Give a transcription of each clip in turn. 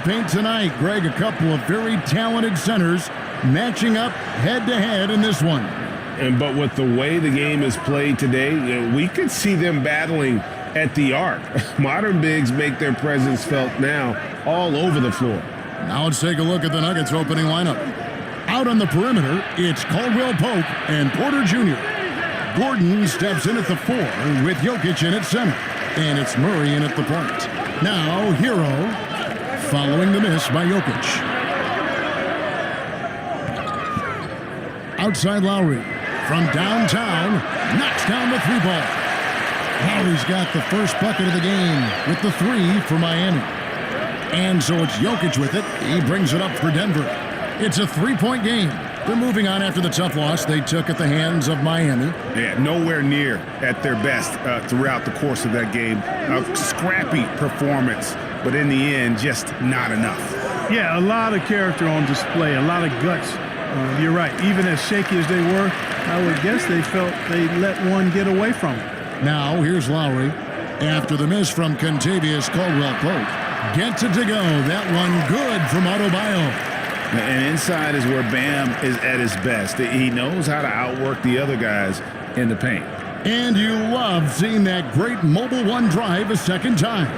Paint tonight, Greg, a couple of very talented centers matching up head-to-head in this one. But with the way the game is played today, we could see them battling at the arc. Modern bigs make their presence felt now all over the floor. Now let's take a look at the Nuggets opening lineup. Out on the perimeter, it's Caldwell Pope and Porter Jr. Gordon steps in at the 4 with Jokic in at center. And it's Murray in at the point. Now, Hero following the miss by Jokic. Outside Lowry. From downtown, knocks down the 3-ball. Lowry's got the first bucket of the game with the 3 for Miami. And so it's Jokic with it. He brings it up for Denver. It's a 3-point game. They're moving on after the tough loss they took at the hands of Miami. Yeah, nowhere near at their best throughout the course of that game. A scrappy performance, but in the end, just not enough. Yeah, a lot of character on display, a lot of guts. You're right. Even as shaky as they were, I would guess they felt they let one get away from them. Now, here's Lowry. After the miss from Contavious Caldwell-Pope. Gets it to go. That one good from Adebayo. And inside is where Bam is at his best. He knows how to outwork the other guys in the paint. And you love seeing that great mobile one drive a second time.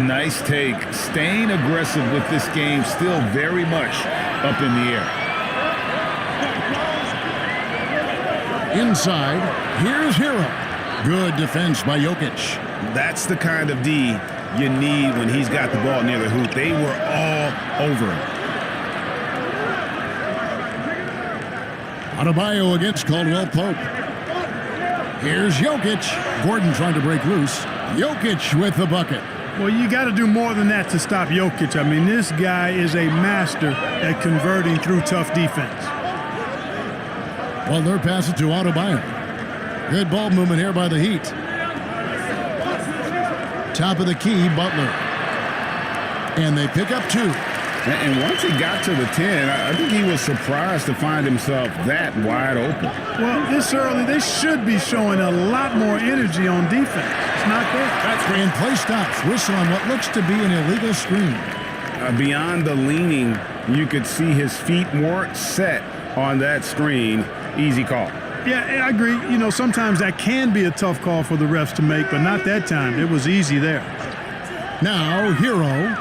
Nice take. Staying aggressive with this game, still very much up in the air. Inside, here's Hero. Good defense by Jokic. That's the kind of D you need when he's got the ball near the hoop. They were all over him. Adebayo against Caldwell-Pope. Here's Jokic. Gordon trying to break loose. Jokic with the bucket. Well, you got to do more than that to stop Jokic. I mean, this guy is a master at converting through tough defense. Well, they're passing to Adebayo. Good ball movement here by the Heat. Top of the key, Butler. And they pick up 2. And once he got to the 10, I think he was surprised to find himself that wide open. Well, this early, they should be showing a lot more energy on defense. It's not there. And play stops. Whistle on what looks to be an illegal screen. Beyond the leaning, you could see his feet weren't set on that screen. Easy call. Yeah, I agree. You know, sometimes that can be a tough call for the refs to make, but not that time. It was easy there. Now, Hero.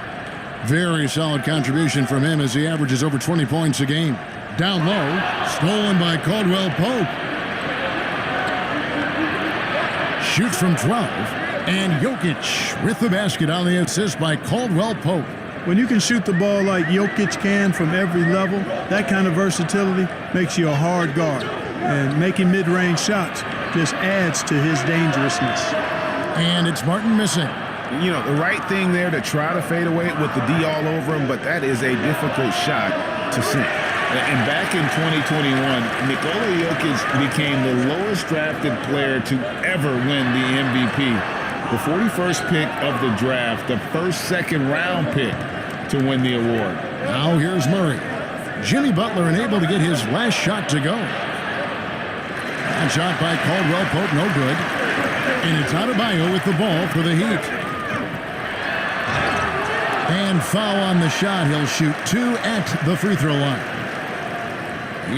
Very solid contribution from him as he averages over 20 points a game. Down low, stolen by Caldwell-Pope. Shoots from 12, and Jokic with the basket on the assist by Caldwell-Pope. When you can shoot the ball like Jokic can from every level, that kind of versatility makes you a hard guard. And making mid-range shots just adds to his dangerousness. And it's Martin missing. You know, the right thing there to try to fade away with the D all over him, but that is a difficult shot to sink. And back in 2021, Nikola Jokic became the lowest drafted player to ever win the MVP. The 41st pick of the draft, the first second-round pick to win the award. Now here's Murray. Jimmy Butler unable to get his last shot to go. That shot by Caldwell-Pope, no good. And it's Adebayo with the ball for the Heat. And foul on the shot. He'll shoot 2 at the free throw line.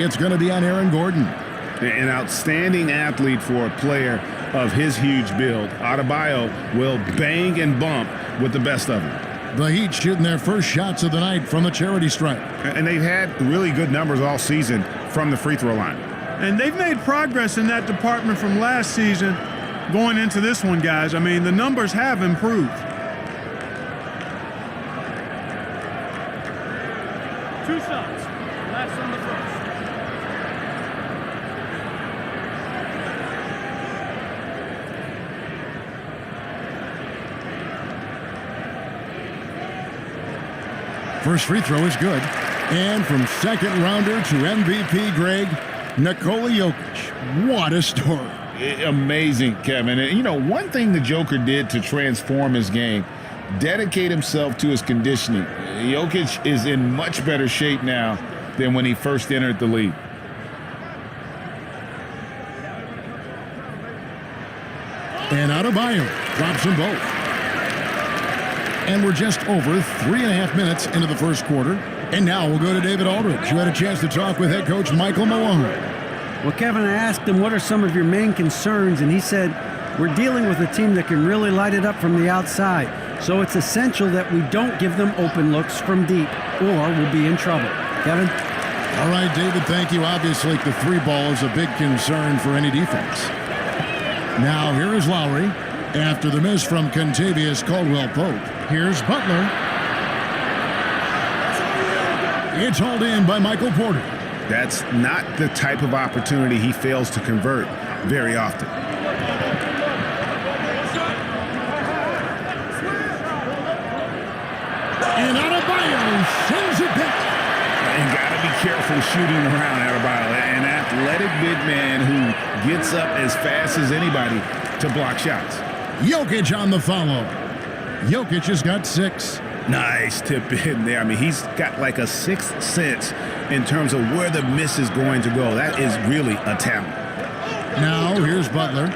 It's going to be on Aaron Gordon. An outstanding athlete for a player of his huge build. Adebayo will bang and bump with the best of them. The Heat shooting their first shots of the night from the charity stripe. And they've had really good numbers all season from the free throw line. And they've made progress in that department from last season going into this one, guys. I mean, the numbers have improved. 2 shots. Last on the First free throw is good. And from second rounder to MVP, Greg, Nikola Jokic. What a story. Amazing, Kevin. And, you know, one thing the Joker did to transform his game, dedicate himself to his conditioning. Jokic is in much better shape now than when he first entered the league. And Adebayo drops them both. And we're just over 3.5 minutes into the first quarter. And now we'll go to David Aldridge, who had a chance to talk with head coach Michael Malone. Well, Kevin, I asked him, what are some of your main concerns? And he said, we're dealing with a team that can really light it up from the outside. So it's essential that we don't give them open looks from deep, or we'll be in trouble. Kevin? All right, David, thank you. Obviously, the three ball is a big concern for any defense. Now, here is Lowry. After the miss from Contavious Caldwell-Pope, here's Butler. It's hauled in by Michael Porter. That's not the type of opportunity he fails to convert very often. And Adebayo sends it back. And got to be careful shooting around Adebayo, an athletic big man who gets up as fast as anybody to block shots. Jokic on the follow. Jokic has got 6. Nice tip in there. I mean, he's got like a sixth sense in terms of where the miss is going to go. That is really a talent. Now, here's Butler.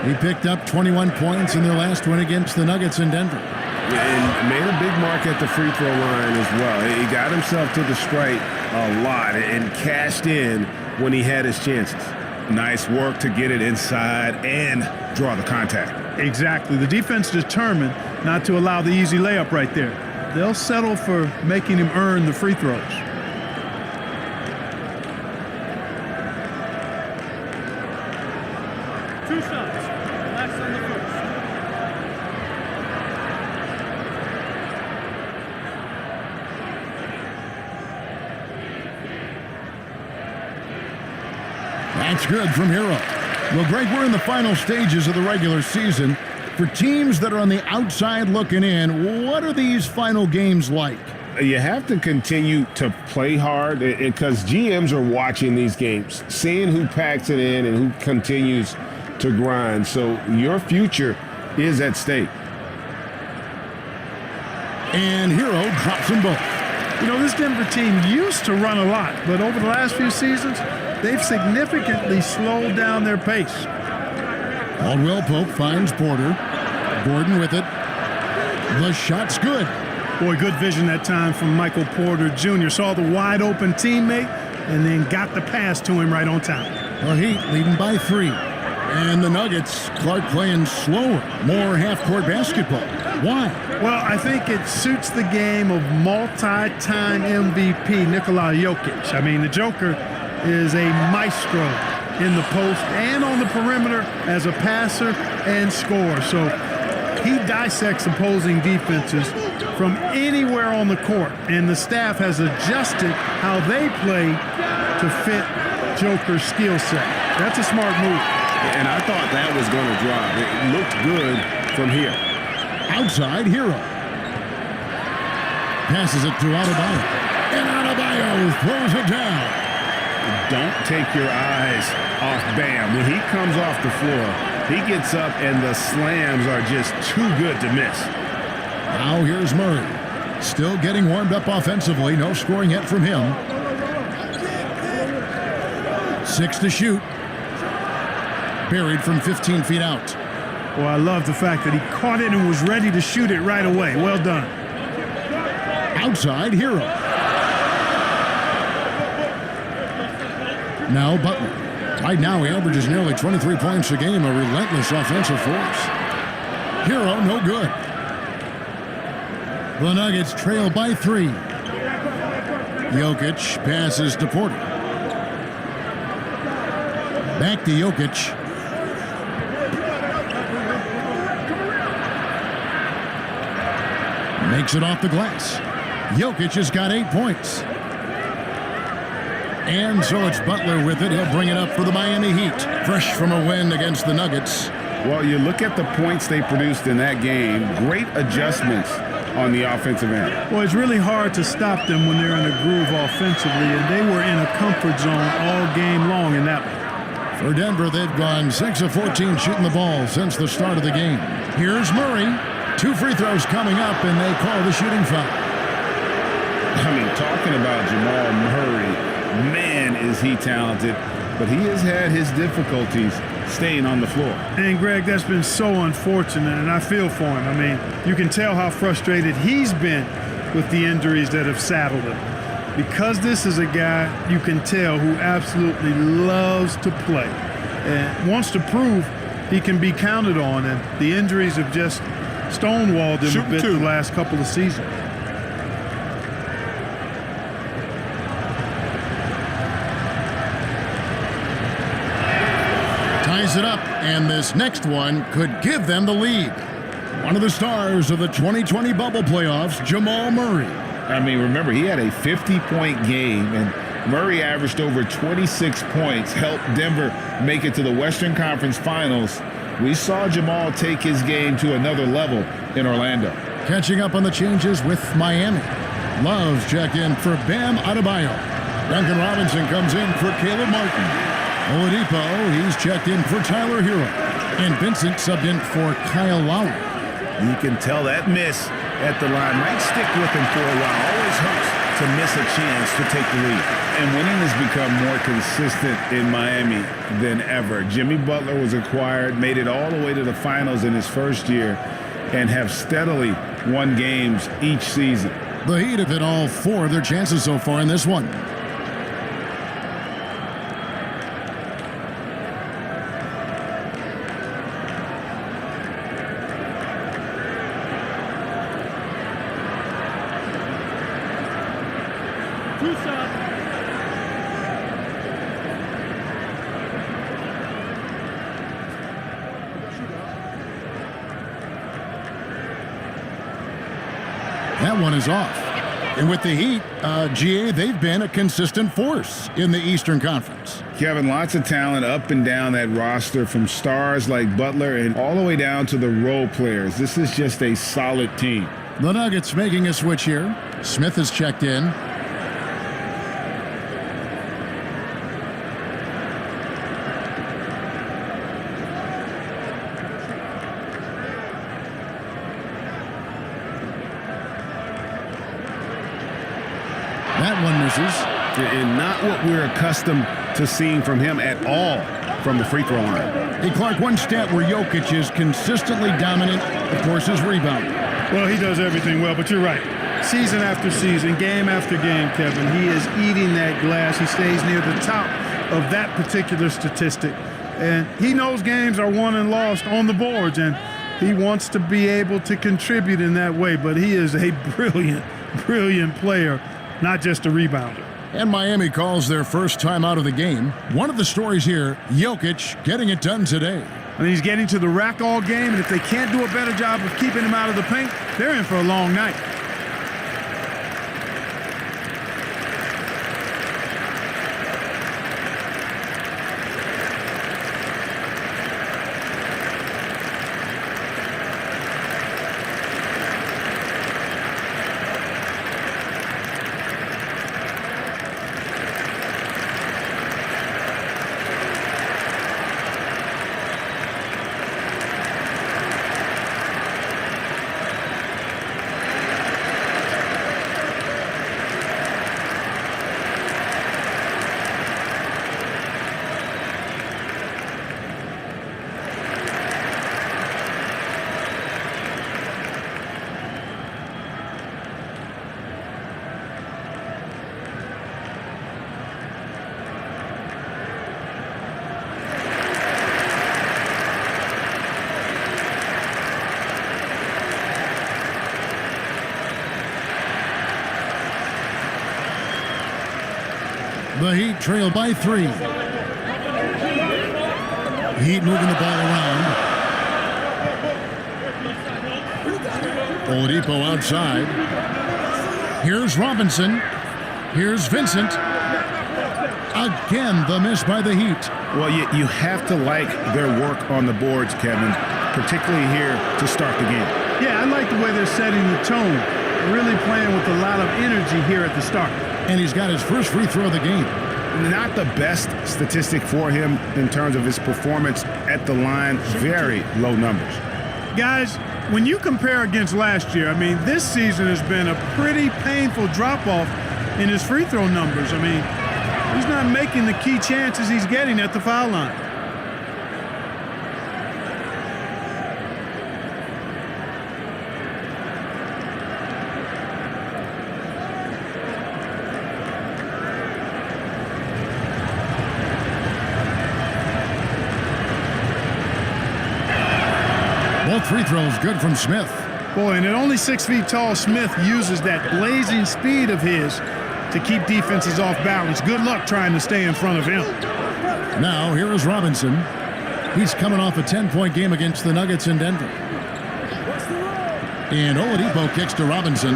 He picked up 21 points in their last win against the Nuggets in Denver. And made a big mark at the free throw line as well. He got himself to the strike a lot and cashed in when he had his chances. Nice work to get it inside and draw the contact. Exactly. The defense determined not to allow the easy layup right there. They'll settle for making him earn the free throws. Two shots. Last on the first. That's good from Hero. Well, Greg, we're in the final stages of the regular season. For teams that are on the outside looking in, what are these final games like? You have to continue to play hard because GMs are watching these games, seeing who packs it in and who continues to grind. So your future is at stake. And Hero drops them both. You know, this Denver team used to run a lot, but over the last few seasons, they've significantly slowed down their pace. Caldwell-Pope finds Porter. Gordon with it. The shot's good. Boy, good vision that time from Michael Porter Jr. Saw the wide open teammate and then got the pass to him right on time. The Heat leading by 3. And the Nuggets, Clark playing slower, more half-court basketball. Why? Well, I think it suits the game of multi-time MVP Nikola Jokic. I mean, the Joker is a maestro in the post and on the perimeter as a passer and scorer. So he dissects opposing defenses from anywhere on the court, and the staff has adjusted how they play to fit Joker's skill set. That's a smart move. And I thought that was going to drop. It looked good from here. Outside, Hero. Passes it to Adebayo. And Adebayo throws it down. Don't take your eyes off Bam. When he comes off the floor, he gets up and the slams are just too good to miss. Now here's Murray. Still getting warmed up offensively. No scoring yet from him. 6 to shoot. Buried from 15 feet out. Well, I love the fact that he caught it and was ready to shoot it right away. Well done. Outside, Hero. Now Butler. Right now he averages nearly 23 points a game, a relentless offensive force. Hero, no good. The Nuggets trail by 3. Jokic passes to Porter. Back to Jokic. Makes it off the glass. Jokic has got 8 points. And so it's Butler with it. He'll bring it up for the Miami Heat. Fresh from a win against the Nuggets. Well, you look at the points they produced in that game. Great adjustments on the offensive end. Well, it's really hard to stop them when they're in a groove offensively, and they were in a comfort zone all game long in that one. For Denver, they've gone 6 of 14 shooting the ball since the start of the game. Here's Murray. 2 free throws coming up, and they call the shooting foul. I mean, talking about Jamal Murray, man, is he talented, but he has had his difficulties staying on the floor. And, Greg, that's been so unfortunate, and I feel for him. I mean, you can tell how frustrated he's been with the injuries that have saddled him. Because this is a guy you can tell who absolutely loves to play and wants to prove he can be counted on, and the injuries have just stonewalled him a bit the last couple of seasons. Ties it up, and this next one could give them the lead. One of the stars of the 2020 bubble playoffs, Jamal Murray. I mean, remember, he had a 50-point game, and Murray averaged over 26 points, helped Denver make it to the Western Conference Finals. We saw Jamal take his game to another level in Orlando. Catching up on the changes with Miami. Love's checked in for Bam Adebayo. Duncan Robinson comes in for Caleb Martin. Oladipo, he's checked in for Tyler Hero. And Vincent subbed in for Kyle Lowry. You can tell that miss at the line might stick with him for a while. Always hurts to miss a chance to take the lead. And winning has become more consistent in Miami than ever. Jimmy Butler was acquired, made it all the way to the finals in his first year, and have steadily won games each season. The Heat have hit all 4 of their chances so far in this one. That one is off. And with the Heat, GA, they've been a consistent force in the Eastern Conference. Kevin, lots of talent up and down that roster, from stars like Butler and all the way down to the role players. This is just a solid team. The Nuggets making a switch here. Smith is checked in. That one misses. And not what we're accustomed to seeing from him at all from the free throw line. Hey, Clark, one stat where Jokic is consistently dominant, of course, is rebounding. Well, he does everything well, but you're right. Season after season, game after game, Kevin, he is eating that glass. He stays near the top of that particular statistic. And he knows games are won and lost on the boards, and he wants to be able to contribute in that way. But he is a brilliant, brilliant player, not just a rebounder. And Miami calls their first time out of the game. One of the stories here, Jokic getting it done today. I mean, he's getting to the rack all game, and if they can't do a better job of keeping him out of the paint, they're in for a long night. The Heat trail by 3. Heat moving the ball around. Oladipo outside. Here's Robinson. Here's Vincent. Again, the miss by the Heat. Well, you have to like their work on the boards, Kevin, particularly here to start the game. Yeah, I like the way they're setting the tone. Really playing with a lot of energy here at the start. And he's got his first free throw of the game. Not the best statistic for him in terms of his performance at the line. Very low numbers. Guys, when you compare against last year, I mean, this season has been a pretty painful drop-off in his free throw numbers. I mean, he's not making the key chances he's getting at the foul line. Both free throws good from Smith. Boy, and at only 6 feet tall, Smith uses that blazing speed of his to keep defenses off balance. Good luck trying to stay in front of him. Now, here is Robinson. He's coming off a 10-point game against the Nuggets in Denver. And Oladipo kicks to Robinson.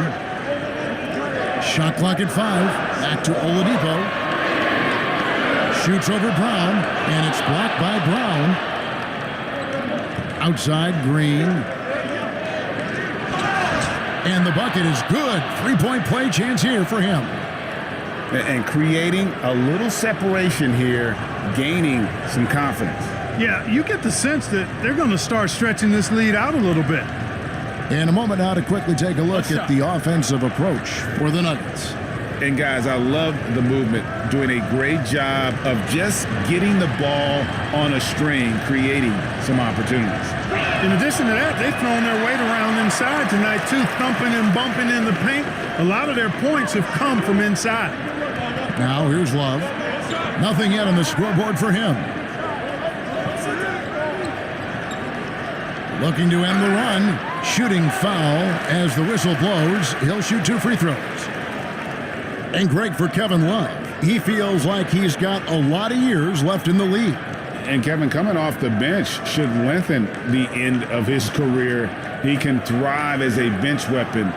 Shot clock at 5. Back to Oladipo. Shoots over Brown, and it's blocked by Brown. Outside, Green. And the bucket is good. 3-point play chance here for him. And creating a little separation here, gaining some confidence. Yeah, you get the sense that they're going to start stretching this lead out a little bit. And a moment now to quickly take a look at the offensive approach for the Nuggets. And guys, I love the movement, doing a great job of just getting the ball on a string, creating some opportunities. In addition to that, they've thrown their weight around inside tonight too, thumping and bumping in the paint. A lot of their points have come from inside. Now here's Love. Nothing yet on the scoreboard for him. Looking to end the run. Shooting foul as the whistle blows. He'll shoot 2 free throws. And great for Kevin Love. He feels like he's got a lot of years left in the league. And Kevin, coming off the bench should lengthen the end of his career. He can thrive as a bench weapon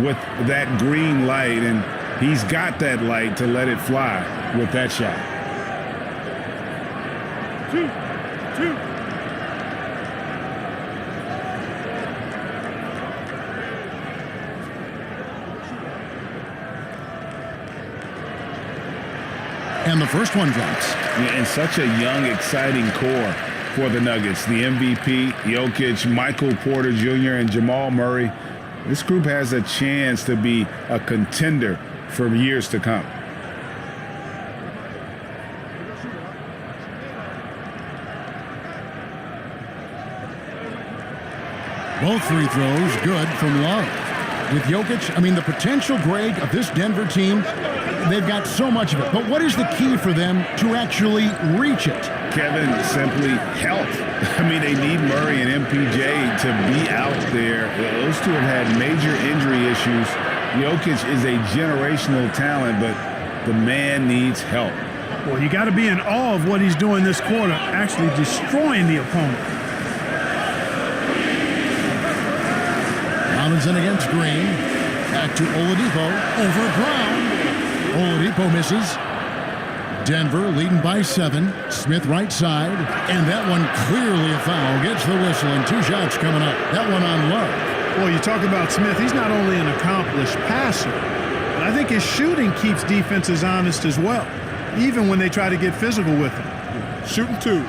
with that green light, and he's got that light to let it fly with that shot. 2. And the first one drops. And such a young, exciting core for the Nuggets. The MVP, Jokic, Michael Porter Jr., and Jamal Murray. This group has a chance to be a contender for years to come. Both free throws good from Love. With Jokic, I mean, the potential, Greg, of this Denver team, they've got so much of it. But what is the key for them to actually reach it? Kevin, simply health. I mean, they need Murray and MPJ to be out there. Those two have had major injury issues. Jokic is a generational talent, but the man needs help. Well, you got to be in awe of what he's doing this quarter, actually destroying the opponent. Robinson against Green. Back to Oladipo. Over Brown. Oladipo misses. Denver leading by 7. Smith right side. And that one clearly a foul. Gets the whistle and 2 shots coming up. That one on Love. Well, you talk about Smith. He's not only an accomplished passer, but I think his shooting keeps defenses honest as well, even when they try to get physical with him. Shooting 2.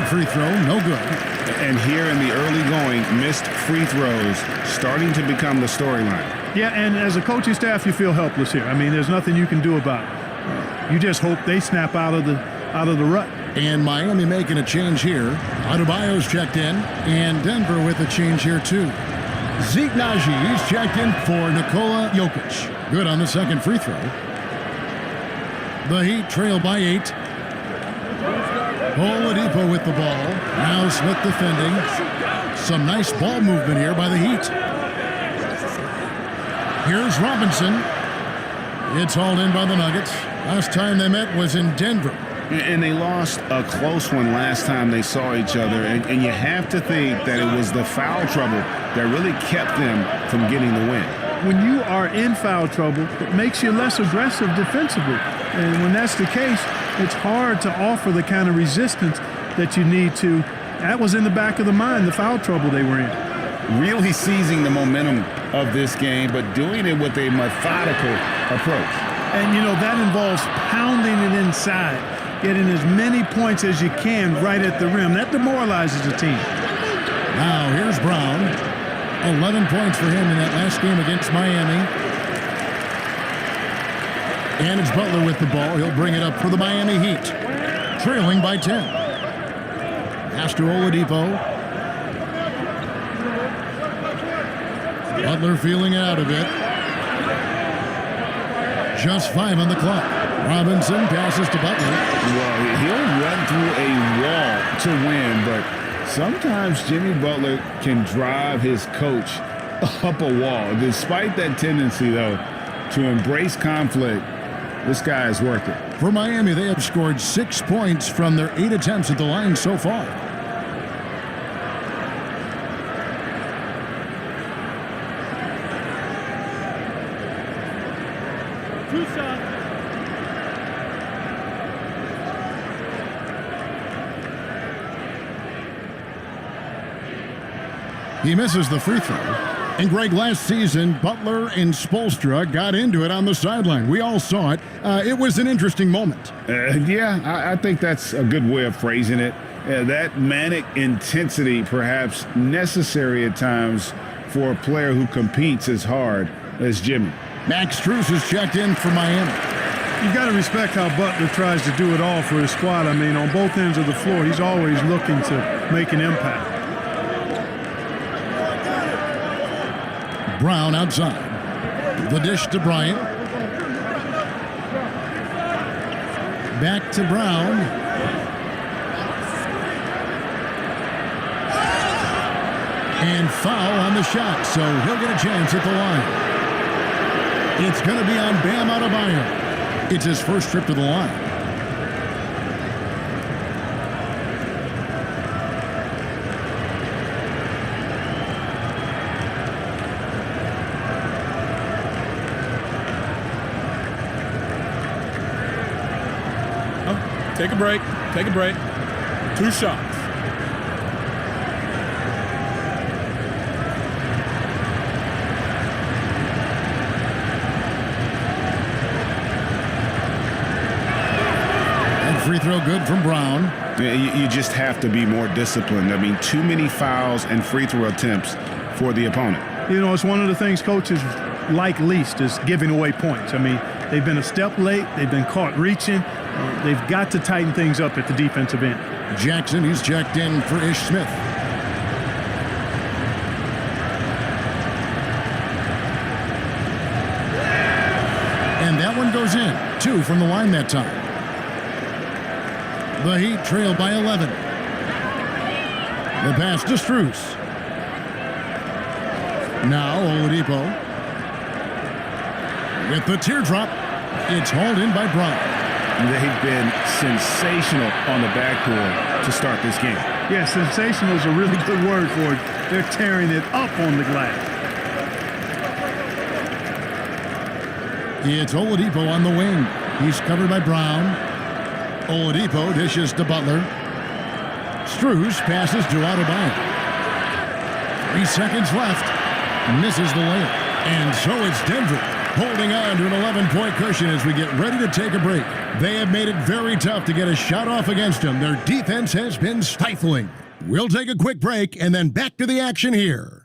Free throw, no good. And here in the early going, missed free throws starting to become the storyline. Yeah, and as a coaching staff, you feel helpless here. I mean, there's nothing you can do about it. You just hope they snap out of the rut. And Miami making a change here. Adebayo's checked in, and Denver with a change here too. Zeke Najee's checked in for Nikola Jokic. Good on the second free throw. The Heat trail by 8. Oladipo with the ball. Now Smith defending. Some nice ball movement here by the Heat. Here's Robinson. It's hauled in by the Nuggets. Last time they met was in Denver. And they lost a close one last time they saw each other. And you have to think that it was the foul trouble that really kept them from getting the win. When you are in foul trouble, it makes you less aggressive defensively. And when that's the case, it's hard to offer the kind of resistance that you need to. That was in the back of the mind, the foul trouble they were in. Really seizing the momentum of this game, but doing it with a methodical approach. And, you know, that involves pounding it inside, getting as many points as you can right at the rim. That demoralizes the team. Now, here's Brown. 11 points for him in that last game against Miami. And it's Butler with the ball. He'll bring it up for the Miami Heat. Trailing by 10. Pass to Oladipo. Butler feeling it out a bit. Just 5 on the clock. Robinson passes to Butler. Well, he'll run through a wall to win, but sometimes Jimmy Butler can drive his coach up a wall. Despite that tendency, though, to embrace conflict, this guy is worth it. For Miami, they have scored 6 points from their 8 attempts at the line so far. He misses the free throw. And Greg, last season, Butler and Spoelstra got into it on the sideline. We all saw it. It was an interesting moment. I think that's a good way of phrasing it. That manic intensity, perhaps necessary at times for a player who competes as hard as Jimmy. Max Strus is checked in for Miami. You got to respect how Butler tries to do it all for his squad. I mean, on both ends of the floor, he's always looking to make an impact. Brown outside. The dish to Bryant. Back to Brown. And foul on the shot, so he'll get a chance at the line. It's going to be on Bam Adebayo. It's his first trip to the line. Take a break. Take a break. 2 shots. And free throw good from Brown. Yeah, you just have to be more disciplined. I mean, too many fouls and free throw attempts for the opponent. You know, it's one of the things coaches like least is giving away points. I mean, they've been a step late. They've been caught reaching. They've got to tighten things up at the defensive end. Jackson, he's checked in for Ish Smith. And that one goes in. 2 from the line that time. The Heat trail by 11. The pass to Strus. Now Oladipo. With the teardrop, it's hauled in by Brown. They've been sensational on the backboard to start this game. Yeah, sensational is a really good word for it. They're tearing it up on the glass. It's Oladipo on the wing. He's covered by Brown. Oladipo dishes to Butler. Strus passes to Adebayo. 3 seconds left. Misses the layup. And so it's Denver holding on to an 11-point cushion as we get ready to take a break. They have made it very tough to get a shot off against them. Their defense has been stifling. We'll take a quick break and then back to the action here.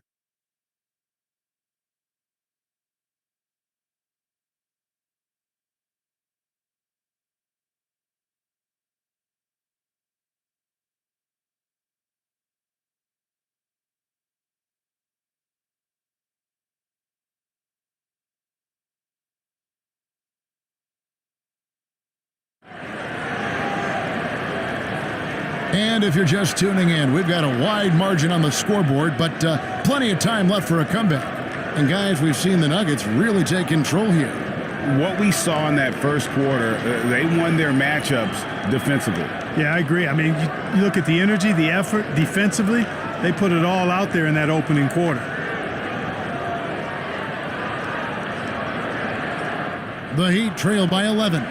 And if you're just tuning in, we've got a wide margin on the scoreboard, but plenty of time left for a comeback. And guys, we've seen the Nuggets really take control here. What we saw in that first quarter, they won their matchups defensively. Yeah, I agree. I mean, you look at the energy, the effort defensively, they put it all out there in that opening quarter. The Heat trail by 11.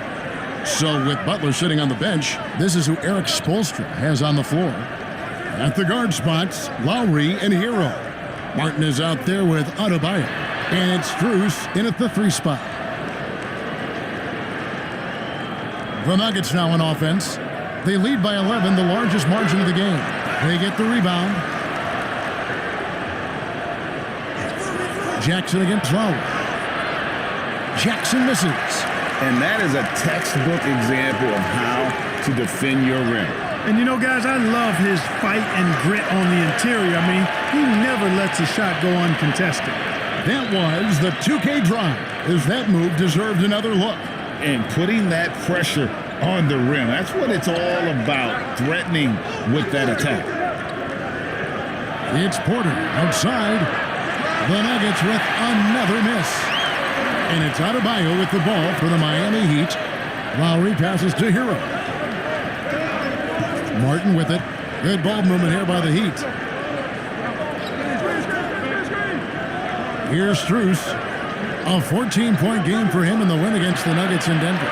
So with Butler sitting on the bench, this is who Eric Spoelstra has on the floor. At the guard spots, Lowry and Hero. Martin is out there with Adebayo. And it's Strus in at the 3 spot. The Nuggets now on offense. They lead by 11, the largest margin of the game. They get the rebound. Jackson against Lowry. Jackson misses. And that is a textbook example of how to defend your rim. And you know, guys, I love his fight and grit on the interior. I mean, he never lets a shot go uncontested. That was the 2K drive, as that move deserved another look. And putting that pressure on the rim. That's what it's all about, threatening with that attack. It's Porter outside. The Nuggets with another miss. And it's Adebayo with the ball for the Miami Heat. Lowry passes to Hero. Martin with it. Good ball movement here by the Heat. Here's Strus. A 14-point game for him in the win against the Nuggets in Denver.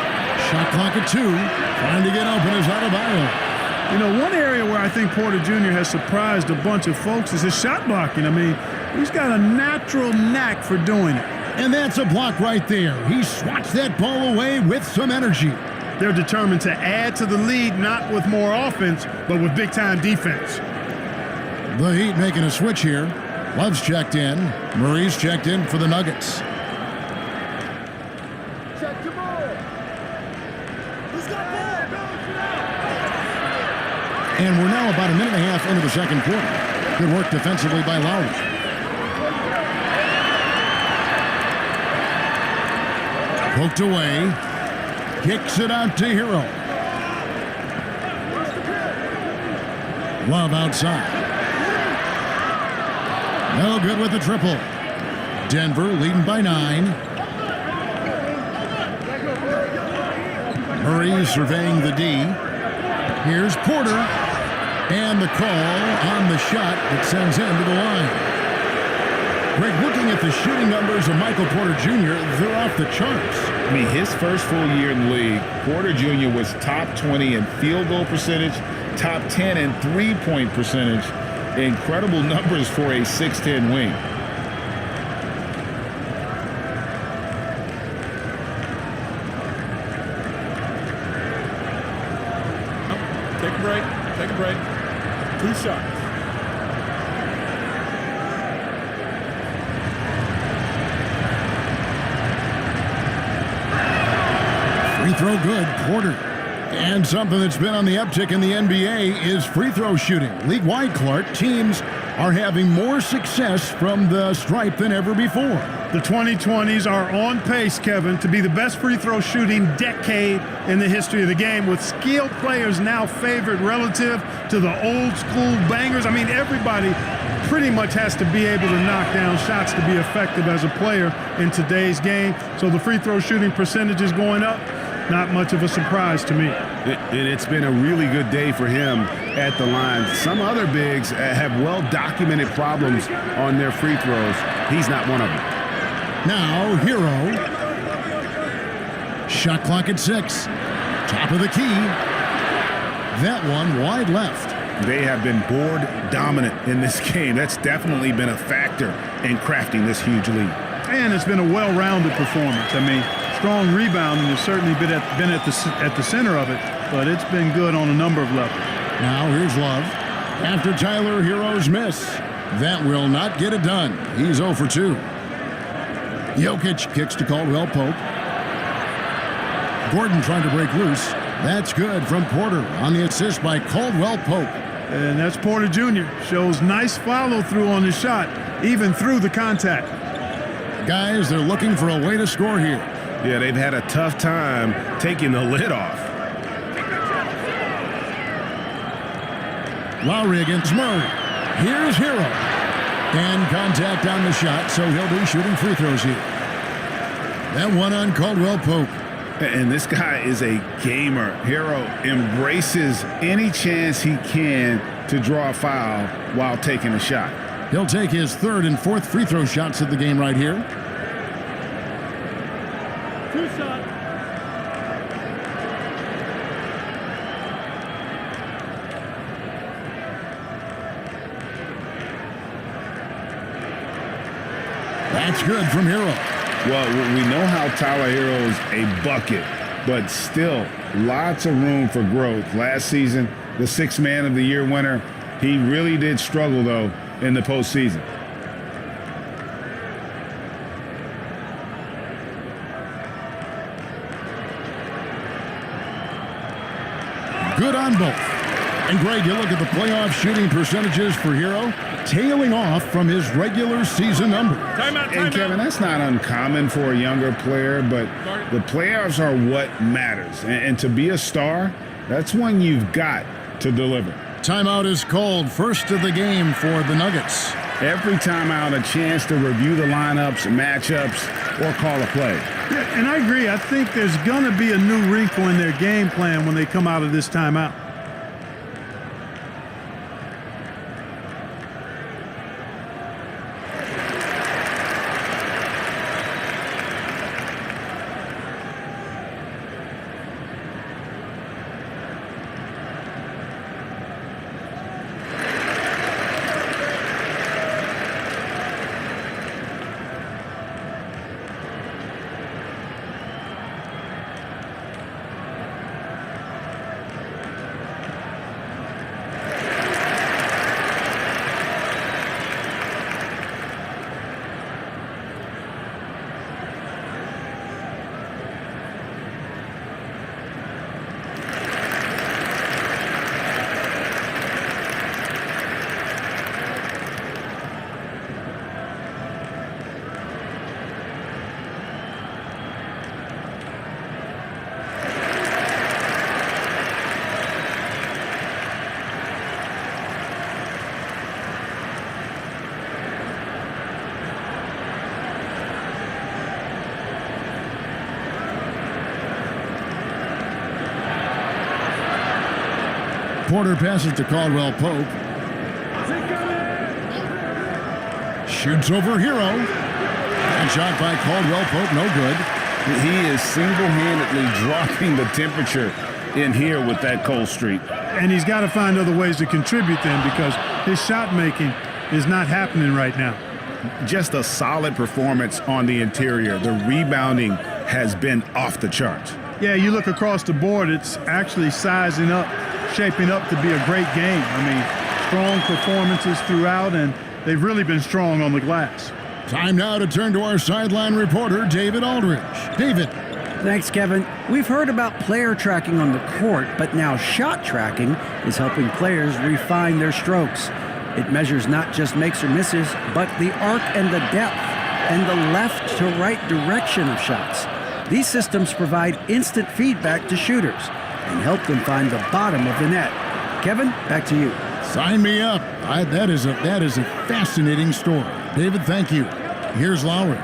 Shot clock at 2. Trying to get open is Adebayo. You know, one area where I think Porter Jr. has surprised a bunch of folks is his shot blocking. I mean, he's got a natural knack for doing it. And that's a block right there. He swats that ball away with some energy. They're determined to add to the lead, not with more offense, but with big-time defense. The Heat making a switch here. Love's checked in. Murray's checked in for the Nuggets. And we're now about a minute and a half into the second quarter. Good work defensively by Lowry. Poked away. Kicks it out to Hero. Love outside. No good with the triple. Denver leading by 9. Murray surveying the D. Here's Porter. And the call on the shot that sends him to the line. Greg, looking at the shooting numbers of Michael Porter Jr., they're off the charts. I mean, his first full year in the league, Porter Jr. was top 20 in field goal percentage, top 10 in three-point percentage. Incredible numbers for a 6'10 wing. Take a break. Take a break. 2 shots. Free throw good, Porter. And something that's been on the uptick in the NBA is free throw shooting. League-wide, Clark, teams are having more success from the stripe than ever before. The 2020s are on pace, Kevin, to be the best free throw shooting decade in the history of the game, with skilled players now favored relative to the old school bangers. I mean, everybody pretty much has to be able to knock down shots to be effective as a player in today's game. So the free throw shooting percentage is going up. Not much of a surprise to me. It's been a really good day for him at the line. Some other bigs have well-documented problems on their free throws. He's not one of them. Now, Hero. Shot clock at 6. Top of the key. That one wide left. They have been board dominant in this game. That's definitely been a factor in crafting this huge lead. And it's been a well-rounded performance. I mean, strong rebounding has certainly been at the center of it, but it's been good on a number of levels. Now here's Love. After Tyler Hero's miss, that will not get it done. He's 0 for 2. Jokic kicks to Caldwell Pope. Gordon trying to break loose. That's good from Porter on the assist by Caldwell Pope. And that's Porter Jr. Shows nice follow-through on his shot, even through the contact. Guys, they're looking for a way to score here. Yeah, they've had a tough time taking the lid off. Lowry against Murray. Here's Hero. And contact on the shot, so he'll be shooting free throws here. That one on Caldwell Pope. And this guy is a gamer. Hero embraces any chance he can to draw a foul while taking a shot. He'll take his 3rd and 4th free throw shots of the game right here. 2 shots. That's good from Hero. Well, we know how Tyler Hero's a bucket, but still lots of room for growth. Last season, the 6th Man of the Year winner, he really did struggle, though, in the postseason. Good on both. And Greg, you look at the playoff shooting percentages for Hero, tailing off from his regular season number. Timeout, And Kevin, that's not uncommon for a younger player, but the playoffs are what matters. And to be a star, that's when you've got to deliver. Timeout is called. First of the game for the Nuggets. Every timeout, a chance to review the lineups, matchups, or call a play. Yeah, and I agree. I think there's going to be a new wrinkle in their game plan when they come out of this timeout. Porter passes to Caldwell Pope. Shoots over Hero. And shot by Caldwell Pope, no good. He is single-handedly dropping the temperature in here with that cold streak. And he's got to find other ways to contribute then, because his shot making is not happening right now. Just a solid performance on the interior. The rebounding has been off the charts. Yeah, you look across the board, it's actually sizing up, shaping up to be a great game. I mean, strong performances throughout, and they've really been strong on the glass. Time now to turn to our sideline reporter, David Aldridge. David. Thanks, Kevin. We've heard about player tracking on the court, but now shot tracking is helping players refine their strokes. It measures not just makes or misses, but the arc and the depth and the left to right direction of shots. These systems provide instant feedback to shooters and help them find the bottom of the net. Kevin, back to you. Sign me up. That is a fascinating story. David, thank you. Here's Lowry.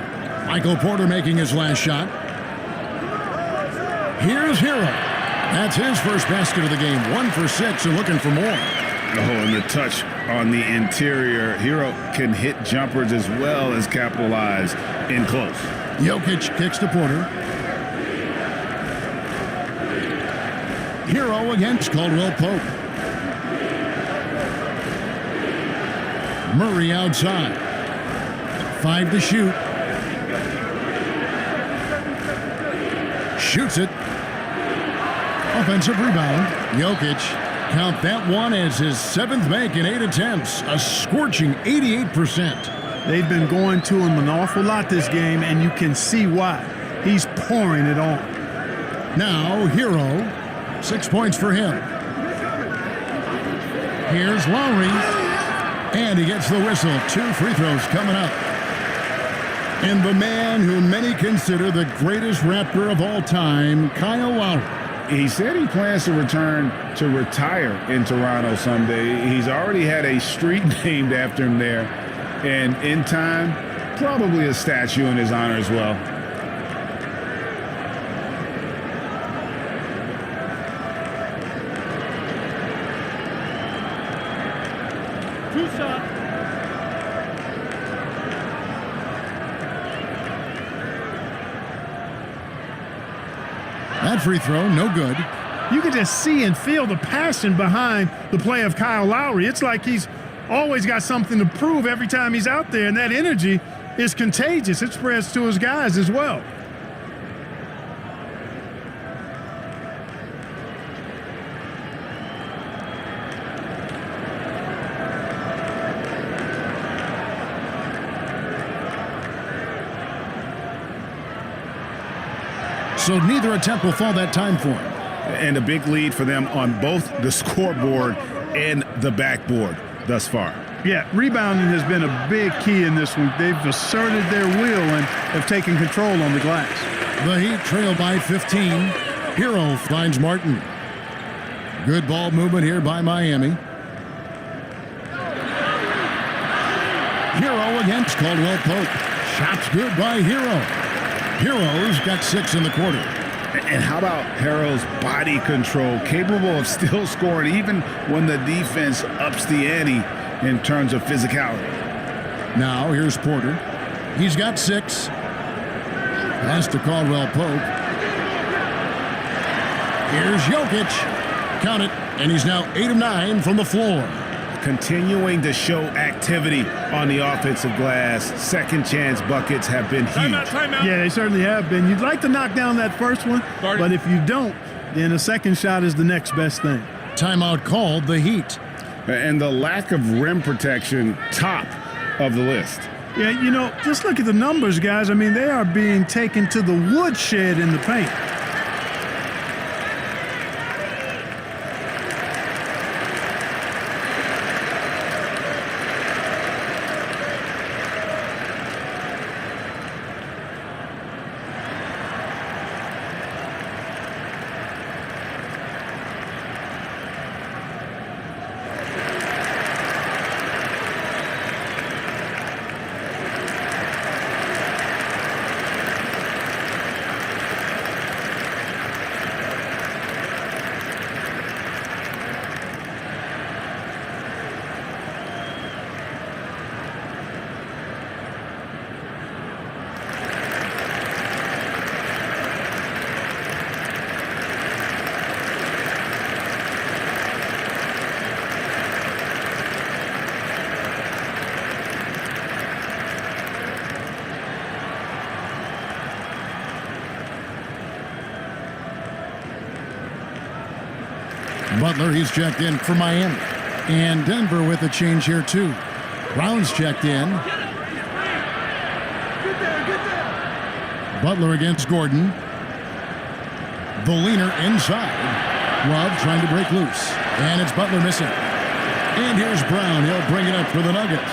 Michael Porter making his last shot. Here's Hero. That's his first basket of the game. 1 for 6 and looking for more. Oh, and the touch on the interior. Hero can hit jumpers as well as capitalize in close. Jokic kicks to Porter. Hero against Caldwell Pope. Murray outside. 5 to shoot. Shoots it. Offensive rebound. Jokic, count that one as his 7th make in 8 attempts. A scorching 88%. They've been going to him an awful lot this game, and you can see why. He's pouring it on. Now, Hero. 6 points for him. Here's Lowry. And he gets the whistle. 2 free throws coming up. And the man who many consider the greatest Raptor of all time, Kyle Lowry. He said he plans to return to retire in Toronto someday. He's already had a street named after him there. And in time, probably a statue in his honor as well. That free throw, no good. You can just see and feel the passion behind the play of Kyle Lowry. It's like he's always got something to prove every time he's out there, and that energy is contagious. It spreads to his guys as well. So neither attempt will fall that time for him. And a big lead for them on both the scoreboard and the backboard thus far. Yeah, rebounding has been a big key in this week. They've asserted their will and have taken control on the glass. The Heat trail by 15. Hero finds Martin. Good ball movement here by Miami. Hero against Caldwell Pope. Shots good by Hero. Hero's got 6 in the quarter. And how about Harrell's body control, capable of still scoring even when the defense ups the ante in terms of physicality. Now here's Porter. He's got 6. Pass to Caldwell Pope. Here's Jokic. Count it, and he's now 8 of 9 from the floor. Continuing to show activity on the offensive glass. Second chance buckets have been huge. Timeout. Yeah, they certainly have been. You'd like to knock down that first one, but if you don't, then a second shot is the next best thing. Timeout called, the Heat. And the lack of rim protection, top of the list. Yeah, you know, just look at the numbers, guys. I mean, they are being taken to the woodshed in the paint. Butler, he's checked in for Miami. And Denver with a change here, too. Brown's checked in. Butler against Gordon. The leaner inside. Love trying to break loose. And it's Butler missing. And here's Brown. He'll bring it up for the Nuggets.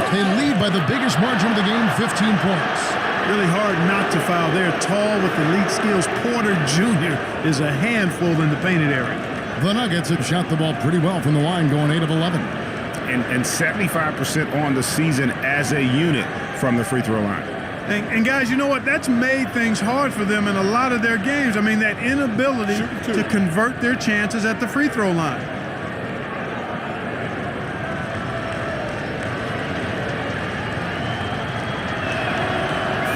They lead by the biggest margin of the game, 15 points. Really hard not to foul. They're tall with elite skills. Porter Jr. is a handful in the painted area. The Nuggets have shot the ball pretty well from the line, going 8 of 11. And 75% on the season as a unit from the free throw line. And guys, you know what? That's made things hard for them in a lot of their games. I mean, that inability to convert their chances at the free throw line.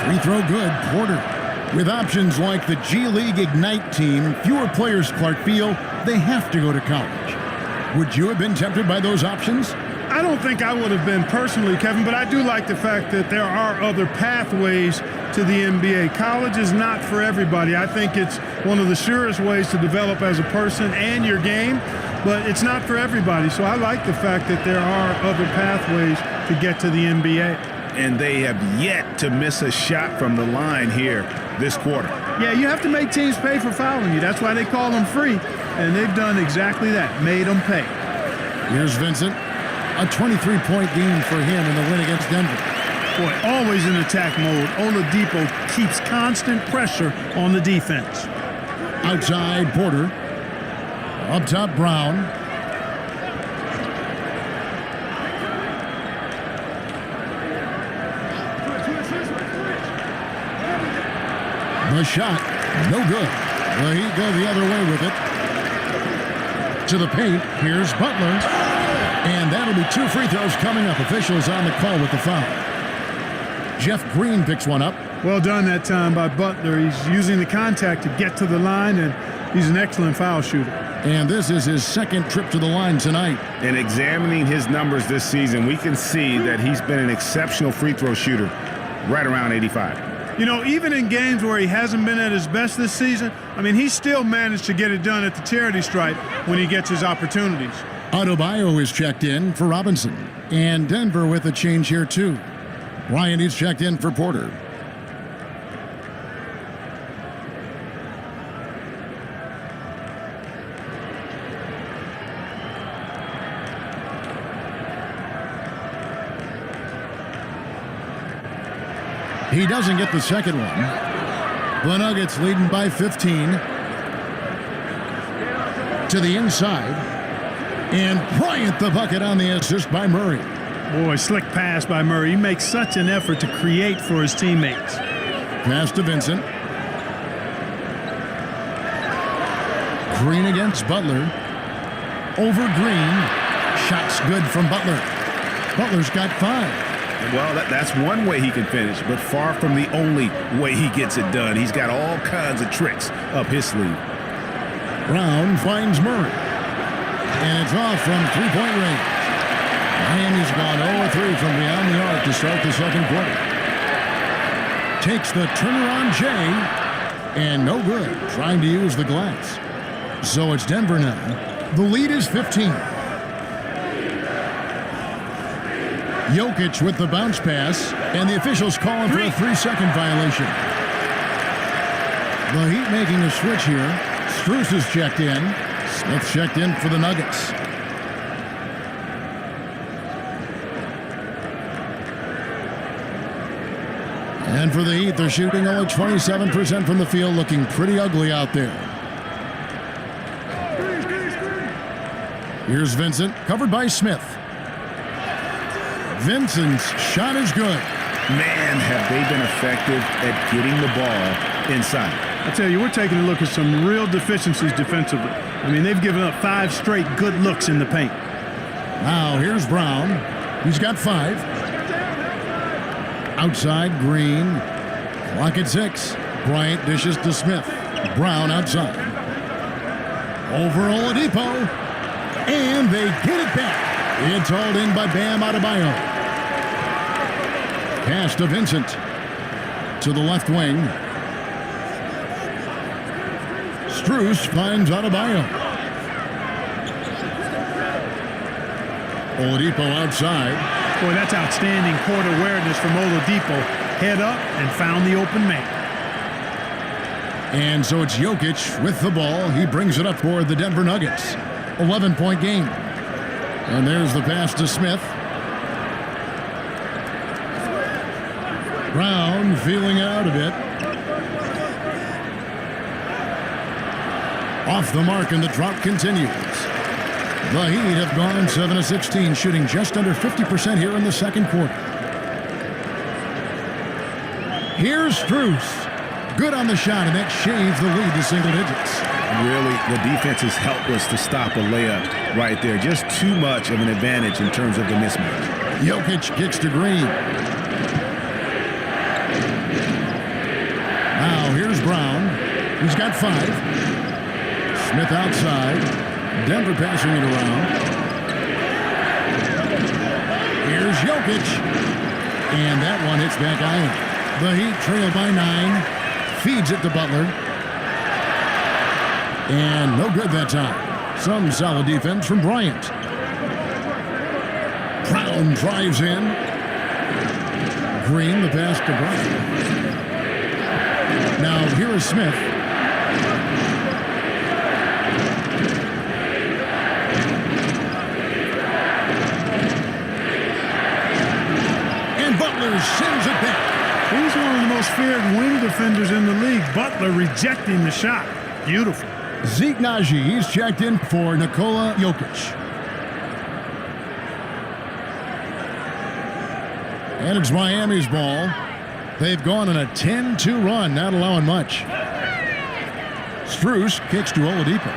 Free throw good, Porter. With options like the G League Ignite team, fewer players, Clark, feel they have to go to college. Would you have been tempted by those options? I don't think I would have been personally, Kevin, but I do like the fact that there are other pathways to the NBA. College is not for everybody. I think it's one of the surest ways to develop as a person and your game, but it's not for everybody. So I like the fact that there are other pathways to get to the NBA. And they have yet to miss a shot from the line here this quarter. Yeah, you have to make teams pay for fouling you. That's why they call them free, and they've done exactly that, made them pay. Here's Vincent. A 23-point game for him in the win against Denver. Boy, always in attack mode. Oladipo keeps constant pressure on the defense. Outside, Porter. Up top, Brown. The shot, no good. The Heat go the other way with it. To the paint, here's Butler. And that'll be 2 free throws coming up. Officials on the call with the foul. Jeff Green picks one up. Well done that time by Butler. He's using the contact to get to the line, and he's an excellent foul shooter. And this is his second trip to the line tonight. And examining his numbers this season, we can see that he's been an exceptional free throw shooter, right around 85. You know, even in games where he hasn't been at his best this season, I mean, he still managed to get it done at the charity stripe when he gets his opportunities. Adebayo is checked in for Robinson. And Denver with a change here, too. Ryan is checked in for Porter. He doesn't get the second one. The Nuggets leading by 15. To the inside. And Bryant the bucket on the assist by Murray. Boy, slick pass by Murray. He makes such an effort to create for his teammates. Pass to Vincent. Green against Butler. Over Green. Shots good from Butler. Butler's got 5. Well, that's one way he can finish, but far from the only way he gets it done. He's got all kinds of tricks up his sleeve. Brown finds Murray. And it's off from three-point range. Miami's gone 0-3 from beyond the arc to start the second quarter. Takes the turnaround J, and no good, trying to use the glass. So it's Denver now. The lead is 15. Jokic with the bounce pass, and the officials calling for a 3-second violation. The Heat making a switch here. Strus is checked in. Smith checked in for the Nuggets. And for the Heat, they're shooting only 27% from the field, looking pretty ugly out there. Here's Vincent, covered by Smith. Vincent's shot is good. Man, have they been effective at getting the ball inside. I tell you, we're taking a look at some real deficiencies defensively. I mean, they've given up 5 straight good looks in the paint. Now, here's Brown. He's got 5. Outside, Green. Clock at 6. Bryant dishes to Smith. Brown outside. Over Oladipo. And they get it back. It's hauled in by Bam Adebayo. Pass to Vincent. To the left wing. Strus finds Adebayo. Oladipo outside. Boy, that's outstanding court awareness from Oladipo. Head up and found the open man. And so it's Jokic with the ball. He brings it up for the Denver Nuggets. 11-point game. And there's the pass to Smith. Brown feeling it out a bit. Off the mark, and the drought continues. The Heat have gone 7 of 16, shooting just under 50% here in the second quarter. Here's Strus. Good on the shot, and that shaves the lead to single digits. Really, the defense is helpless to stop a layup right there. Just too much of an advantage in terms of the mismatch. Jokic gets to Green. Now here's Brown. He's got 5. Smith outside. Denver passing it around. Here's Jokic. And that one hits back iron. The Heat trail by 9. Feeds it to Butler. And no good that time. Some solid defense from Bryant. Brown drives in. Green, the pass to Bryant. Now here is Smith. And Butler sends it back. He's one of the most feared wing defenders in the league. Butler rejecting the shot. Beautiful. Zeke Naji, he's checked in for Nikola Jokic. And it's Miami's ball. They've gone on a 10-2 run, not allowing much. Strus kicks to Oladipo.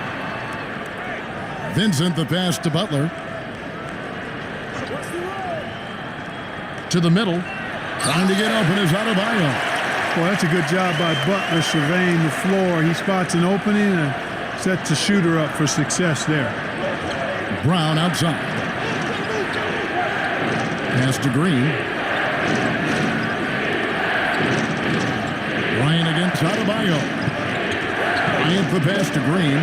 Vincent, the pass to Butler. To the middle. Trying to get open is Adebayo. Well, that's a good job by Butler surveying the floor. He spots an opening and sets the shooter up for success there. Brown outside. Pass to Green. Bryant against Adebayo. Bryant the pass to Green.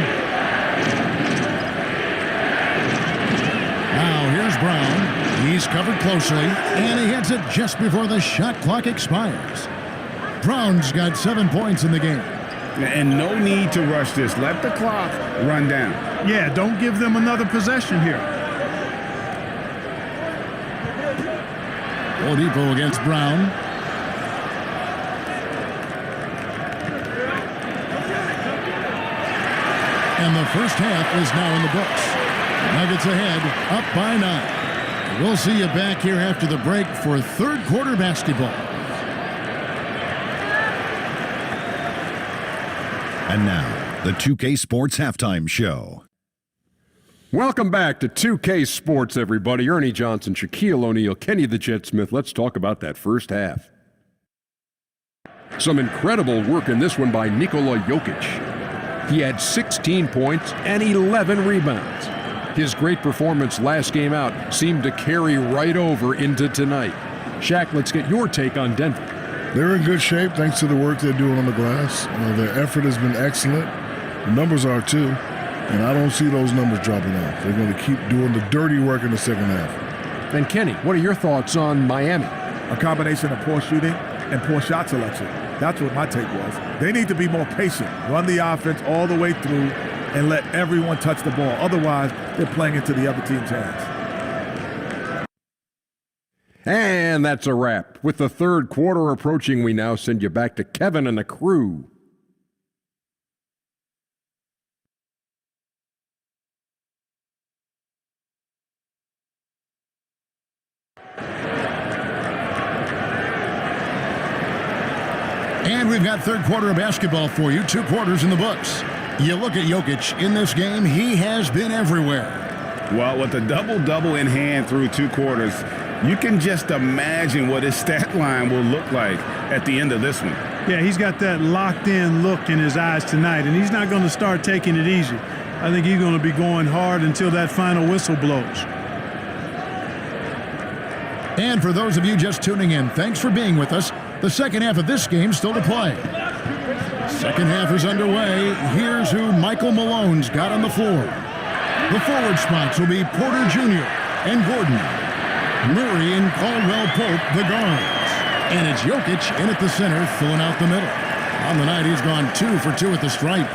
Now here's Brown. He's covered closely, and he hits it just before the shot clock expires. Brown's got 7 points in the game. And no need to rush this. Let the clock run down. Yeah, don't give them another possession here. Oladipo against Brown. first half is now in the books. Nuggets ahead, up by 9. We'll see you back here after the break for third quarter basketball. And now, the 2K Sports Halftime Show. Welcome back to 2K Sports, everybody. Ernie Johnson, Shaquille O'Neal, Kenny the Jet Smith. Let's talk about that first half. Some incredible work in this one by Nikola Jokic. He had 16 points and 11 rebounds. His great performance last game out seemed to carry right over into tonight. Shaq, let's get your take on Denver. They're in good shape thanks to the work they're doing on the glass. Their effort has been excellent. The numbers are too. And I don't see those numbers dropping off. They're going to keep doing the dirty work in the second half. And Kenny, what are your thoughts on Miami? A combination of poor shooting and poor shot selection. That's what my take was. They need to be more patient, run the offense all the way through, and let everyone touch the ball. Otherwise, they're playing into the other team's hands. And that's a wrap. With the third quarter approaching, we now send you back to Kevin and the crew. And we've got third quarter of basketball for you, 2 quarters in the books. You look at Jokic in this game, he has been everywhere. Well, with a double-double in hand through 2 quarters, you can just imagine what his stat line will look like at the end of this one. Yeah, he's got that locked-in look in his eyes tonight, and he's not going to start taking it easy. I think he's going to be going hard until that final whistle blows. And for those of you just tuning in, thanks for being with us. The second half of this game still to play. Second half is underway. Here's who Michael Malone's got on the floor. The forward spots will be Porter Jr. and Gordon. Murray and Caldwell Pope, the guards. And it's Jokic in at the center, filling out the middle. On the night, he's gone 2 for 2 at the stripe.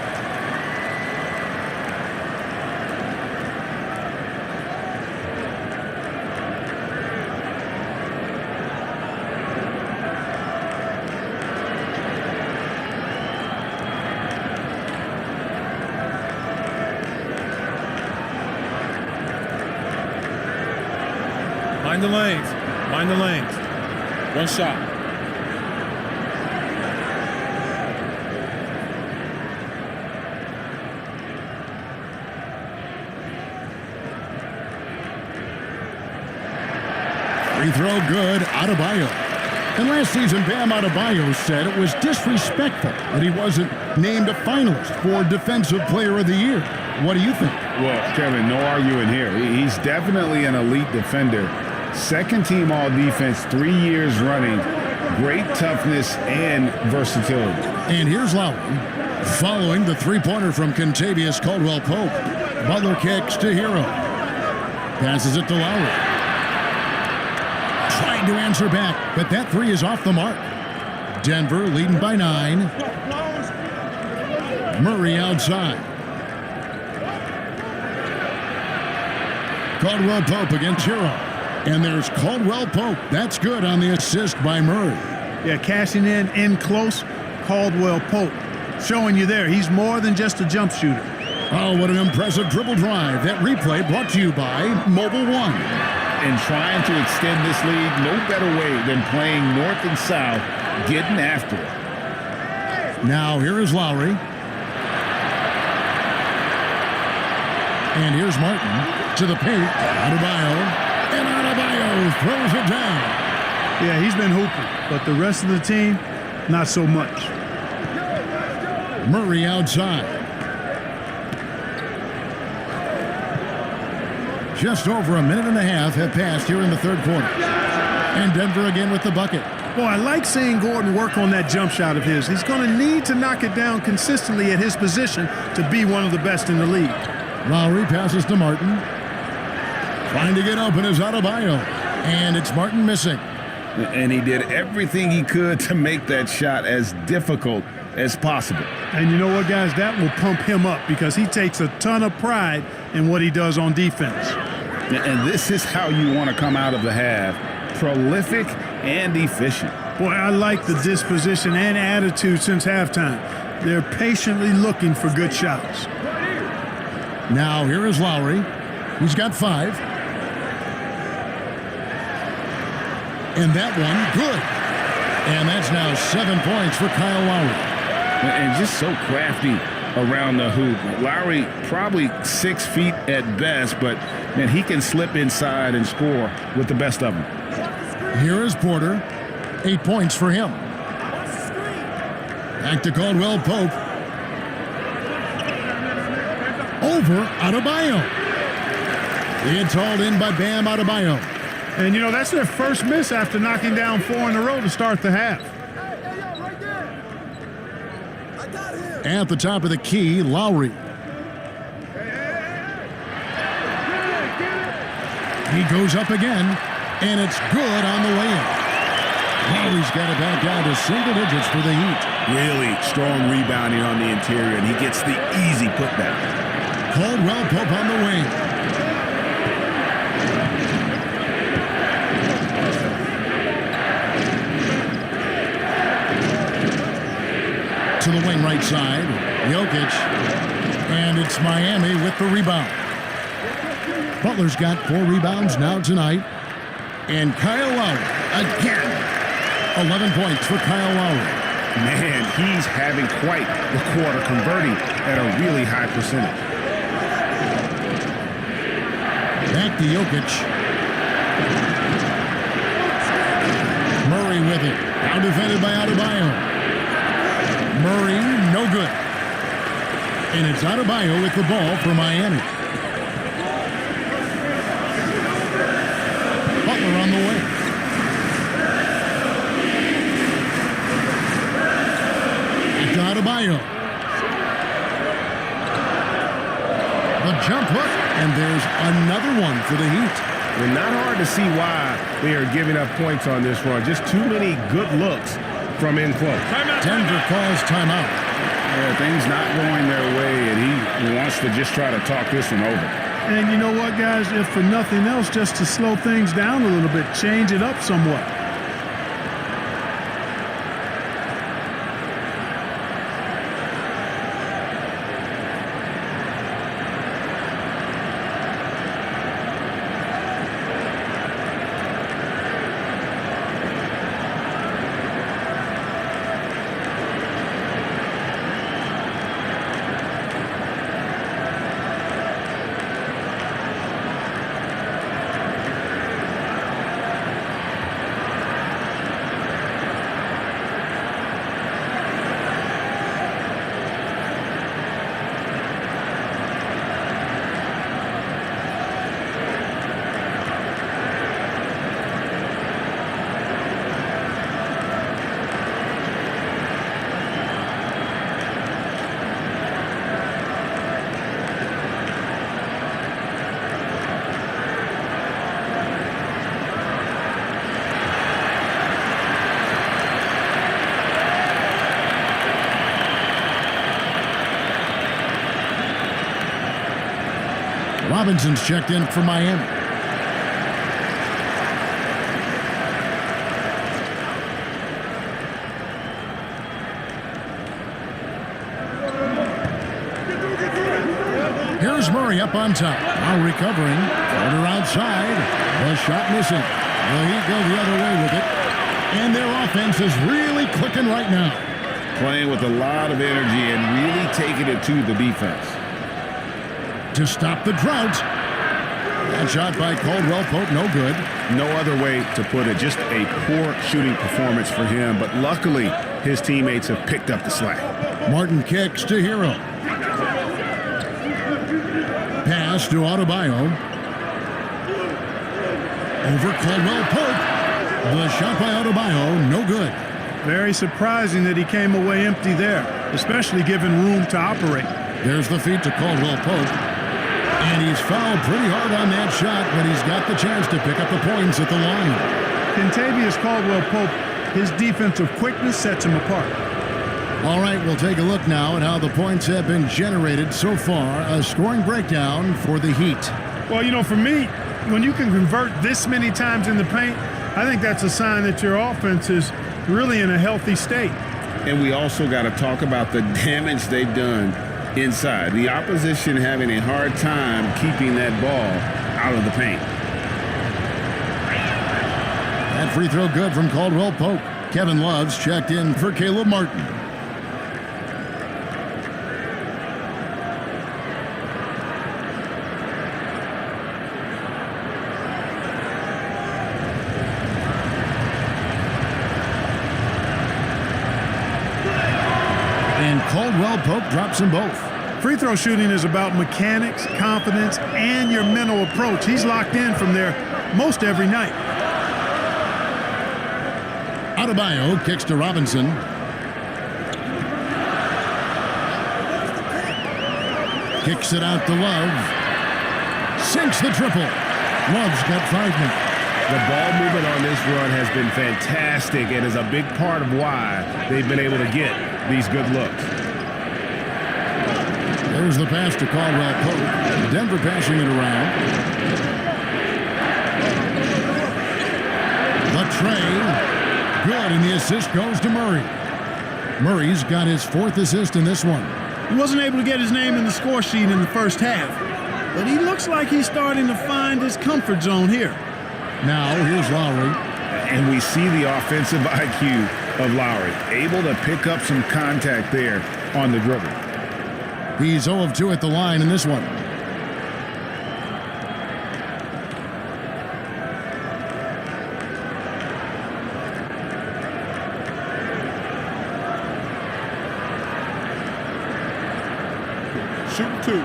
Mind the lanes. Mind the lanes. One shot. Free throw good, Adebayo. And last season, Bam Adebayo said it was disrespectful that he wasn't named a finalist for Defensive Player of the Year. What do you think? Well, Kevin, no arguing here. He's definitely an elite defender. Second team all-defense, 3 years running. Great toughness and versatility. And here's Lowry. Following the three-pointer from Kentavious Caldwell-Pope. Butler kicks to Hero. Passes it to Lowry. Trying to answer back, but that 3 is off the mark. Denver leading by 9. Murray outside. Caldwell-Pope against Hero. And there's Caldwell-Pope. That's good on the assist by Murray. Yeah, cashing in close, Caldwell-Pope. Showing you there, he's more than just a jump shooter. Oh, what an impressive dribble drive. That replay brought to you by Mobile One. And trying to extend this lead, no better way than playing north and south, getting after it. Now here is Lowry. And here's Martin to the paint. Adebayo. And Adebayo throws it down. Yeah, he's been hooping, but the rest of the team, not so much. Murray outside. Just over a minute and a half have passed here in the third quarter. And Denver again with the bucket. Boy, I like seeing Gordon work on that jump shot of his. He's going to need to knock it down consistently at his position to be one of the best in the league. Lowry passes to Martin. Trying to get open is Adebayo. And it's Martin missing. And he did everything he could to make that shot as difficult as possible. And you know what, guys? That will pump him up because he takes a ton of pride in what he does on defense. And this is how you want to come out of the half. Prolific and efficient. Boy, I like the disposition and attitude since halftime. They're patiently looking for good shots. Now here is Lowry. He's got 5. And that one, good. And that's now 7 points for Kyle Lowry. And just so crafty around the hoop. Lowry probably 6 feet at best, but man, he can slip inside and score with the best of them. Here is Porter. 8 points for him. Back to Caldwell Pope. Over Adebayo. It's hauled in by Bam Adebayo. And, that's their first miss after knocking down 4 in a row to start the half. At the top of the key, Lowry. He goes up again, and it's good on the way in. Lowry's got it back down to single digits for the Heat. Really strong rebounding on the interior, and he gets the easy putback. Caldwell Pope on the wing. To the wing right side, Jokic, and it's Miami with the rebound. Butler's got 4 rebounds now tonight, and Kyle Lowry again. 11 points for Kyle Lowry. Man, he's having quite the quarter, converting at a really high percentage. Back to Jokic. Murray with it. Now defended by Adebayo. Murray, no good. And it's Adebayo with the ball for Miami. Butler on the way. It's Adebayo. The jump hook, and there's another one for the Heat. Well, not hard to see why they are giving up points on this run. Just too many good looks from in close. Denver calls timeout. Yeah, things not going their way, and he wants to just try to talk this one over. And you know what, guys? If for nothing else, just to slow things down a little bit, change it up somewhat. Robinson's checked in for Miami. Here's Murray up on top. Now recovering. Floater outside. The shot missing. The Heat go the other way with it. And their offense is really clicking right now. Playing with a lot of energy and really taking it to the defense. To stop the drought. That shot by Caldwell Pope, no good. No other way to put it. Just a poor shooting performance for him. But luckily, his teammates have picked up the slack. Martin kicks to Hero. Pass to Adebayo. Over Caldwell Pope. The shot by Adebayo, no good. Very surprising that he came away empty there, especially given room to operate. There's the feed to Caldwell Pope. And he's fouled pretty hard on that shot, but he's got the chance to pick up the points at the line. Kentavious Caldwell Pope, his defensive quickness sets him apart. All right, we'll take a look now at how the points have been generated so far. A scoring breakdown for the Heat. Well, you know, for me, when you can convert this many times in the paint, I think that's a sign that your offense is really in a healthy state. And we also got to talk about the damage they've done inside. The opposition having a hard time keeping that ball out of the paint. That free throw good from Caldwell Pope. Kevin Love's checked in for Caleb Martin. And Caldwell Pope drops them both. Free throw shooting is about mechanics, confidence, and your mental approach. He's locked in from there most every night. Adebayo kicks to Robinson. Kicks it out to Love. Sinks the triple. Love's got 5 now. The ball movement on this run has been fantastic and is a big part of why they've been able to get these good looks. There's the pass to Caldwell Pope. Denver passing it around. The tray. Good, and the assist goes to Murray. Murray's got his 4th assist in this one. He wasn't able to get his name in the score sheet in the first half, but he looks like he's starting to find his comfort zone here. Now, here's Lowry. And we see the offensive IQ of Lowry, able to pick up some contact there on the dribble. He's 0 of 2 at the line in this one. Shoot 2.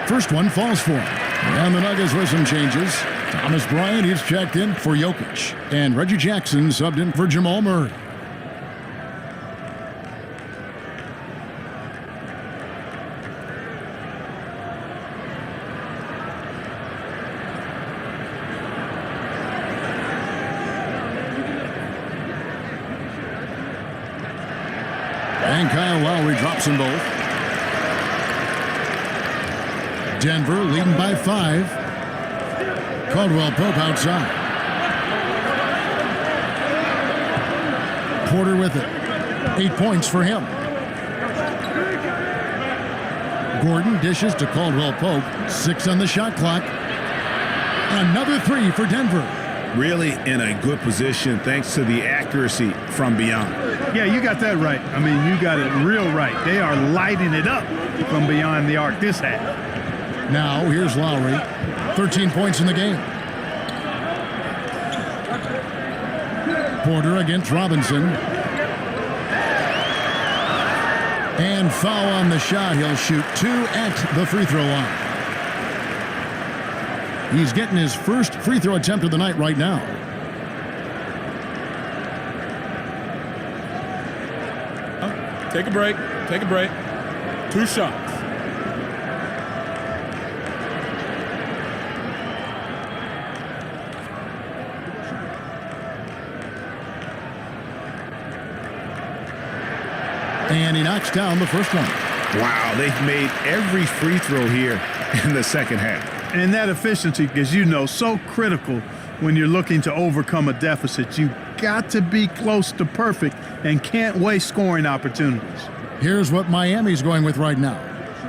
First one falls for him. And the Nuggets with some changes. Thomas Bryant is checked in for Jokic. And Reggie Jackson subbed in for Jamal Murray. And Kyle Lowry drops them both. Denver leading by 5. Caldwell Pope outside. Porter with it. 8 points for him. Gordon dishes to Caldwell Pope. 6 on the shot clock. Another 3 for Denver. Really in a good position thanks to the accuracy from beyond. Yeah, you got that right. I mean, you got it real right. They are lighting it up from beyond the arc this half. Now, here's Lowry. 13 points in the game. Porter against Robinson. And foul on the shot. He'll shoot 2 at the free throw line. He's getting his first free throw attempt of the night right now. Take a break. Take a break. 2 shots. And he knocks down the first one. Wow, they've made every free throw here in the second half. And that efficiency, as you know, so critical when you're looking to overcome a deficit. You've got to be close to perfect and can't waste scoring opportunities. Here's what Miami's going with right now.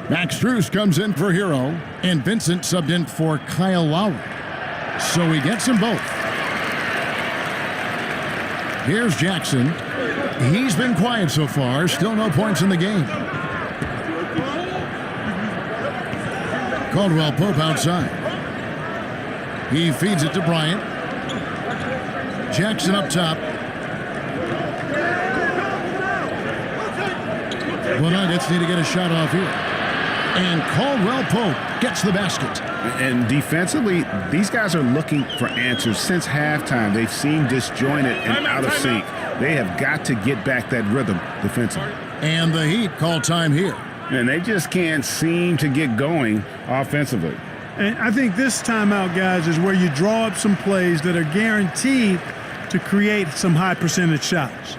Max Strus comes in for Hero, and Vincent subbed in for Kyle Lowry. So he gets them both. Here's Jackson. He's been quiet so far. Still no points in the game. Caldwell Pope outside. He feeds it to Bryant. Jackson up top. The Nuggets need to get a shot off here. And Caldwell Pope gets the basket. And defensively, these guys are looking for answers since halftime. They've seemed disjointed and out of sync. They have got to get back that rhythm defensively. And the Heat call time here. And they just can't seem to get going offensively. And I think this timeout, guys, is where you draw up some plays that are guaranteed to create some high percentage shots.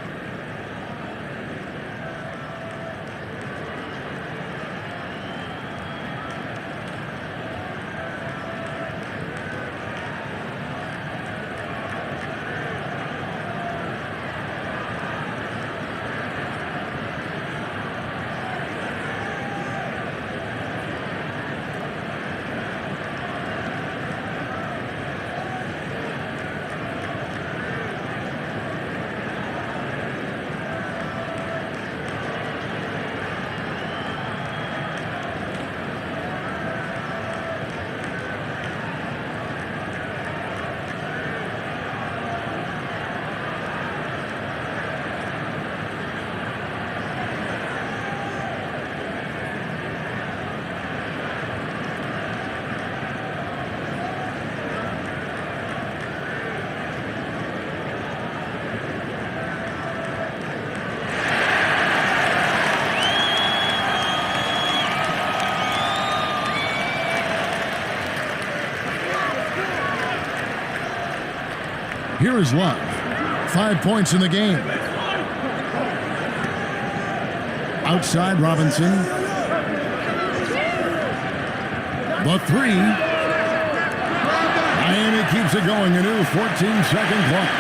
Here is Love. 5 points in the game. Outside Robinson. The three. Miami keeps it going. A new 14-second clock.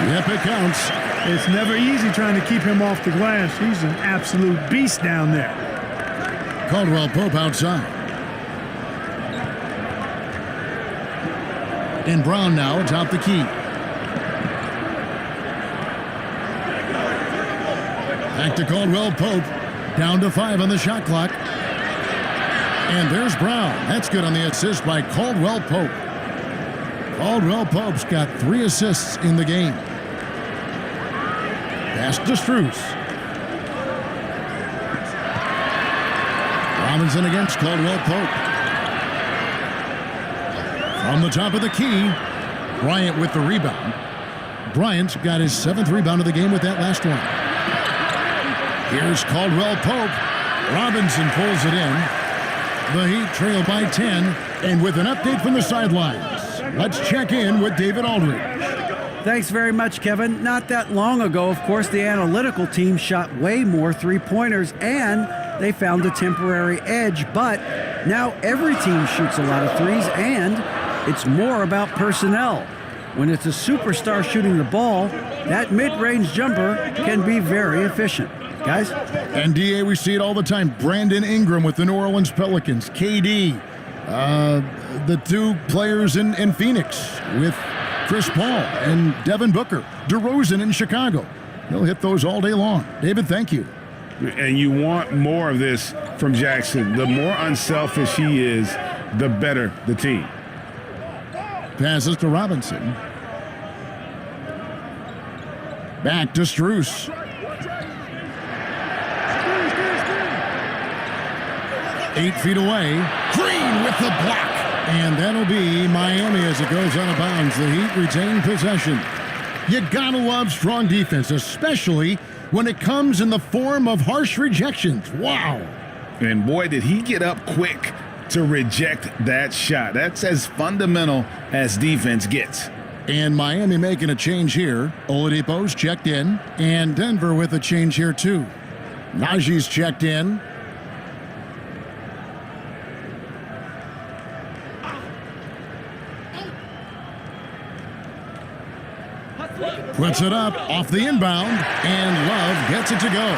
Yep, it counts. It's never easy trying to keep him off the glass. He's an absolute beast down there. Caldwell Pope outside. And Brown now atop the key. Back to Caldwell Pope. Down to 5 on the shot clock. And there's Brown. That's good on the assist by Caldwell Pope. Caldwell Pope's got 3 assists in the game. Pass to Strus. Robinson against Caldwell Pope. From the top of the key, Bryant with the rebound. Bryant's got his 7th rebound of the game with that last one. Here's Caldwell Pope. Robinson pulls it in. The Heat trail by 10, and with an update from the sidelines, let's check in with David Aldridge. Thanks very much, Kevin. Not that long ago, of course, the analytical team shot way more three-pointers, and they found a temporary edge. But now every team shoots a lot of threes, and it's more about personnel. When it's a superstar shooting the ball, that mid-range jumper can be very efficient. Guys? And DA, we see it all the time. Brandon Ingram with the New Orleans Pelicans. KD, the 2 players in Phoenix with Chris Paul and Devin Booker. DeRozan in Chicago. He'll hit those all day long. David, thank you. And you want more of this from Jackson. The more unselfish he is, the better the team. Passes to Robinson. Back to Strus. Eight feet away. Green with the block. And that'll be Miami as it goes out of bounds. The Heat retain possession. You gotta love strong defense, especially when it comes in the form of harsh rejections. Wow. And boy, did he get up quick to reject that shot. That's as fundamental as defense gets. And Miami making a change here. Oladipo's checked in. And Denver with a change here too. Najee's checked in. Puts it up off the inbound, and Love gets it to go.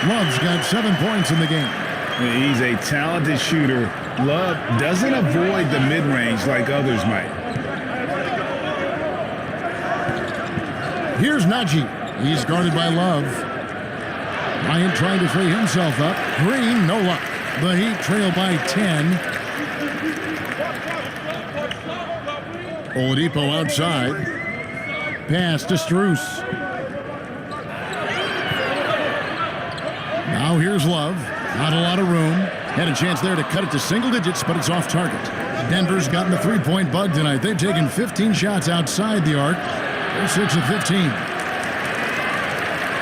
Love's got 7 points in the game. He's a talented shooter. Love doesn't avoid the mid-range like others might. Here's Najee. He's guarded by Love. Bryant trying to free himself up. Green, no luck. The Heat trail by 10. Oladipo outside. Pass to Strus. Now here's Love. Not a lot of room. Had a chance there to cut it to single digits, but it's off target. Denver's gotten a 3-point bug tonight. They've taken 15 shots outside the arc. They're 6 of 15.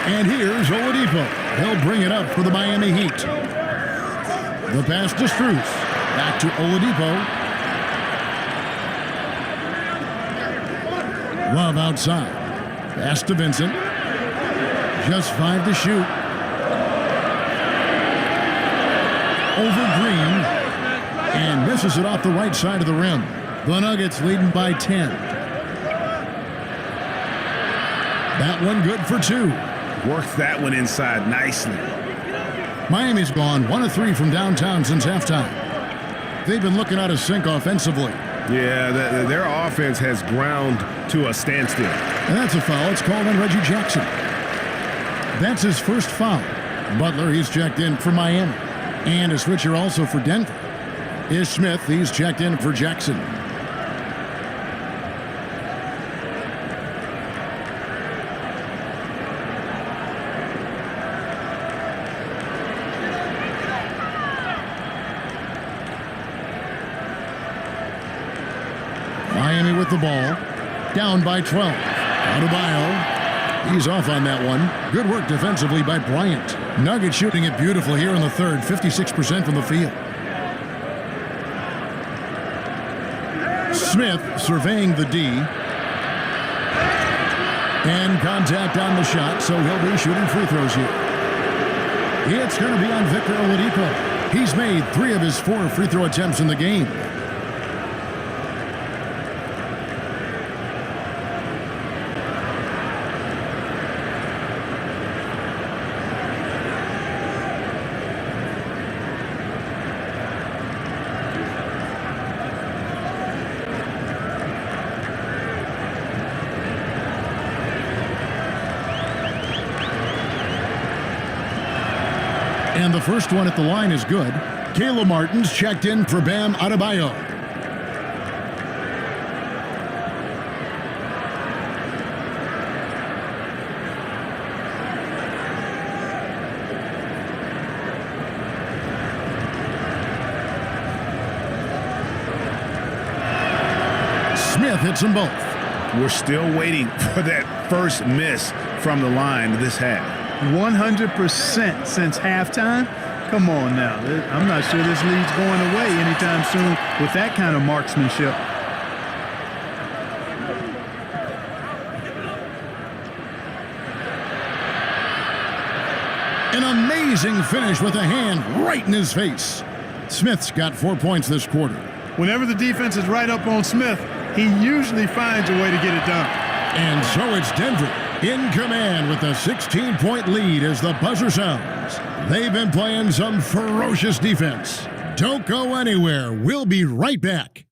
And here's Oladipo. He'll bring it up for the Miami Heat. The pass to Strus. Back to Oladipo. Love outside. Pass to Vincent. Just 5 to shoot. Over Green. And misses it off the right side of the rim. The Nuggets leading by 10. That one good for 2. Worked that one inside nicely. Miami's gone 1 of 3 from downtown since halftime. They've been looking out of sync offensively. Yeah, their offense has ground to a standstill. And that's a foul. It's called on Reggie Jackson. That's his first foul. Butler, he's checked in for Miami. And a switcher also for Denver is Smith. He's checked in for Jackson. Miami with the ball. Down by 12. Adebayo. He's off on that one. Good work defensively by Bryant. Nuggets shooting it beautiful here in the third. 56% from the field. Smith surveying the D. And contact on the shot, so he'll be shooting free throws here. It's going to be on Victor Oladipo. He's made 3 of his 4 free throw attempts in the game. And the first one at the line is good. Caleb Martin's checked in for Bam Adebayo. Smith hits them both. We're still waiting for that first miss from the line this half. 100% since halftime. Come on now. I'm not sure this lead's going away anytime soon with that kind of marksmanship. An amazing finish with a hand right in his face. Smith's got 4 points this quarter. Whenever the defense is right up on Smith, he usually finds a way to get it done. And so it's Denver in command with a 16-point lead as the buzzer sounds. They've been playing some ferocious defense. Don't go anywhere. We'll be right back.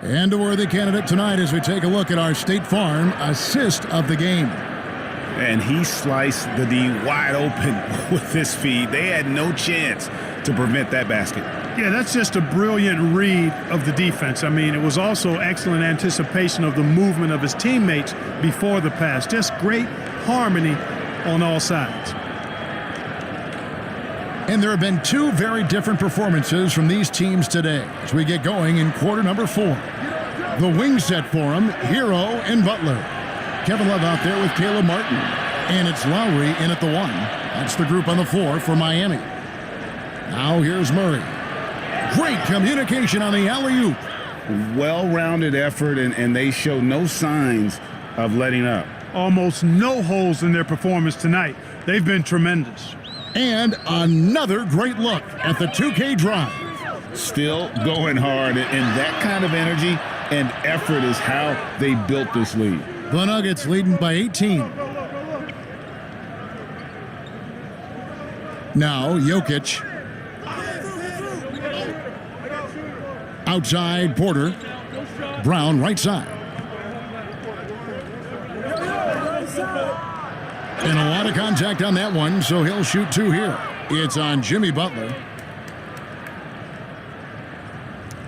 And a worthy candidate tonight as we take a look at our State Farm assist of the game. And he sliced the D wide open with his feed. They had no chance to prevent that basket. Yeah, that's just a brilliant read of the defense. I mean, it was also excellent anticipation of the movement of his teammates before the pass. Just great harmony on all sides. And there have been 2 very different performances from these teams today as we get going in quarter number 4. The wing set for them, Hero and Butler. Kevin Love out there with Caleb Martin. And it's Lowry in at the 1. That's the group on the floor for Miami. Now here's Murray. Great communication on the alley-oop. Well-rounded effort, and they show no signs of letting up. Almost no holes in their performance tonight. They've been tremendous. And another great look at the 2K drive. Still going hard, and that kind of energy and effort is how they built this lead. The Nuggets leading by 18. Now Jokic. Outside Porter. Brown right side. And a lot of contact on that one, so he'll shoot 2 here. It's on Jimmy Butler.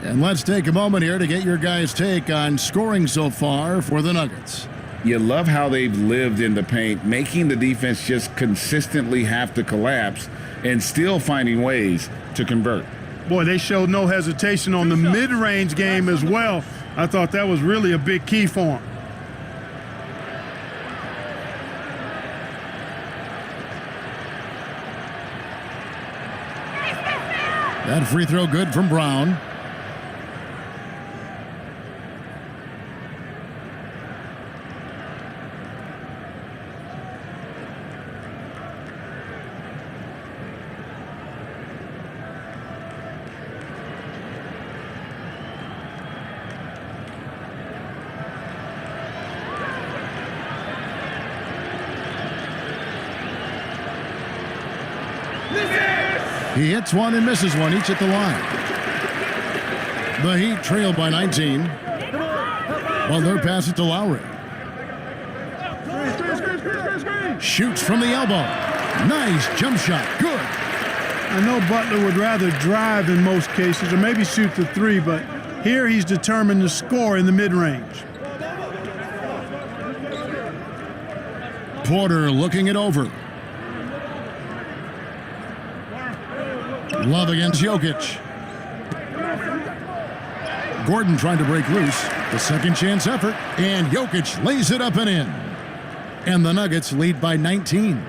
And let's take a moment here to get your guys' take on scoring so far for the Nuggets. You love how they've lived in the paint, making the defense just consistently have to collapse and still finding ways to convert. Boy, they showed no hesitation on the mid-range game as well. I thought that was really a big key for them. That free throw good from Brown. He hits one and misses one, each at the line. The Heat trail by 19. Butler passes it to Lowry. Shoots from the elbow. Nice jump shot. Good. I know Butler would rather drive in most cases, or maybe shoot the 3, but here he's determined to score in the mid-range. Porter looking it over. Love against Jokic. Gordon trying to break loose. The second chance effort. And Jokic lays it up and in. And the Nuggets lead by 19.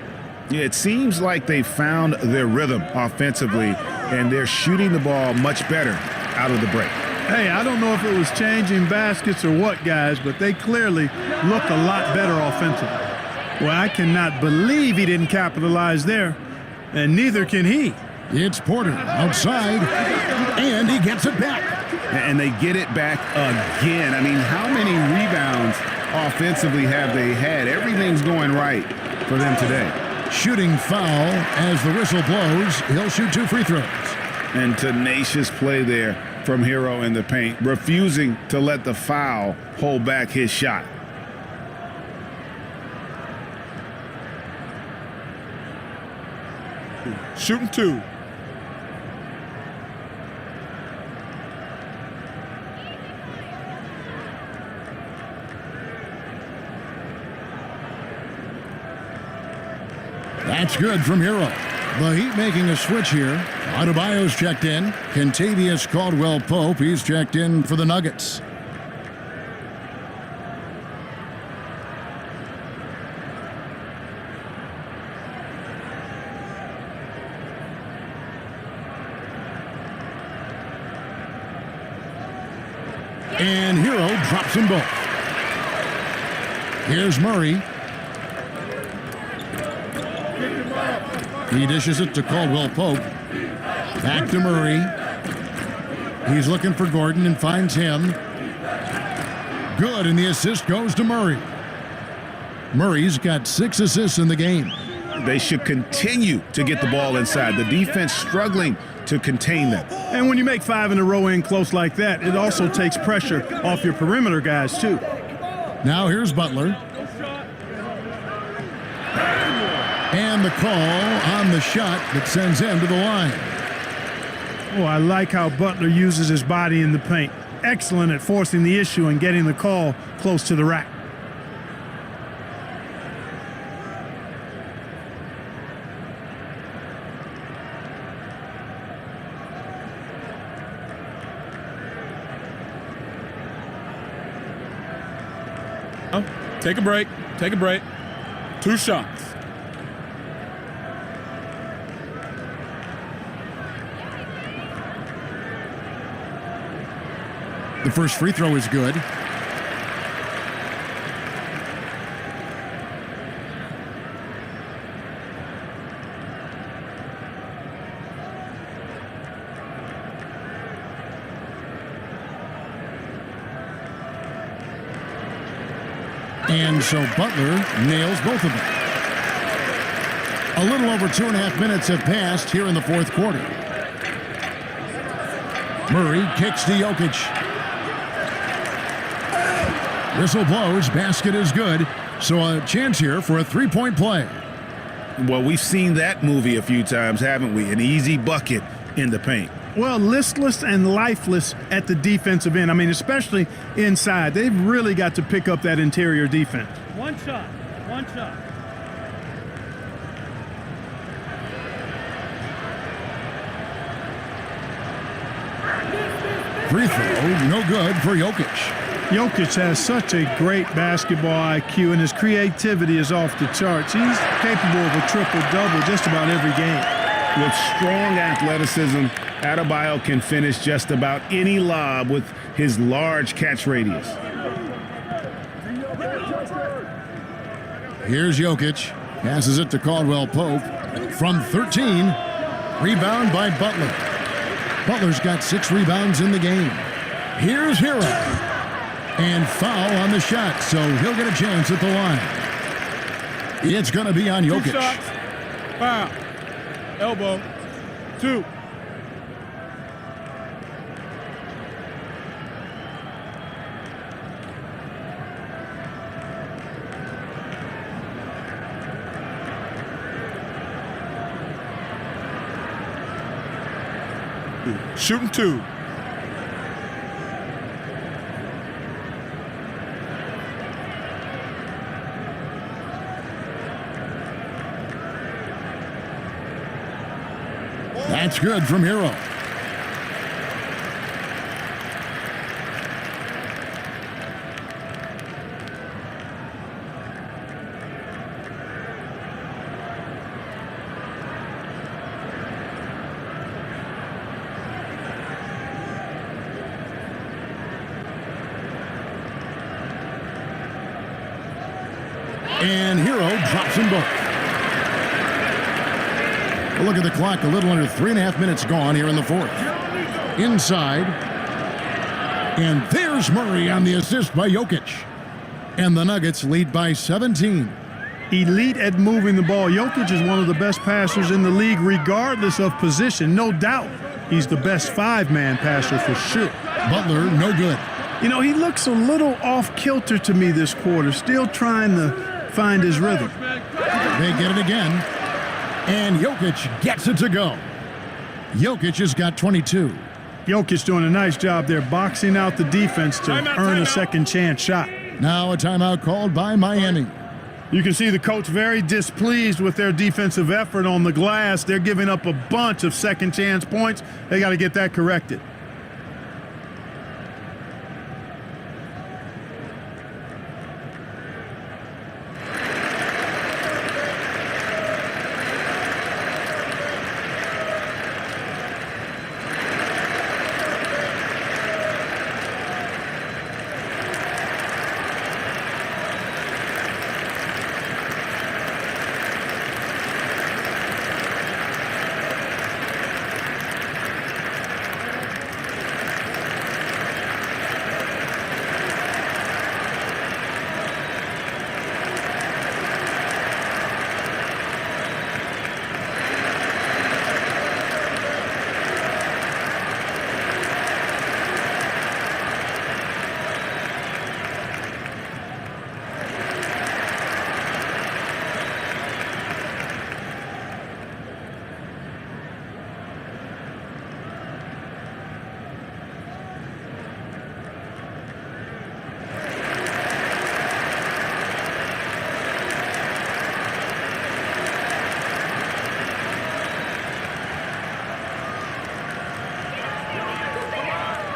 Yeah, it seems like they found their rhythm offensively, and they're shooting the ball much better out of the break. Hey, I don't know if it was changing baskets or what, guys, but they clearly look a lot better offensively. Well, I cannot believe he didn't capitalize there, and neither can he. It's Porter outside, and he gets it back. And they get it back again. I mean, how many rebounds offensively have they had? Everything's going right for them today. Shooting foul as the whistle blows. He'll shoot 2 free throws. And tenacious play there from Hero in the paint, refusing to let the foul hold back his shot. Shooting 2. That's good from Hero. The Heat making a switch here. Adebayo's checked in. Kentavious Caldwell-Pope, he's checked in for the Nuggets. And Hero drops them both. Here's Murray. He dishes it to Caldwell-Pope. Back to Murray. He's looking for Gordon and finds him. Good, and the assist goes to Murray. Murray's got 6 assists in the game. They should continue to get the ball inside. The defense struggling to contain them. And when you make 5 in a row in close like that, it also takes pressure off your perimeter guys, too. Now here's Butler. And the call on the shot that sends him to the line. Oh, I like how Butler uses his body in the paint. Excellent at forcing the issue and getting the call close to the rack. Take a break. Take a break. 2 shots. The first free throw is good. And so Butler nails both of them. A little over 2.5 minutes have passed here in the fourth quarter. Murray kicks to Jokic. Whistle blows, basket is good, so a chance here for a 3-point play. Well, we've seen that movie a few times, haven't we? An easy bucket in the paint. Well, listless and lifeless at the defensive end. I mean, especially inside. They've really got to pick up that interior defense. One shot. Free throw, no good for Jokic. Jokic has such a great basketball IQ, and his creativity is off the charts. He's capable of a triple-double just about every game. With strong athleticism, Adebayo can finish just about any lob with his large catch radius. Here's Jokic. Passes it to Caldwell-Pope. From 13, rebound by Butler. Butler's got 6 rebounds in the game. Here's Hero. And foul on the shot, so he'll get a chance at the line. It's going to be on Jokic. 2 shots. Foul. Elbow. 2. Shooting 2. That's good from Hero. And Hero drops them both. A look at the clock, a little under 3.5 minutes gone here in the fourth. Inside. And there's Murray on the assist by Jokic. And the Nuggets lead by 17. Elite at moving the ball. Jokic is one of the best passers in the league, regardless of position. No doubt he's the best five-man passer for sure. Butler, no good. You know, he looks a little off-kilter to me this quarter, still trying to find his rhythm. They get it again. And Jokic gets it to go. Jokic has got 22. Jokic doing a nice job there, boxing out the defense to earn a second chance shot. Now a timeout called by Miami. You can see the coach very displeased with their defensive effort on the glass. They're giving up a bunch of second chance points. They got to get that corrected.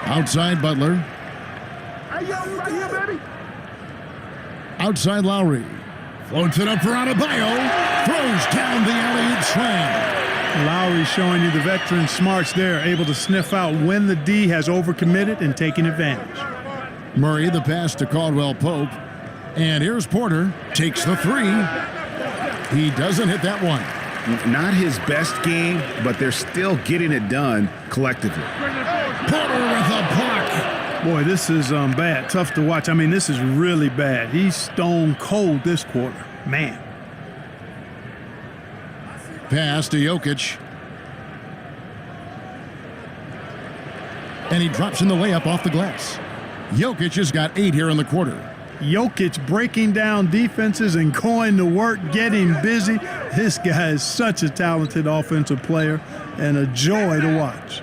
Outside Butler. Outside Lowry. Floats it up for Adebayo. Throws down the alley-oop slam. Lowry showing you the veteran smarts there, able to sniff out when the D has overcommitted and taking advantage. Murray, the pass to Caldwell Pope. And here's Porter. Takes the three. He doesn't hit that one. Not his best game, but they're still getting it done collectively. Porter with a block. Boy, this is bad. Tough to watch. I mean, this is really bad. He's stone cold this quarter. Man. Pass to Jokic. And he drops in the layup off the glass. Jokic has got 8 here in the quarter. Jokic breaking down defenses and going to work, getting busy. This guy is such a talented offensive player and a joy to watch.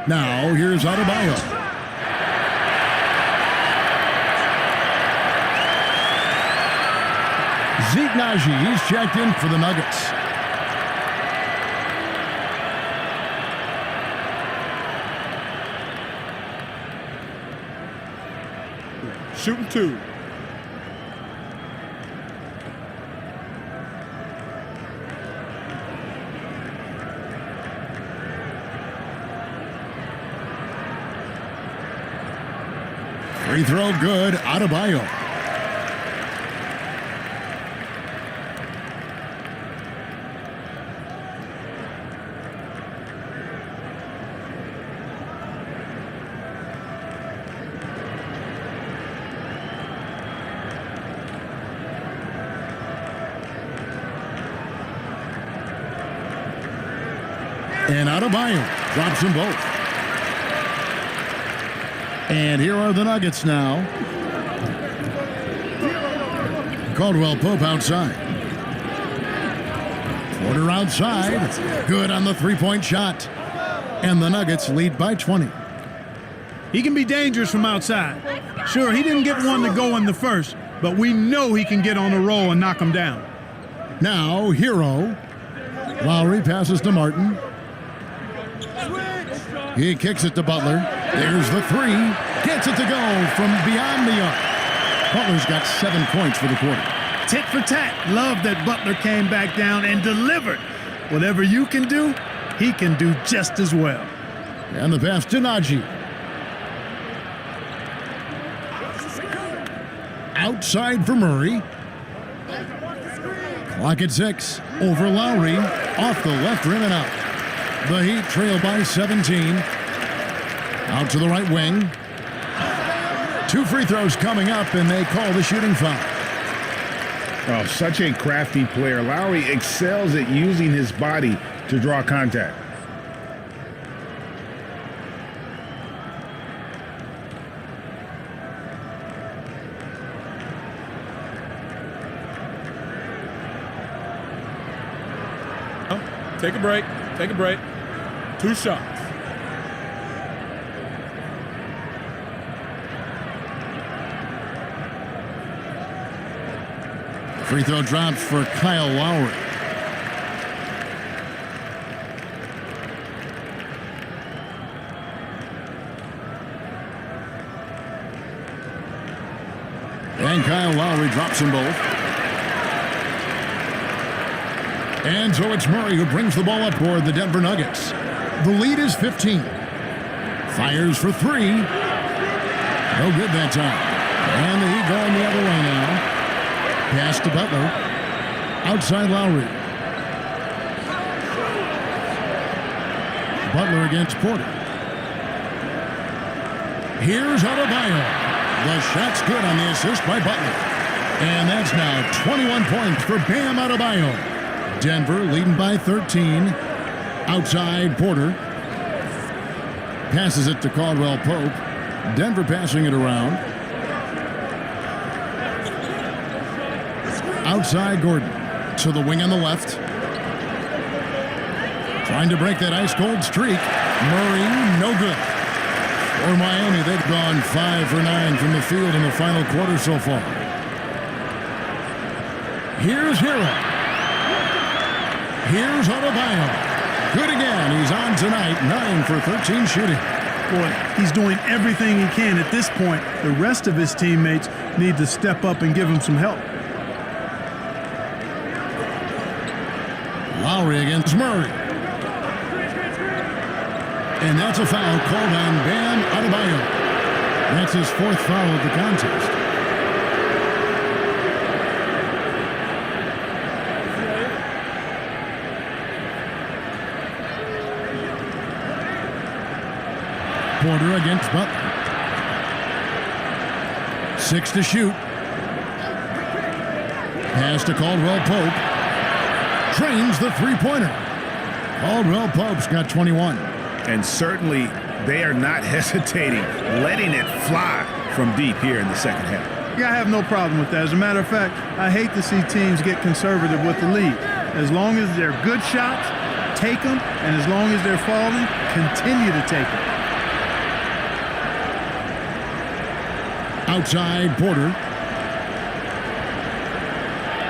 Now, here's Adebayo. Zeke Naji, he's checked in for the Nuggets. Shooting two. Free throw good, Adebayo. And Adebayo drops them both. And here are the Nuggets now. Caldwell Pope outside. Porter outside. Good on the three-point shot. And the Nuggets lead by 20. He can be dangerous from outside. Sure, he didn't get one to go in the first, but we know he can get on a roll and knock him down. Now, Hero. Lowry passes to Martin. He kicks it to Butler. There's the three. Gets it to go from beyond the arc. Butler's got 7 points for the quarter. Tit for tat. Love that Butler came back down and delivered. Whatever you can do, he can do just as well. And the pass to Najee. Outside for Murray. Clock at 6. Over Lowry. Off the left rim and out. The Heat trail by 17. Out to the right wing. 2 free throws coming up, and they call the shooting foul. Oh, such a crafty player. Lowry excels at using his body to draw contact. Take a break. Take a break. 2 shots. Free throw drops for Kyle Lowry. And Kyle Lowry drops them both. And so it's Murray who brings the ball up for the Denver Nuggets. The lead is 15. Fires for 3. No good that time. And the Heat going the other way now. Pass to Butler. Outside Lowry. Butler against Porter. Here's Adebayo. The shot's good on the assist by Butler. And that's now 21 points for Bam Adebayo. Denver leading by 13. Outside Porter. Passes it to Caldwell Pope. Denver passing it around. Outside Gordon. To the wing on the left. Trying to break that ice-cold streak. Murray, no good. For Miami, they've gone 5 for 9 from the field in the final quarter so far. Here's Hero. Here's Adebayo. Good again. He's on tonight. 9 for 13 shooting. Boy, he's doing everything he can at this point. The rest of his teammates need to step up and give him some help. Lowry against Murray. And that's a foul called on Bam Adebayo. That's his 4th foul of the contest. Porter against Butler. 6 to shoot. Pass to Caldwell Pope. Trains the three-pointer. Caldwell Pope's got 21. And certainly they are not hesitating, letting it fly from deep here in the second half. Yeah, I have no problem with that. As a matter of fact, I hate to see teams get conservative with the lead. As long as they're good shots, take them. And as long as they're falling, continue to take them. Outside Porter.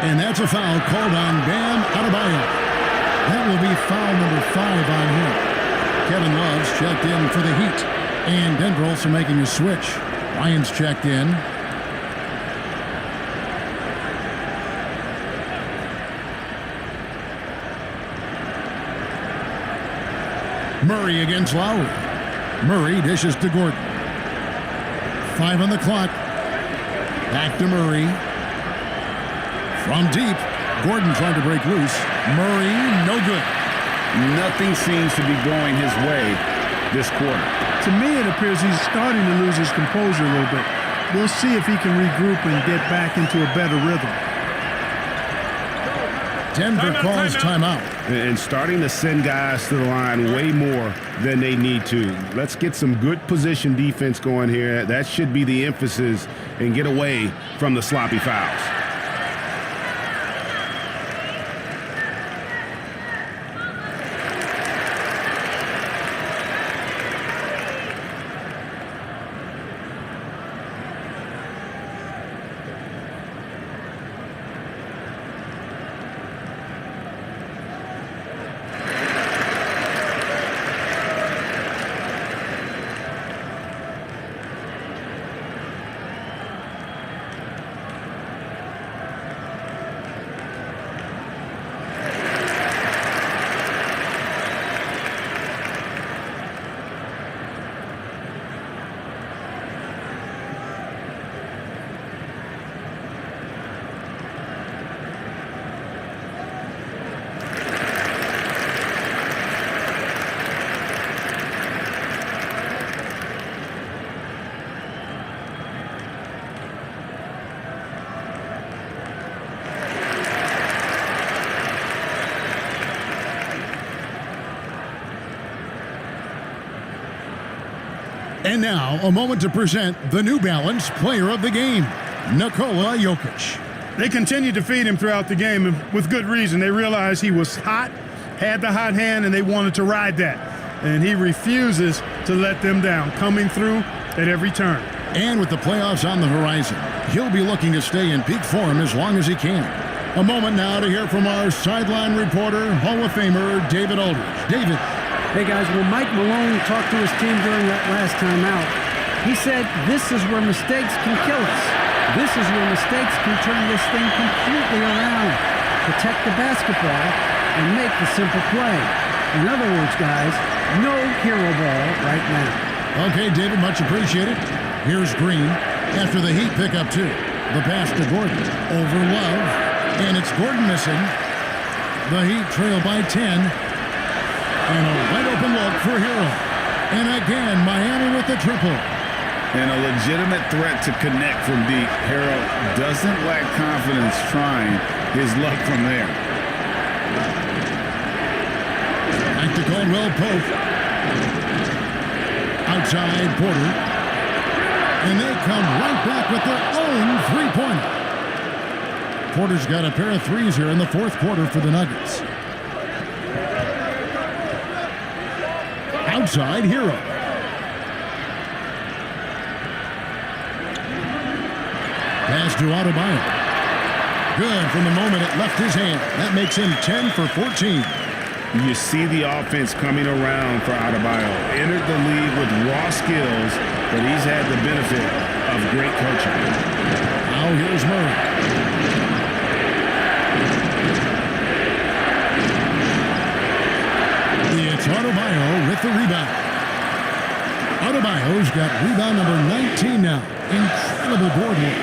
And that's a foul called on Bam Adebayo. That will be foul number 5 on him. Kevin Love's checked in for the Heat. And Denver also making a switch. Ryan's checked in. Murray against Lowry. Murray dishes to Gordon. 5 on the clock. Back to Murray. From deep, Gordon trying to break loose. Murray, no good. Nothing seems to be going his way this quarter. To me, it appears he's starting to lose his composure a little bit. We'll see if he can regroup and get back into a better rhythm. Denver calls timeout. And starting to send guys to the line way more than they need to. Let's get some good position defense going here. That should be the emphasis, and get away from the sloppy fouls. And now, a moment to present the New Balance Player of the Game, Nikola Jokic. They continued to feed him throughout the game, and with good reason. They realized he was hot, had the hot hand, and they wanted to ride that. And he refuses to let them down, coming through at every turn. And with the playoffs on the horizon, he'll be looking to stay in peak form as long as he can. A moment now to hear from our sideline reporter, Hall of Famer David Aldridge. David. Hey guys, when Mike Malone talked to his team during that last time out, he said, this is where mistakes can kill us. This is where mistakes can turn this thing completely around. Protect the basketball and make the simple play. In other words, guys, no hero ball right now. Okay, David, much appreciated. Here's Green after the Heat pick up 2. The pass to Gordon. Over Love. And it's Gordon missing. The Heat trail by 10. And a wide open look for Hero. And again, Miami with the triple. And a legitimate threat to connect from deep. Hero doesn't lack confidence trying his luck from there. Back to Caldwell Pope. Outside Porter. And they come right back with their own three-pointer. Porter's got a pair of threes here in the fourth quarter for the Nuggets. Outside Hero. Pass to Adebayo. Good from the moment it left his hand. That makes him 10 for 14. You see the offense coming around for Adebayo. Entered the league with raw skills, but he's had the benefit of great coaching. Now here's Murray. It's Adebayo with the rebound. Adebayo's got rebound number 19 now. Incredible board work.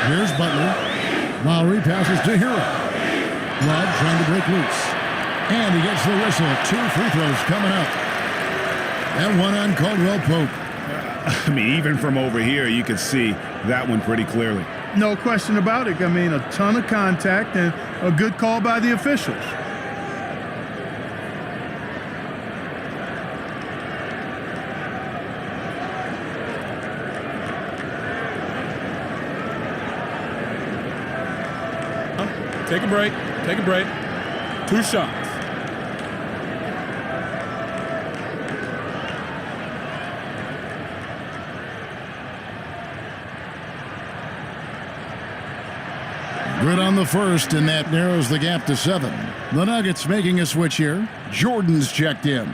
Here's Butler. Lowry passes to Hero. Love trying to break loose. And he gets the whistle. 2 free throws coming up. And one on Caldwell Pope. I mean, even from over here, you could see that one pretty clearly. No question about it. I mean, a ton of contact and a good call by the officials. Take a break. Take a break. 2 shots. Good on the first, and that narrows the gap to 7. The Nuggets making a switch here. Jordan's checked in.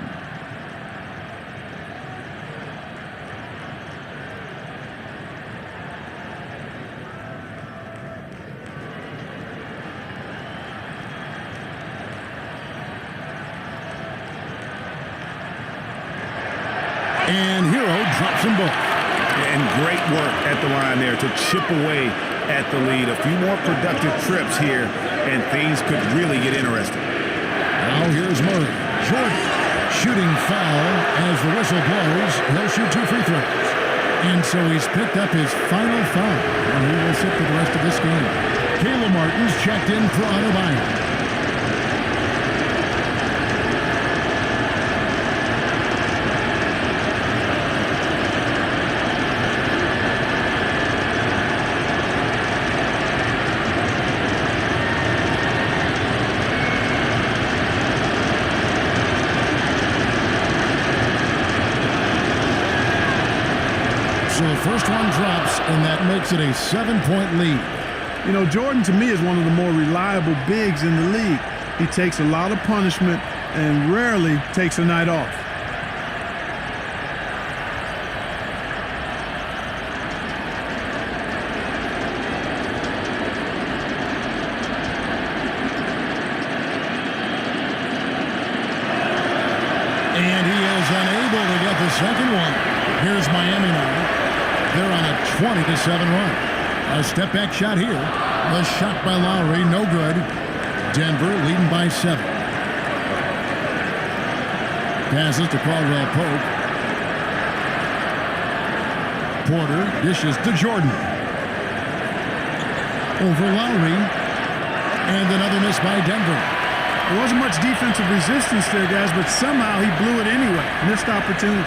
And Hero drops them both. And great work at the line there to chip away at the lead. A few more productive trips here, and things could really get interesting. Now here's Murray. Jordan shooting foul as the whistle blows. He'll shoot 2 free throws. And so he's picked up his final foul, and he will sit for the rest of this game. Caleb Martin's checked in for Adebayo. So the first one drops, and that makes it a 7-point lead. You know, Jordan, to me, is one of the more reliable bigs in the league. He takes a lot of punishment and rarely takes a night off. And he is unable to get the second one. Here's Miami now. They're on a 20-7 run. A step-back shot here. The shot by Lowry, no good. Denver leading by 7. Passes to Caldwell Pope. Porter dishes to Jordan. Over Lowry. And another miss by Denver. There wasn't much defensive resistance there, guys, but somehow he blew it anyway. Missed opportunity.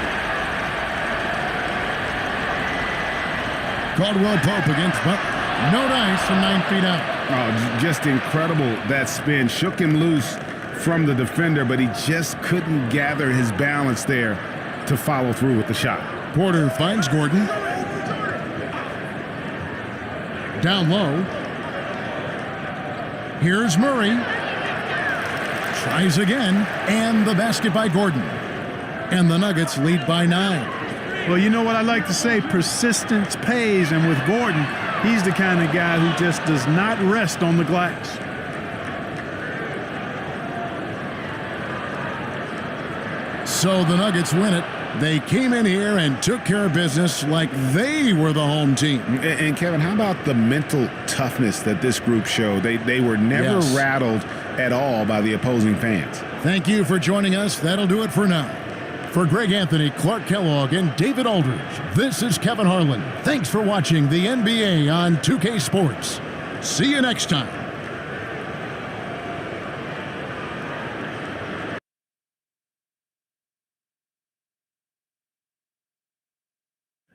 Caldwell Pope against Butler. No dice from 9 feet out. Oh, just incredible. That spin shook him loose from the defender, but he just couldn't gather his balance there to follow through with the shot. Porter finds Gordon. Down low. Here's Murray. Tries again, and the basket by Gordon. And the Nuggets lead by 9. Well, you know what I like to say, persistence pays, and with Gordon, he's the kind of guy who just does not rest on the glass. So the Nuggets win it. They came in here and took care of business like they were the home team. And Kevin, how about the mental toughness that this group showed? They were never rattled at all by the opposing fans. Thank you for joining us. That'll do it for now. For Greg Anthony, Clark Kellogg, and David Aldridge, this is Kevin Harlan. Thanks for watching the NBA on 2K Sports. See you next time.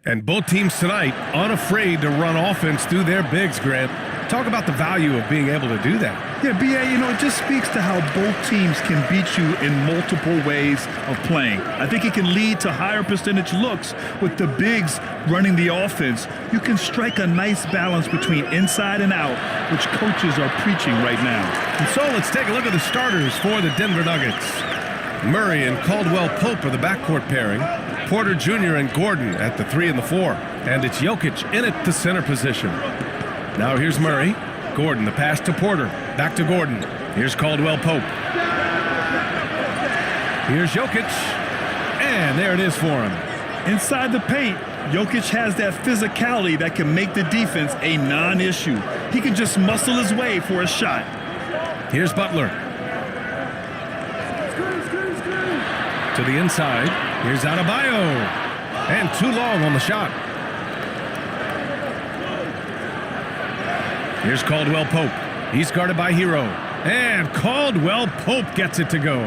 And both teams tonight unafraid to run offense through their bigs, Grant. Talk about the value of being able to do that. Yeah, B.A., it just speaks to how both teams can beat you in multiple ways of playing. I think it can lead to higher percentage looks with the bigs running the offense. You can strike a nice balance between inside and out, which coaches are preaching right now. And so let's take a look at the starters for the Denver Nuggets. Murray and Caldwell Pope are the backcourt pairing. Porter Jr. and Gordon at the 3 and the 4. And it's Jokic in at the center position. Now here's Murray. Gordon, the pass to Porter. Back to Gordon. Here's Caldwell Pope. Here's Jokic. And there it is for him. Inside the paint, Jokic has that physicality that can make the defense a non-issue. He can just muscle his way for a shot. Here's Butler. To the inside. Here's Adebayo. And too long on the shot. Here's Caldwell Pope. He's guarded by Hero. And Caldwell Pope gets it to go.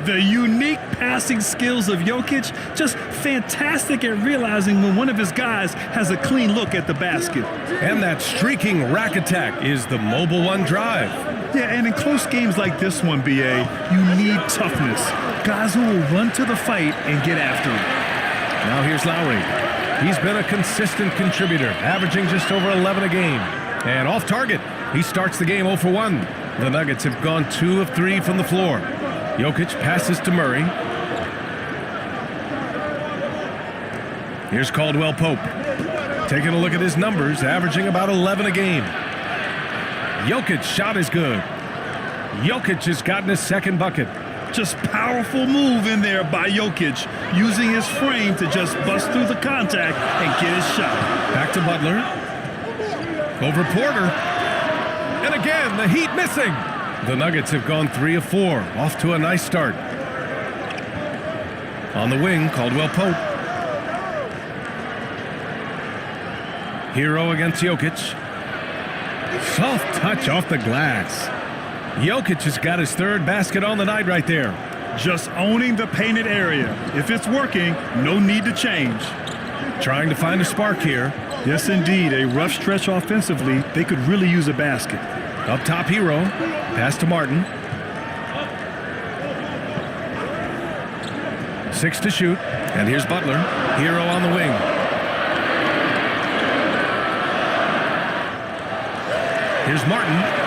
The unique passing skills of Jokic, just fantastic at realizing when one of his guys has a clean look at the basket. And that streaking rack attack is the Mobile One drive. Yeah, and in close games like this one, B.A., you need toughness. Guys who will run to the fight and get after it. Now here's Lowry. He's been a consistent contributor, averaging just over 11 a game. And off target, he starts the game 0 for 1. The Nuggets have gone 2 of 3 from the floor. Jokic passes to Murray. Here's Caldwell Pope. Taking a look at his numbers, averaging about 11 a game. Jokic's shot is good. Jokic has gotten his second bucket. Just powerful move in there by Jokic, using his frame to just bust through the contact and get his shot. Back to Butler. Over Porter. And again, the Heat missing. The Nuggets have gone 3 of 4, off to a nice start. On the wing, Caldwell Pope. Hero against Jokic. Soft touch off the glass. Jokic has got his third basket on the night right there. Just owning the painted area. If it's working, no need to change. Trying to find a spark here. Yes, indeed. A rough stretch offensively. They could really use a basket. Up top, Hero. Pass to Martin. 6 to shoot. And here's Butler. Hero on the wing. Here's Martin.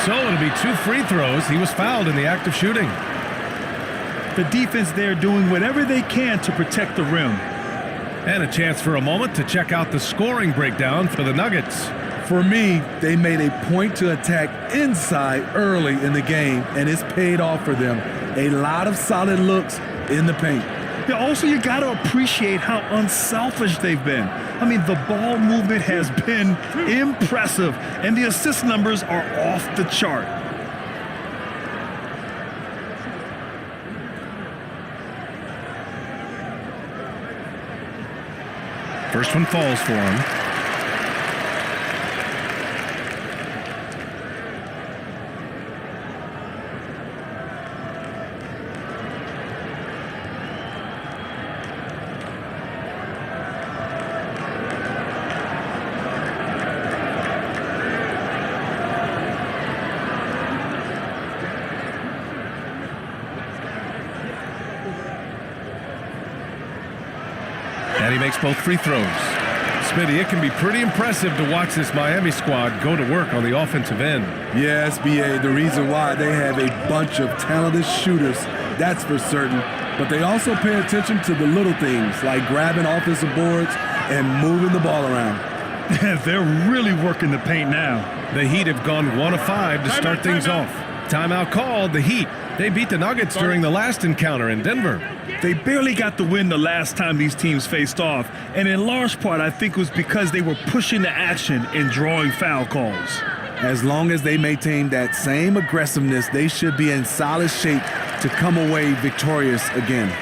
So it'll be 2 free throws. He was fouled in the act of shooting. The defense there doing whatever they can to protect the rim. And a chance for a moment to check out the scoring breakdown for the Nuggets. For me, they made a point to attack inside early in the game, and it's paid off for them. A lot of solid looks in the paint. Yeah, also, you got to appreciate how unselfish they've been. I mean, the ball movement has been impressive, and the assist numbers are off the chart. First one falls for him. And he makes both free throws. Smitty, it can be pretty impressive to watch this Miami squad go to work on the offensive end. Yeah, SBA, the reason why they have a bunch of talented shooters, that's for certain. But they also pay attention to the little things, like grabbing offensive boards and moving the ball around. They're really working the paint now. The Heat have gone 1 of 5 to start things off. Timeout called, the Heat. They beat the Nuggets during the last encounter in Denver. They barely got the win the last time these teams faced off, and in large part I think it was because they were pushing the action and drawing foul calls. As long as they maintain that same aggressiveness, they should be in solid shape to come away victorious again.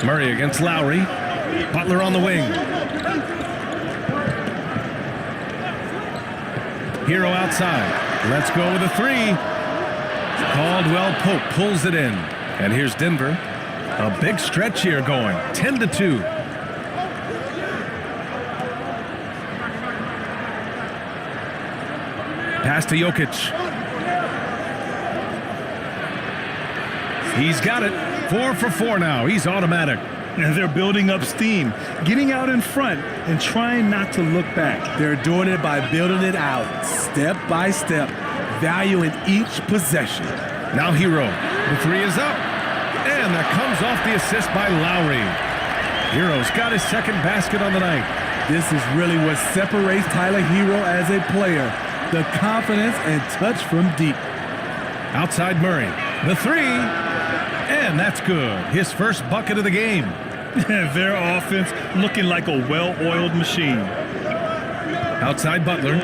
Murray against Lowry. Butler on the wing. Hero outside. Let's go with a 3. Caldwell Pope pulls it in. And here's Denver. A big stretch here going. 10-2. Pass to Jokic. He's got it. 4 for 4 now. He's automatic. And they're building up steam, getting out in front and trying not to look back. They're doing it by building it out, step by step, valuing each possession. Now Hero. The 3 is up. And that comes off the assist by Lowry. Hero's got his second basket on the night. This is really what separates Tyler Hero as a player. The confidence and touch from deep. Outside Murray. The 3. And that's good. His first bucket of the game. Their offense looking like a well-oiled machine. Outside Butler.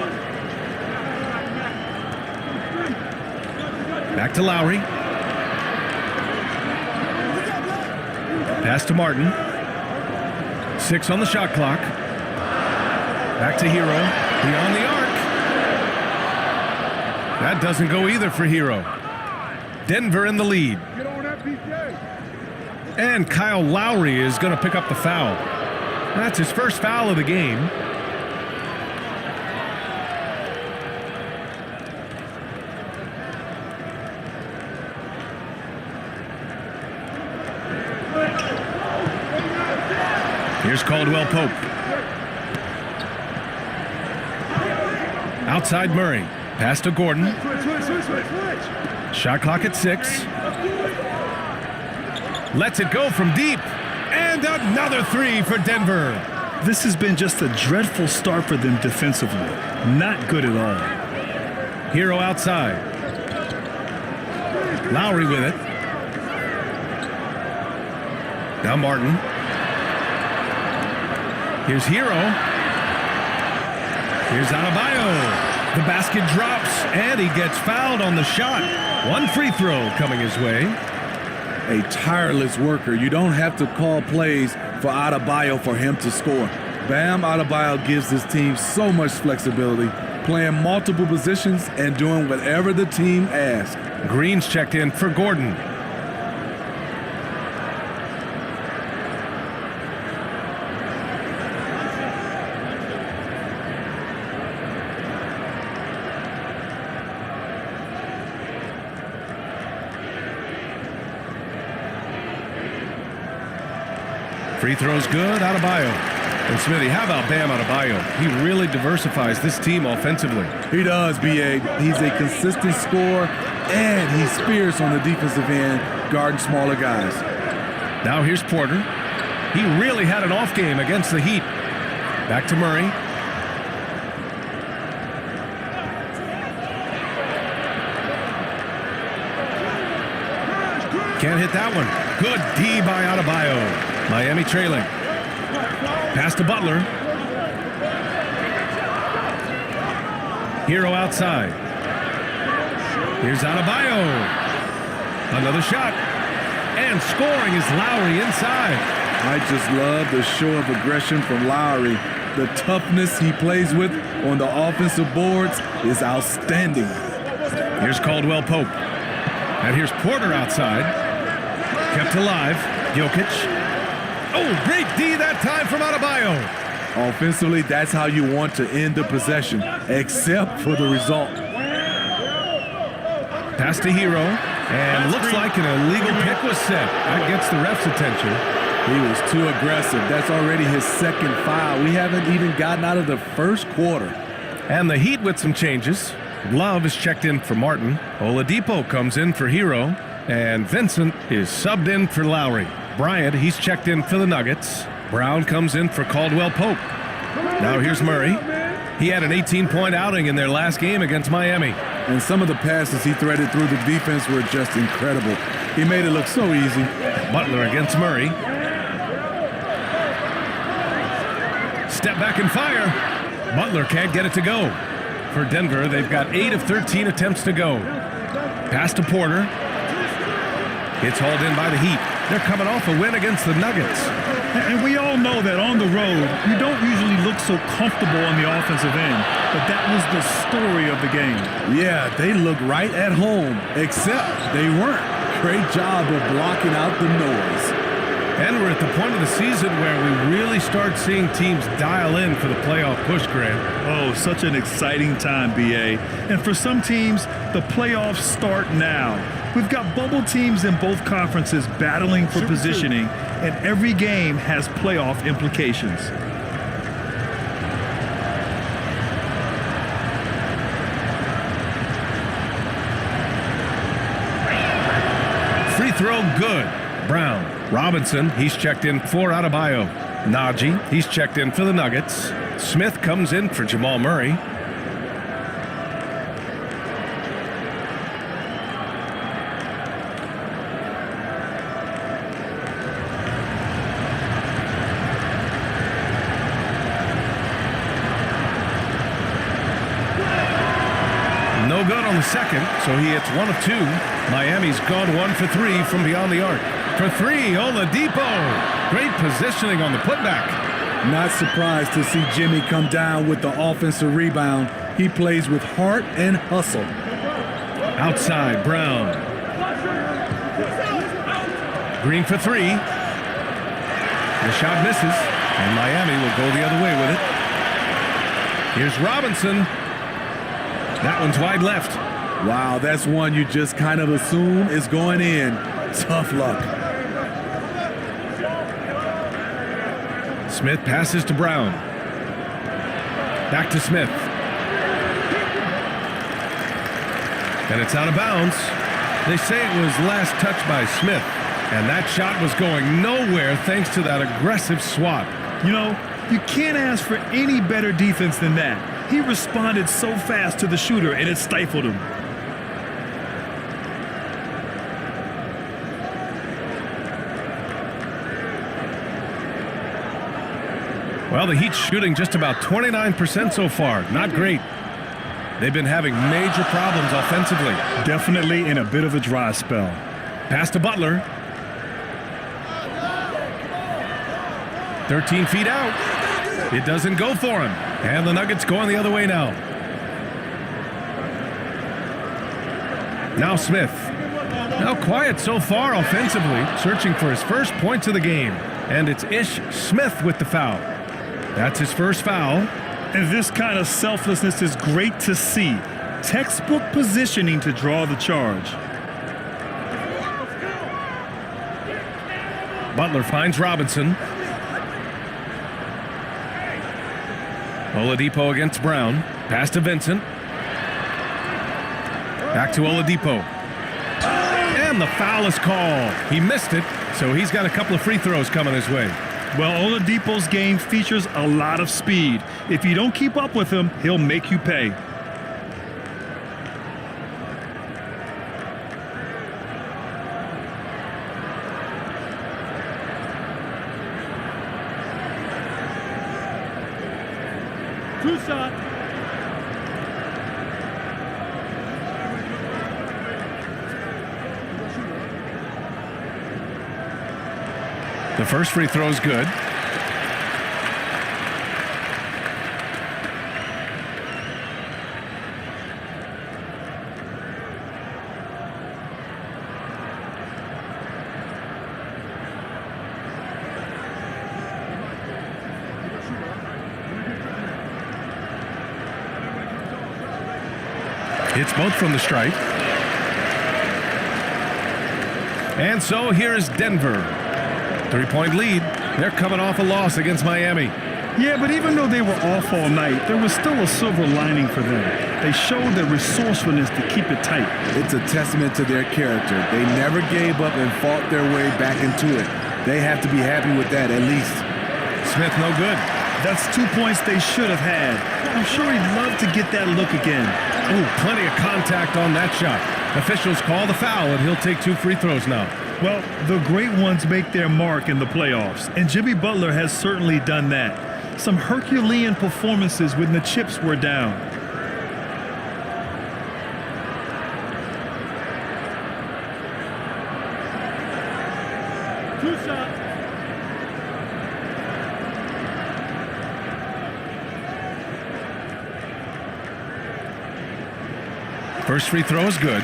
Back to Lowry. Pass to Martin. 6 on the shot clock. Back to Hero. Beyond the arc. That doesn't go either for Hero. Denver in the lead. And Kyle Lowry is going to pick up the foul. That's his first foul of the game. Here's Caldwell Pope. Outside Murray. Pass to Gordon. Shot clock at 6. Lets it go from deep. And another 3 for Denver. This has been just a dreadful start for them defensively. Not good at all. Hero outside. Lowry with it. Now Martin. Here's Hero. Here's Adebayo. The basket drops, and he gets fouled on the shot. 1 free throw coming his way. A tireless worker. You don't have to call plays for Adebayo for him to score. Bam Adebayo gives his team so much flexibility, playing multiple positions and doing whatever the team asks. Green's checked in for Gordon. Free throw's good. Adebayo. And Smithy, how about Bam Adebayo? He really diversifies this team offensively. He does, B.A. He's a consistent scorer, and he's fierce on the defensive end, guarding smaller guys. Now here's Porter. He really had an off game against the Heat. Back to Murray. Can't hit that one. Good D by Adebayo. Miami trailing. Pass to Butler. Hero outside. Here's Adebayo. Another shot. And scoring is Lowry inside. I just love the show of aggression from Lowry. The toughness he plays with on the offensive boards is outstanding. Here's Caldwell Pope. And here's Porter outside. Kept alive. Jokic. Oh, great D that time from Adebayo. Offensively, that's how you want to end the possession, except for the result. Pass to Hero. And looks like an illegal pick was set. That gets the ref's attention. He was too aggressive. That's already his second foul. We haven't even gotten out of the first quarter. And the Heat with some changes. Love is checked in for Martin. Oladipo comes in for Hero. And Vincent is subbed in for Lowry. Bryant, he's checked in for the Nuggets. Brown comes in for Caldwell Pope. Now here's Murray. He had an 18-point outing in their last game against Miami. And some of the passes he threaded through the defense were just incredible. He made it look so easy. Butler against Murray. Step back and fire. Butler can't get it to go. For Denver, they've got 8 of 13 attempts to go. Pass to Porter. It's hauled in by the Heat. They're coming off a win against the Nuggets. And we all know that on the road, you don't usually look so comfortable on the offensive end. But that was the story of the game. Yeah, they look right at home, except they weren't. Great job of blocking out the noise. And we're at the point of the season where we really start seeing teams dial in for the playoff push, Grant. Oh, such an exciting time, B.A. And for some teams, the playoffs start now. We've got bubble teams in both conferences battling for positioning, and every game has playoff implications. Free throw, good. Brown. Robinson, he's checked in for Adebayo. Najee, he's checked in for the Nuggets. Smith comes in for Jamal Murray. No good on the second, so he hits 1 of 2. Miami's gone 1 for 3 from beyond the arc. For 3, Oladipo. Great positioning on the putback. Not surprised to see Jimmy come down with the offensive rebound. He plays with heart and hustle. Outside, Brown. Green for 3. The shot misses, and Miami will go the other way with it. Here's Robinson. That one's wide left. Wow, that's one you just kind of assume is going in. Tough luck. Smith passes to Brown. Back to Smith. And it's out of bounds. They say it was last touched by Smith. And that shot was going nowhere thanks to that aggressive swat. You know, you can't ask for any better defense than that. He responded so fast to the shooter, and it stifled him. Well, the Heat's shooting just about 29% so far. Not great. They've been having major problems offensively. Definitely in a bit of a dry spell. Pass to Butler. 13 feet out. It doesn't go for him. And the Nuggets going the other way now. Now Smith. Now quiet so far offensively, searching for his first points of the game. And it's Ish Smith with the foul. That's his first foul. And this kind of selflessness is great to see. Textbook positioning to draw the charge. Butler finds Robinson. Oladipo against Brown. Pass to Vincent. Back to Oladipo. And the foul is called. He missed it, so he's got a couple of free throws coming his way. Well, Oladipo's game features a lot of speed. If you don't keep up with him, he'll make you pay. Two shot. The first free throw is good. Hits both from the stripe. And so here is Denver. 3-point lead. They're coming off a loss against Miami. Yeah, but even though they were off all night, there was still a silver lining for them. They showed their resourcefulness to keep it tight. It's a testament to their character. They never gave up and fought their way back into it. They have to be happy with that, at least. Smith, no good. That's 2 points they should have had. I'm sure he'd love to get that look again. Oh, plenty of contact on that shot. Officials call the foul, and he'll take 2 free throws now. Well, the great ones make their mark in the playoffs, and Jimmy Butler has certainly done that. Some Herculean performances when the chips were down. Two shot. First free throw is good.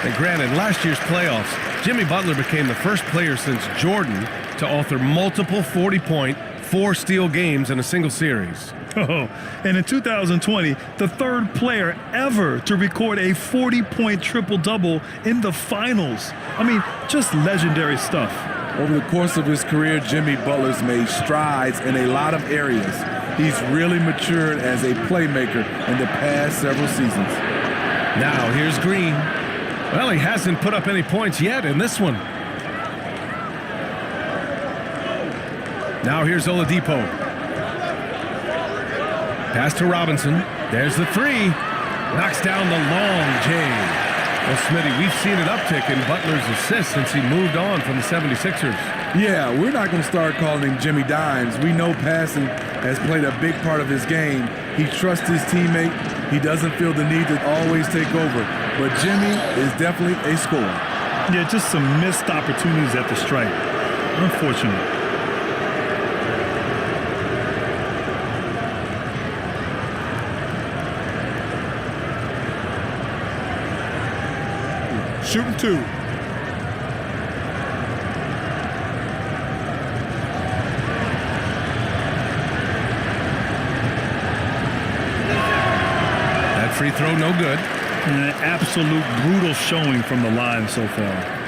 And granted, last year's playoffs, Jimmy Butler became the first player since Jordan to author multiple 40-point, 4-steal games in a single series. Oh, and in 2020, the third player ever to record a 40-point triple-double in the finals. I mean, just legendary stuff. Over the course of his career, Jimmy Butler's made strides in a lot of areas. He's really matured as a playmaker in the past several seasons. Now here's Green. Well, he hasn't put up any points yet in this one. Now here's Oladipo. Pass to Robinson. There's the 3. Knocks down the long J. Well, Smitty, we've seen an uptick in Butler's assists since he moved on from the 76ers. Yeah, we're not going to start calling him Jimmy Dimes. We know passing has played a big part of his game. He trusts his teammate. He doesn't feel the need to always take over. But Jimmy is definitely a scorer. Yeah, just some missed opportunities at the stripe. Unfortunate. Shooting 2. That free throw, no good. An absolute brutal showing from the line so far.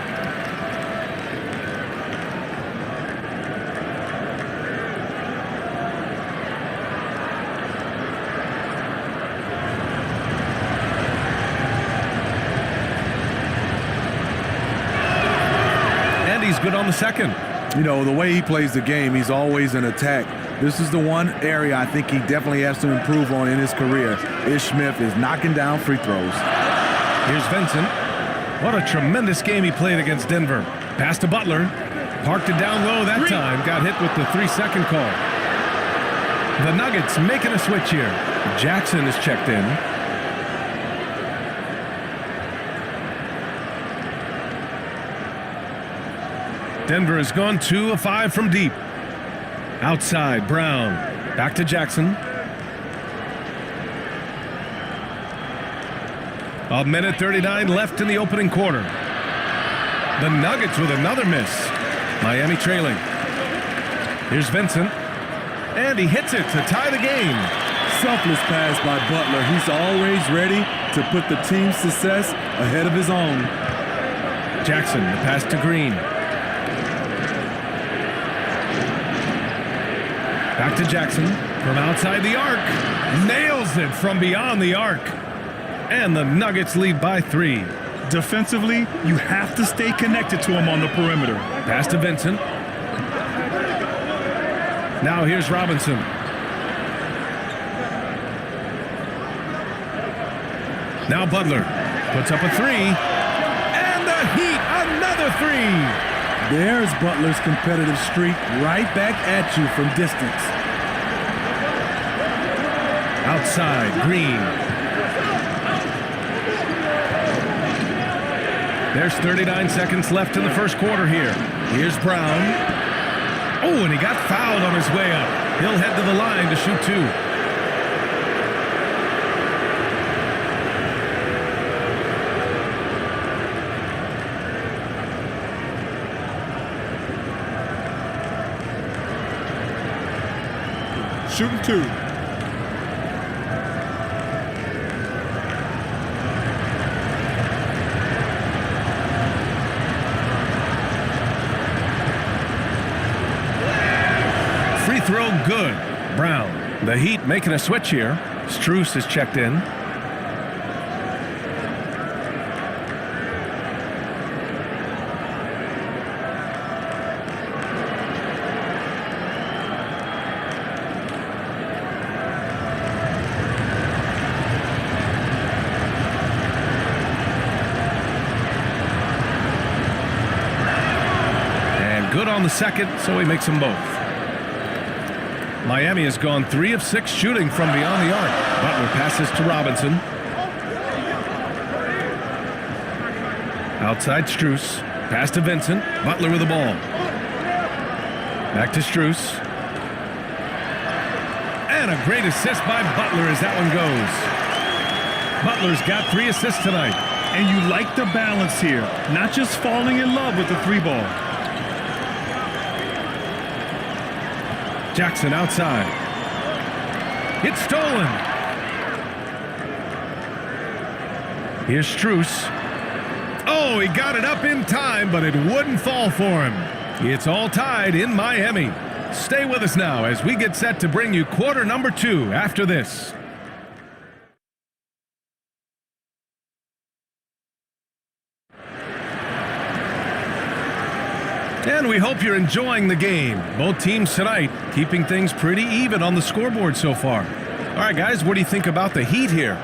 He's good on the second. You know, the way he plays the game, he's always in attack. This is the one area I think he definitely has to improve on in his career. Ish Smith is knocking down free throws. Here's Vincent. What a tremendous game he played against Denver. Pass to Butler. Parked it down low that time. Got hit with the 3-second call. The Nuggets making a switch here. Jackson is checked in. Denver has gone 2 of 5 from deep. Outside, Brown. Back to Jackson. A minute 39 left in the opening quarter. The Nuggets with another miss. Miami trailing. Here's Vincent. And he hits it to tie the game. Selfless pass by Butler. He's always ready to put the team's success ahead of his own. Jackson, the pass to Green. Back to Jackson. From outside the arc. Nails it from beyond the arc. And the Nuggets lead by 3. Defensively, you have to stay connected to him on the perimeter. Pass to Vincent. Now here's Robinson. Now Butler puts up a 3. And the Heat, another 3. There's Butler's competitive streak right back at you from distance. Outside, Green. There's 39 seconds left in the first quarter here. Here's Brown. Oh, and he got fouled on his way up. He'll head to the line to shoot 2. Shooting 2. Free throw good. Brown. The Heat making a switch here. Strus is checked in. Good on the second, so he makes them both. Miami has gone 3 of 6 shooting from beyond the arc. Butler passes to Robinson. Outside Strus. Pass to Vincent. Butler with the ball. Back to Strus. And a great assist by Butler as that one goes. Butler's got 3 assists tonight. And you like the balance here. Not just falling in love with the 3-ball. Jackson outside. It's stolen. Here's Strus. Oh, he got it up in time, but it wouldn't fall for him. It's all tied in Miami. Stay with us now as we get set to bring you quarter number 2 after this. And we hope you're enjoying the game. Both teams tonight keeping things pretty even on the scoreboard so far. All right, guys, what do you think about the Heat here?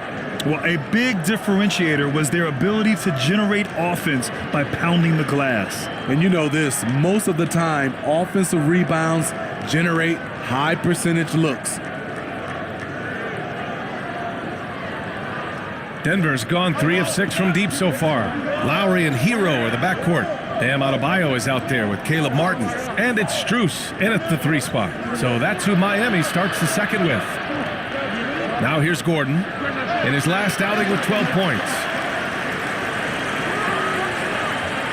Well, a big differentiator was their ability to generate offense by pounding the glass. And you know this, most of the time, offensive rebounds generate high percentage looks. Denver's gone 3 of 6 from deep so far. Lowry and Hero are the backcourt. Bam Adebayo is out there with Caleb Martin. And it's Strus in at the 3 spot. So that's who Miami starts the second with. Now here's Gordon in his last outing with 12 points.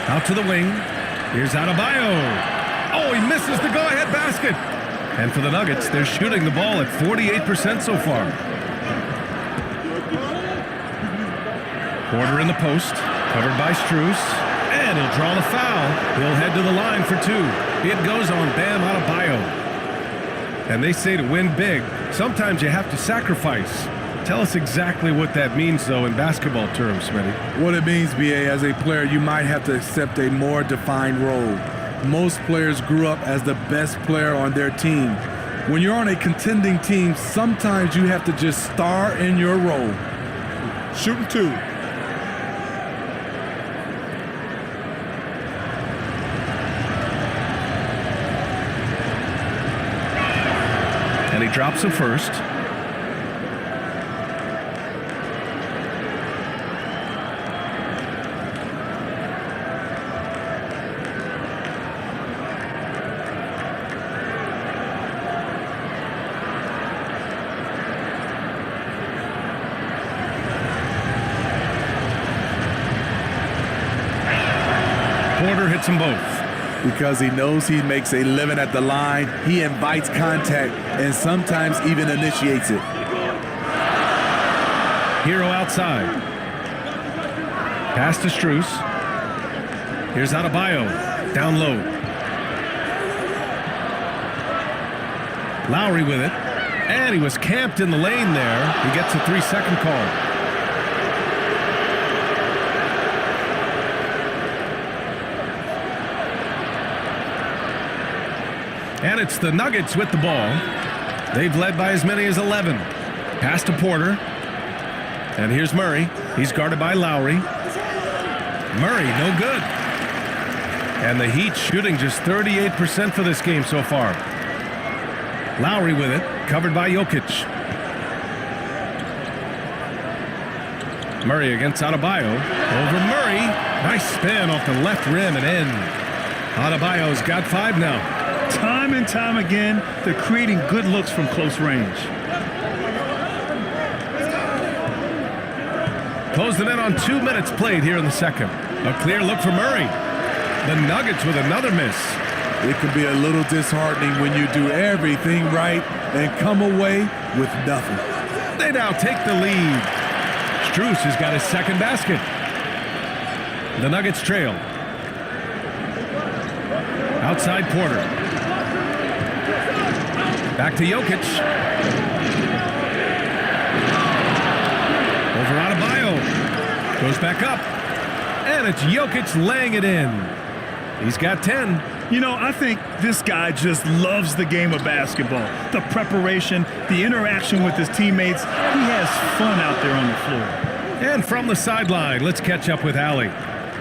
Out to the wing. Here's Adebayo. Oh, he misses the go-ahead basket. And for the Nuggets, they're shooting the ball at 48% so far. Porter in the post, covered by Strus. And he'll draw the foul. He'll head to the line for 2. It goes on Bam Adebayo. And they say to win big, sometimes you have to sacrifice. Tell us exactly what that means, though, in basketball terms, Smitty. What it means, B.A., as a player, you might have to accept a more defined role. Most players grew up as the best player on their team. When you're on a contending team, sometimes you have to just star in your role. Shooting 2. And he drops the first. Porter hits them both. Because he knows he makes a living at the line, he invites contact and sometimes even initiates it. Hero outside. Pass to Strus. Here's Adebayo. Down low. Lowry with it. And he was camped in the lane there. He gets a 3-second call. And it's the Nuggets with the ball. They've led by as many as 11. Pass to Porter. And here's Murray. He's guarded by Lowry. Murray, no good. And the Heat shooting just 38% for this game so far. Lowry with it, covered by Jokic. Murray against Adebayo. Over Murray. Nice spin off the left rim and in. Adebayo's got 5 now. Time and time again, they're creating good looks from close range. Close the net on 2 minutes played here in the second. A clear look for Murray. The Nuggets with another miss. It can be a little disheartening when you do everything right and come away with nothing. They now take the lead. Strus has got his second basket. The Nuggets trail. Outside Porter. Back to Jokic. Over Adebayo. Goes back up. And it's Jokic laying it in. He's got 10. You know, I think this guy just loves the game of basketball. The preparation, the interaction with his teammates. He has fun out there on the floor. And from the sideline, let's catch up with Allie.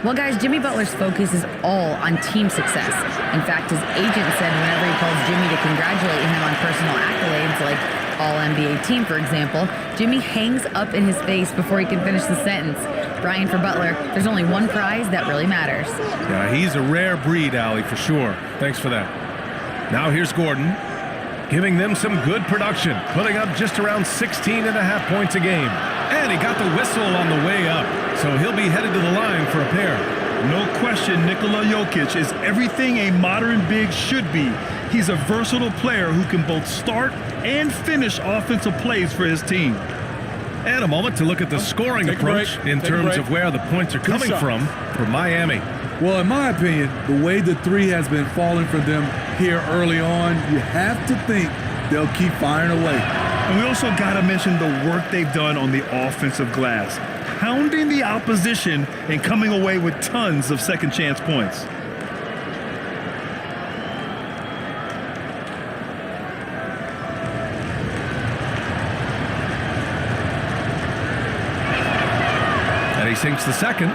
Well, guys, Jimmy Butler's focus is all on team success. In fact, his agent said whenever he calls Jimmy to congratulate him on personal accolades, like All-NBA team, for example, Jimmy hangs up in his face before he can finish the sentence. Brian, for Butler, there's only one prize that really matters. Yeah, he's a rare breed, Allie, for sure. Thanks for that. Now here's Gordon, giving them some good production, putting up just around 16.5 points a game. And he got the whistle on the way up, so he'll be headed to the line for a pair. No question, Nikola Jokic is everything a modern big should be. He's a versatile player who can both start and finish offensive plays for his team. And a moment to look at the scoring approach in terms of where the points are coming from for Miami. Well, in my opinion, the way the three has been falling for them here early on, you have to think they'll keep firing away. And we also got to mention the work they've done on the offensive glass, pounding the opposition and coming away with tons of second chance points. And he sinks the second.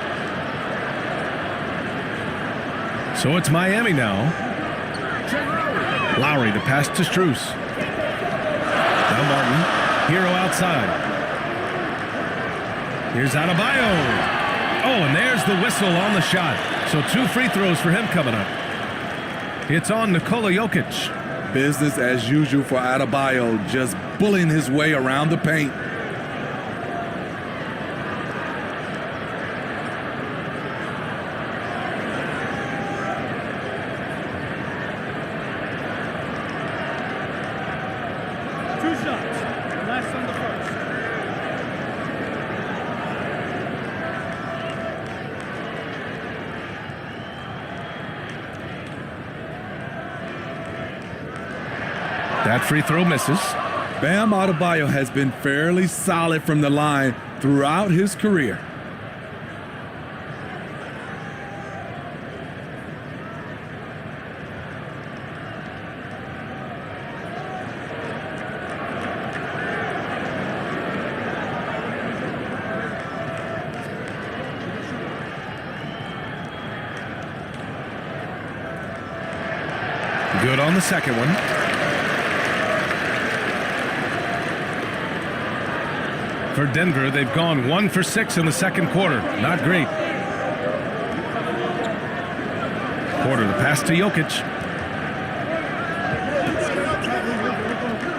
So it's Miami now. Lowry to pass to Strus. Now Martin, Hero outside. Here's Adebayo. Oh, and there's the whistle on the shot. So 2 free throws for him coming up. It's on Nikola Jokic. Business as usual for Adebayo, just bullying his way around the paint. That free throw misses. Bam Adebayo has been fairly solid from the line throughout his career. Good on the second one. For Denver, they've gone 1 for 6 in the second quarter. Not great. Porter, the pass to Jokic.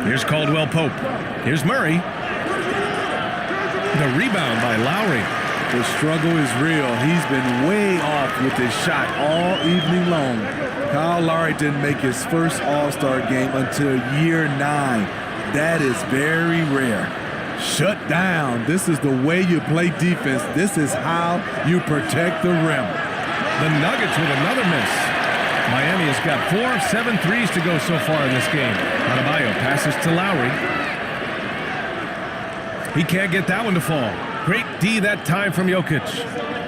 Here's Caldwell Pope. Here's Murray. The rebound by Lowry. The struggle is real. He's been way off with his shot all evening long. Kyle Lowry didn't make his first All-Star game until year 9. That is very rare. Shut down. This is the way you play defense. This is how you protect the rim. The Nuggets with another miss. Miami has got 4 of 7 threes to go so far in this game. Adebayo passes to Lowry. He can't get that one to fall. Great D that time from Jokic.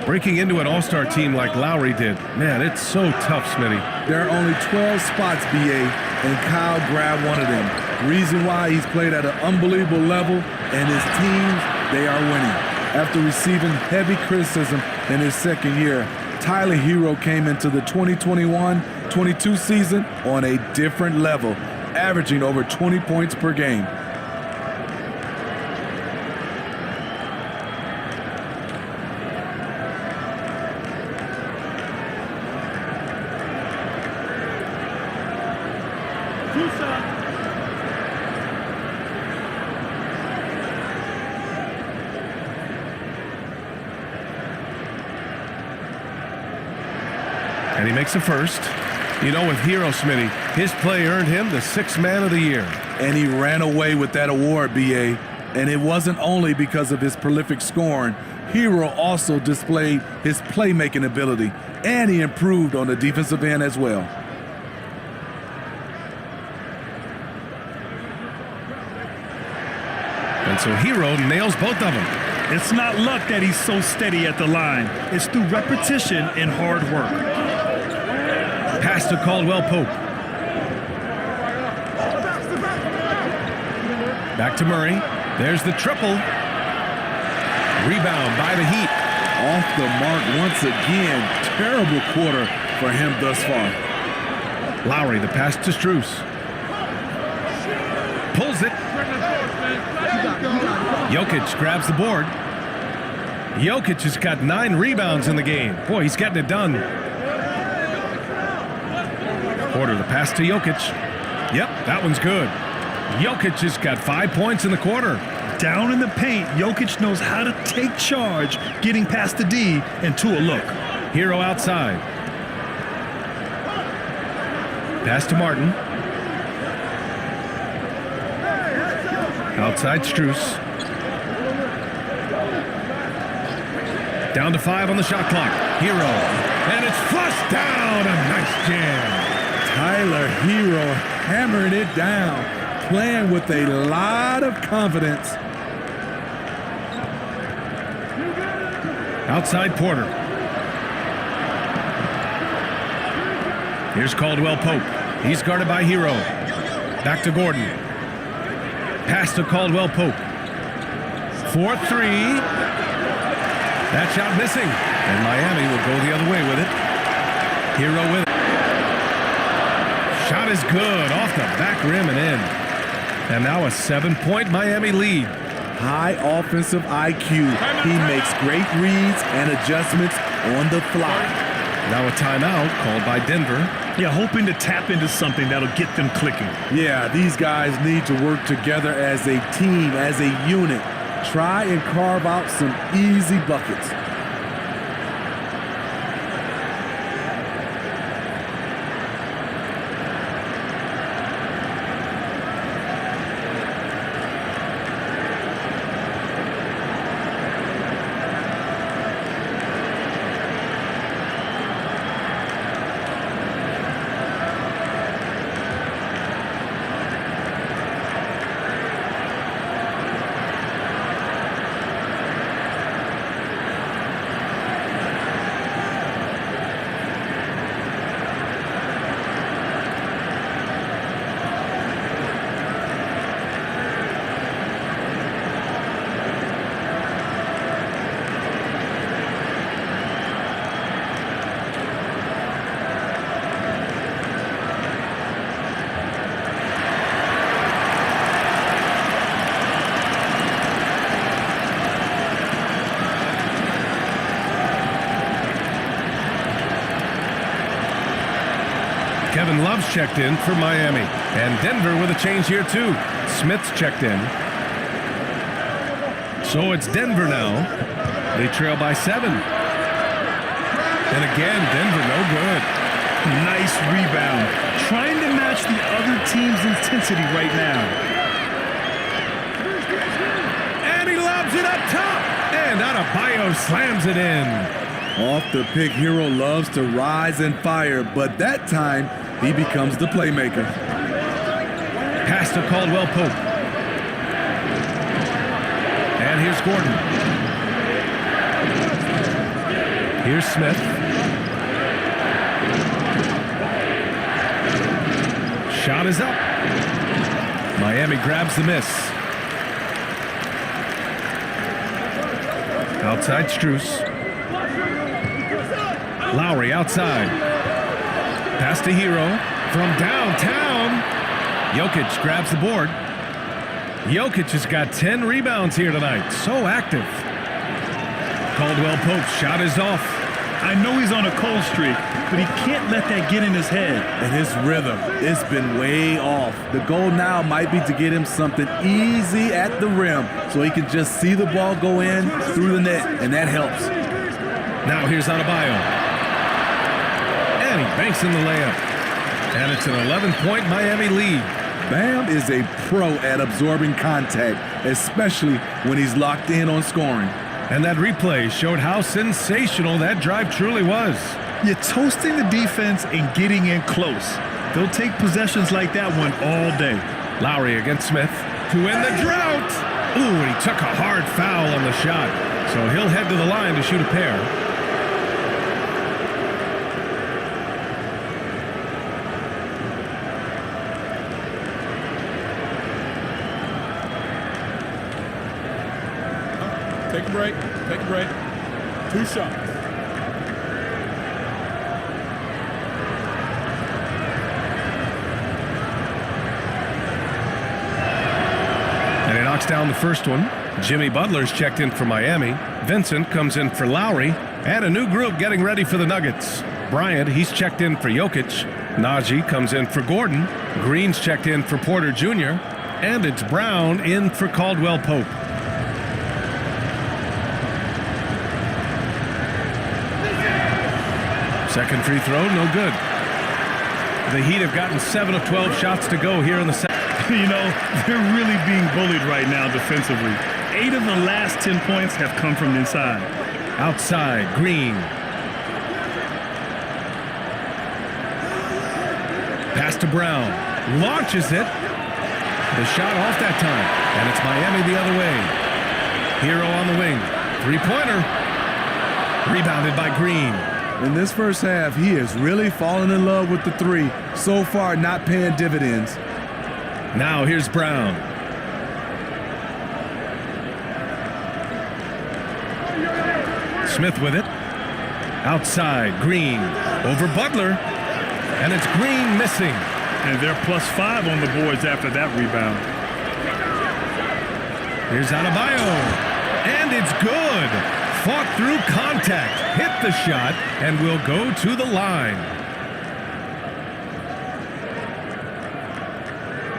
Breaking into an all-star team like Lowry did. Man, it's so tough, Smitty. There are only 12 spots, BA, and Kyle grabbed one of them. Reason why he's played at an unbelievable level, and his teams, they are winning. After receiving heavy criticism in his second year, Tyler Hero came into the 2021-22 season on a different level, averaging over 20 points per game. And he makes a first. You know, with Hero, Smitty, his play earned him the 6th Man of the Year. And he ran away with that award, BA. And it wasn't only because of his prolific scoring. Hero also displayed his playmaking ability, and he improved on the defensive end as well. And so Hero nails both of them. It's not luck that he's so steady at the line. It's through repetition and hard work. Pass to Caldwell Pope. Back to Murray. There's the triple. Rebound by the Heat. Off the mark once again. Terrible quarter for him thus far. Lowry, the pass to Strus. Pulls it. Jokic grabs the board. Jokic has got 9 rebounds in the game. Boy, he's getting it done. Porter, the pass to Jokic. Yep, that one's good. Jokic has got 5 points in the quarter. Down in the paint, Jokic knows how to take charge, getting past the D and to a look. Hero outside. Pass to Martin. Outside Strus. Down to 5 on the shot clock. Hero. And it's flushed down. A nice jam. Tyler Hero hammering it down, playing with a lot of confidence. Outside Porter. Here's Caldwell Pope. He's guarded by Hero. Back to Gordon. Pass to Caldwell Pope. 4-3. That shot missing. And Miami will go the other way with it. Hero with it. Shot is good. Off the back rim and in. And now a 7-point Miami lead. High offensive IQ. He makes great reads and adjustments on the fly. Now a timeout called by Denver. Yeah, hoping to tap into something that'll get them clicking. Yeah, these guys need to work together as a team, as a unit. Try and carve out some easy buckets. Kevin Love's checked in for Miami. And Denver with a change here too. Smith's checked in. So it's Denver now. They trail by 7. And again, Denver no good. Nice rebound. Trying to match the other team's intensity right now. And he lobs it up top. And Adebayo slams it in. Off the pick, Hero loves to rise and fire, but that time he becomes the playmaker. Pass to Caldwell Pope. And here's Gordon. Here's Smith. Shot is up. Miami grabs the miss. Outside Strus. Lowry outside. Pass to Hero from downtown. Jokic grabs the board. Jokic has got 10 rebounds here tonight. So active. Caldwell Pope's shot is off. I know he's on a cold streak, but he can't let that get in his head. And his rhythm, it's been way off. The goal now might be to get him something easy at the rim so he can just see the ball go in through the net, and that helps. Now here's Adebayo. And he banks in the layup. And it's an 11-point Miami lead. Bam is a pro at absorbing contact, especially when he's locked in on scoring. And that replay showed how sensational that drive truly was. You're toasting the defense and getting in close. They'll take possessions like that one all day. Lowry against Smith to end the drought. Ooh, and he took a hard foul on the shot. So he'll head to the line to shoot a pair. Take a break. Take a break. 2 shots. And he knocks down the first one. Jimmy Butler's checked in for Miami. Vincent comes in for Lowry. And a new group getting ready for the Nuggets. Bryant, he's checked in for Jokic. Najee comes in for Gordon. Green's checked in for Porter Jr. And it's Brown in for Caldwell Pope. Second free throw, no good. The Heat have gotten 7 of 12 shots to go here in the second. You know, they're really being bullied right now defensively. 8 of the last 10 points have come from inside. Outside, Green. Pass to Brown. Launches it. The shot off that time. And it's Miami the other way. Hero on the wing. Three-pointer. Rebounded by Green. In this first half, he has really fallen in love with the three. So far, not paying dividends. Now here's Brown. Smith with it. Outside, Green. Over Butler. And it's Green missing. And they're +5 on the boards after that rebound. Here's Adebayo. And it's good. Fought through contact, hit the shot, and will go to the line.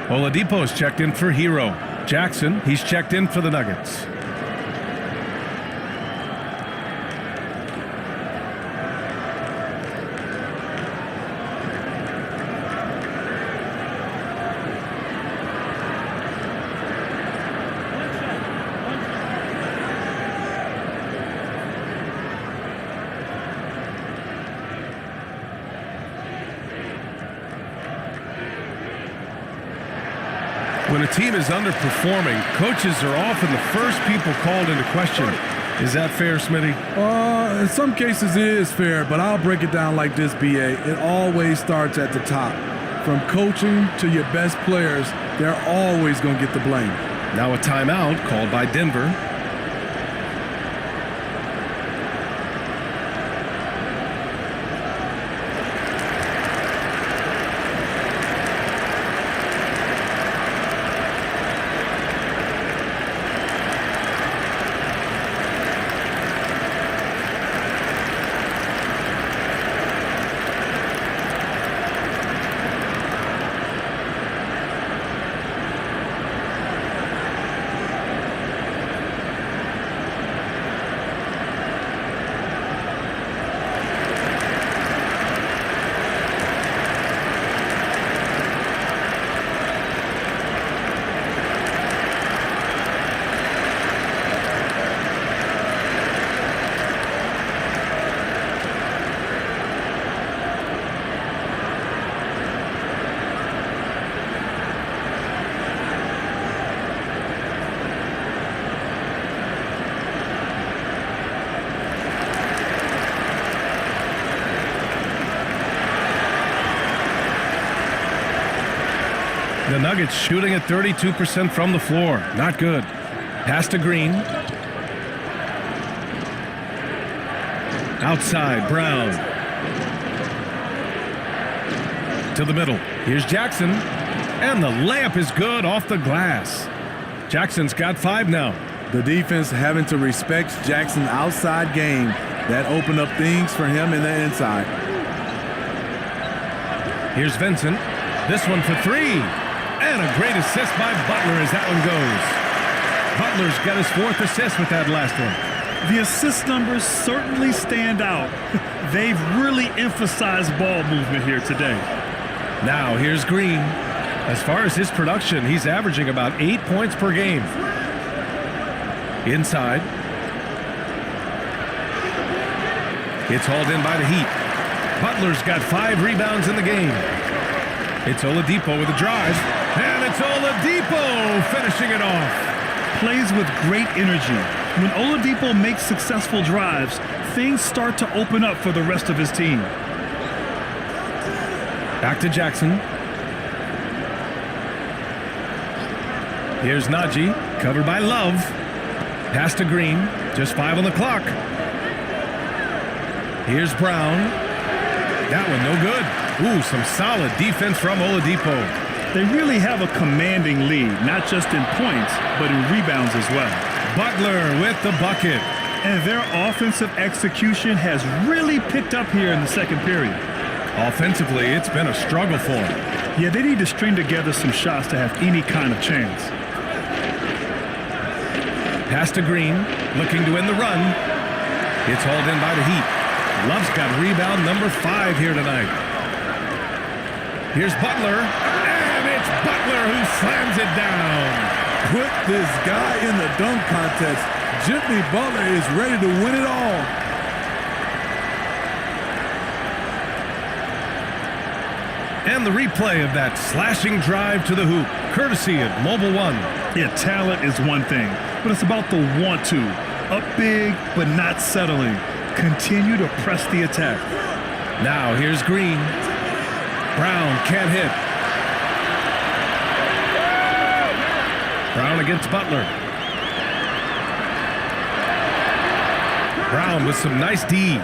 Oladipo's checked in for Hero. Jackson, he's checked in for the Nuggets. When a team is underperforming, coaches are often the first people called into question. Is that fair, Smitty? In some cases it is fair, but I'll break it down like this, BA. It always starts at the top. From coaching to your best players, they're always going to get the blame. Now a timeout called by Denver. The Nuggets shooting at 32% from the floor. Not good. Pass to Green. Outside, Brown. To the middle. Here's Jackson. And the layup is good off the glass. Jackson's got 5 now. The defense having to respect Jackson's outside game. That opened up things for him in the inside. Here's Vincent. This one for 3. And a great assist by Butler as that one goes. Butler's got his 4th assist with that last one. The assist numbers certainly stand out. They've really emphasized ball movement here today. Now here's Green. As far as his production, he's averaging about 8 points per game. Inside. It's hauled in by the Heat. Butler's got 5 rebounds in the game. It's Oladipo with a drive. And it's Oladipo finishing it off. Plays with great energy. When Oladipo makes successful drives, things start to open up for the rest of his team. Back to Jackson. Here's Najee, covered by Love. Pass to Green, just 5 on the clock. Here's Brown. That one no good. Ooh, some solid defense from Oladipo. They really have a commanding lead, not just in points, but in rebounds as well. Butler with the bucket. And their offensive execution has really picked up here in the second period. Offensively, it's been a struggle for them. Yeah, they need to string together some shots to have any kind of chance. Pass to Green, looking to win the run. It's hauled in by the Heat. Love's got rebound number 5 here tonight. Here's Butler, and it's Butler who slams it down. Put this guy in the dunk contest. Jimmy Butler is ready to win it all. And the replay of that slashing drive to the hoop, courtesy of Mobile One. Yeah, talent is one thing, but it's about the want to. Up big, but not settling. Continue to press the attack. Now here's Green. Brown can't hit. Brown against Butler. Brown with some nice D.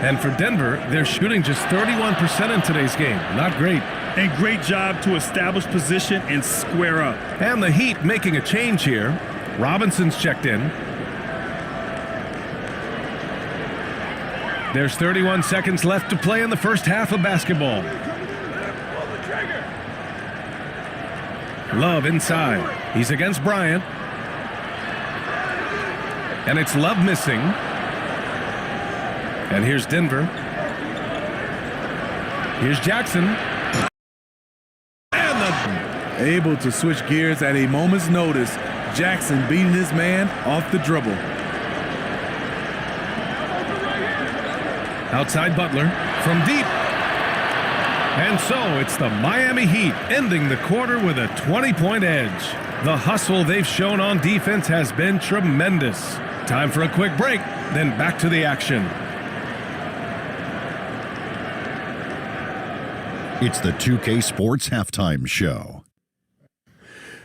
And for Denver, they're shooting just 31% in today's game. Not great. And great job to establish position and square up. And the Heat making a change here. Robinson's checked in. There's 31 seconds left to play in the first half of basketball. Love inside. He's against Bryant. And it's Love missing. And here's Denver. Here's Jackson. And able to switch gears at a moment's notice. Jackson beating his man off the dribble. Outside Butler from deep. And so it's the Miami Heat ending the quarter with a 20-point edge. The hustle they've shown on defense has been tremendous. Time for a quick break, then back to the action. It's the 2K Sports Halftime Show.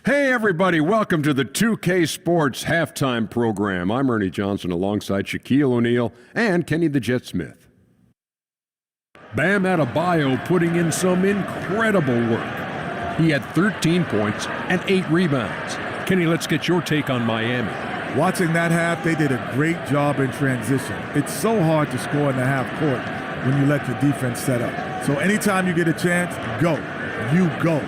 Hey, everybody. Welcome to the 2K Sports Halftime Program. I'm Ernie Johnson alongside Shaquille O'Neal and Kenny the Jet Smith. Bam Adebayo putting in some incredible work. He had 13 points and 8 rebounds. Kenny, let's get your take on Miami. Watching that half, they did a great job in transition. It's so hard to score in the half court when you let your defense set up. So anytime you get a chance, go. You go.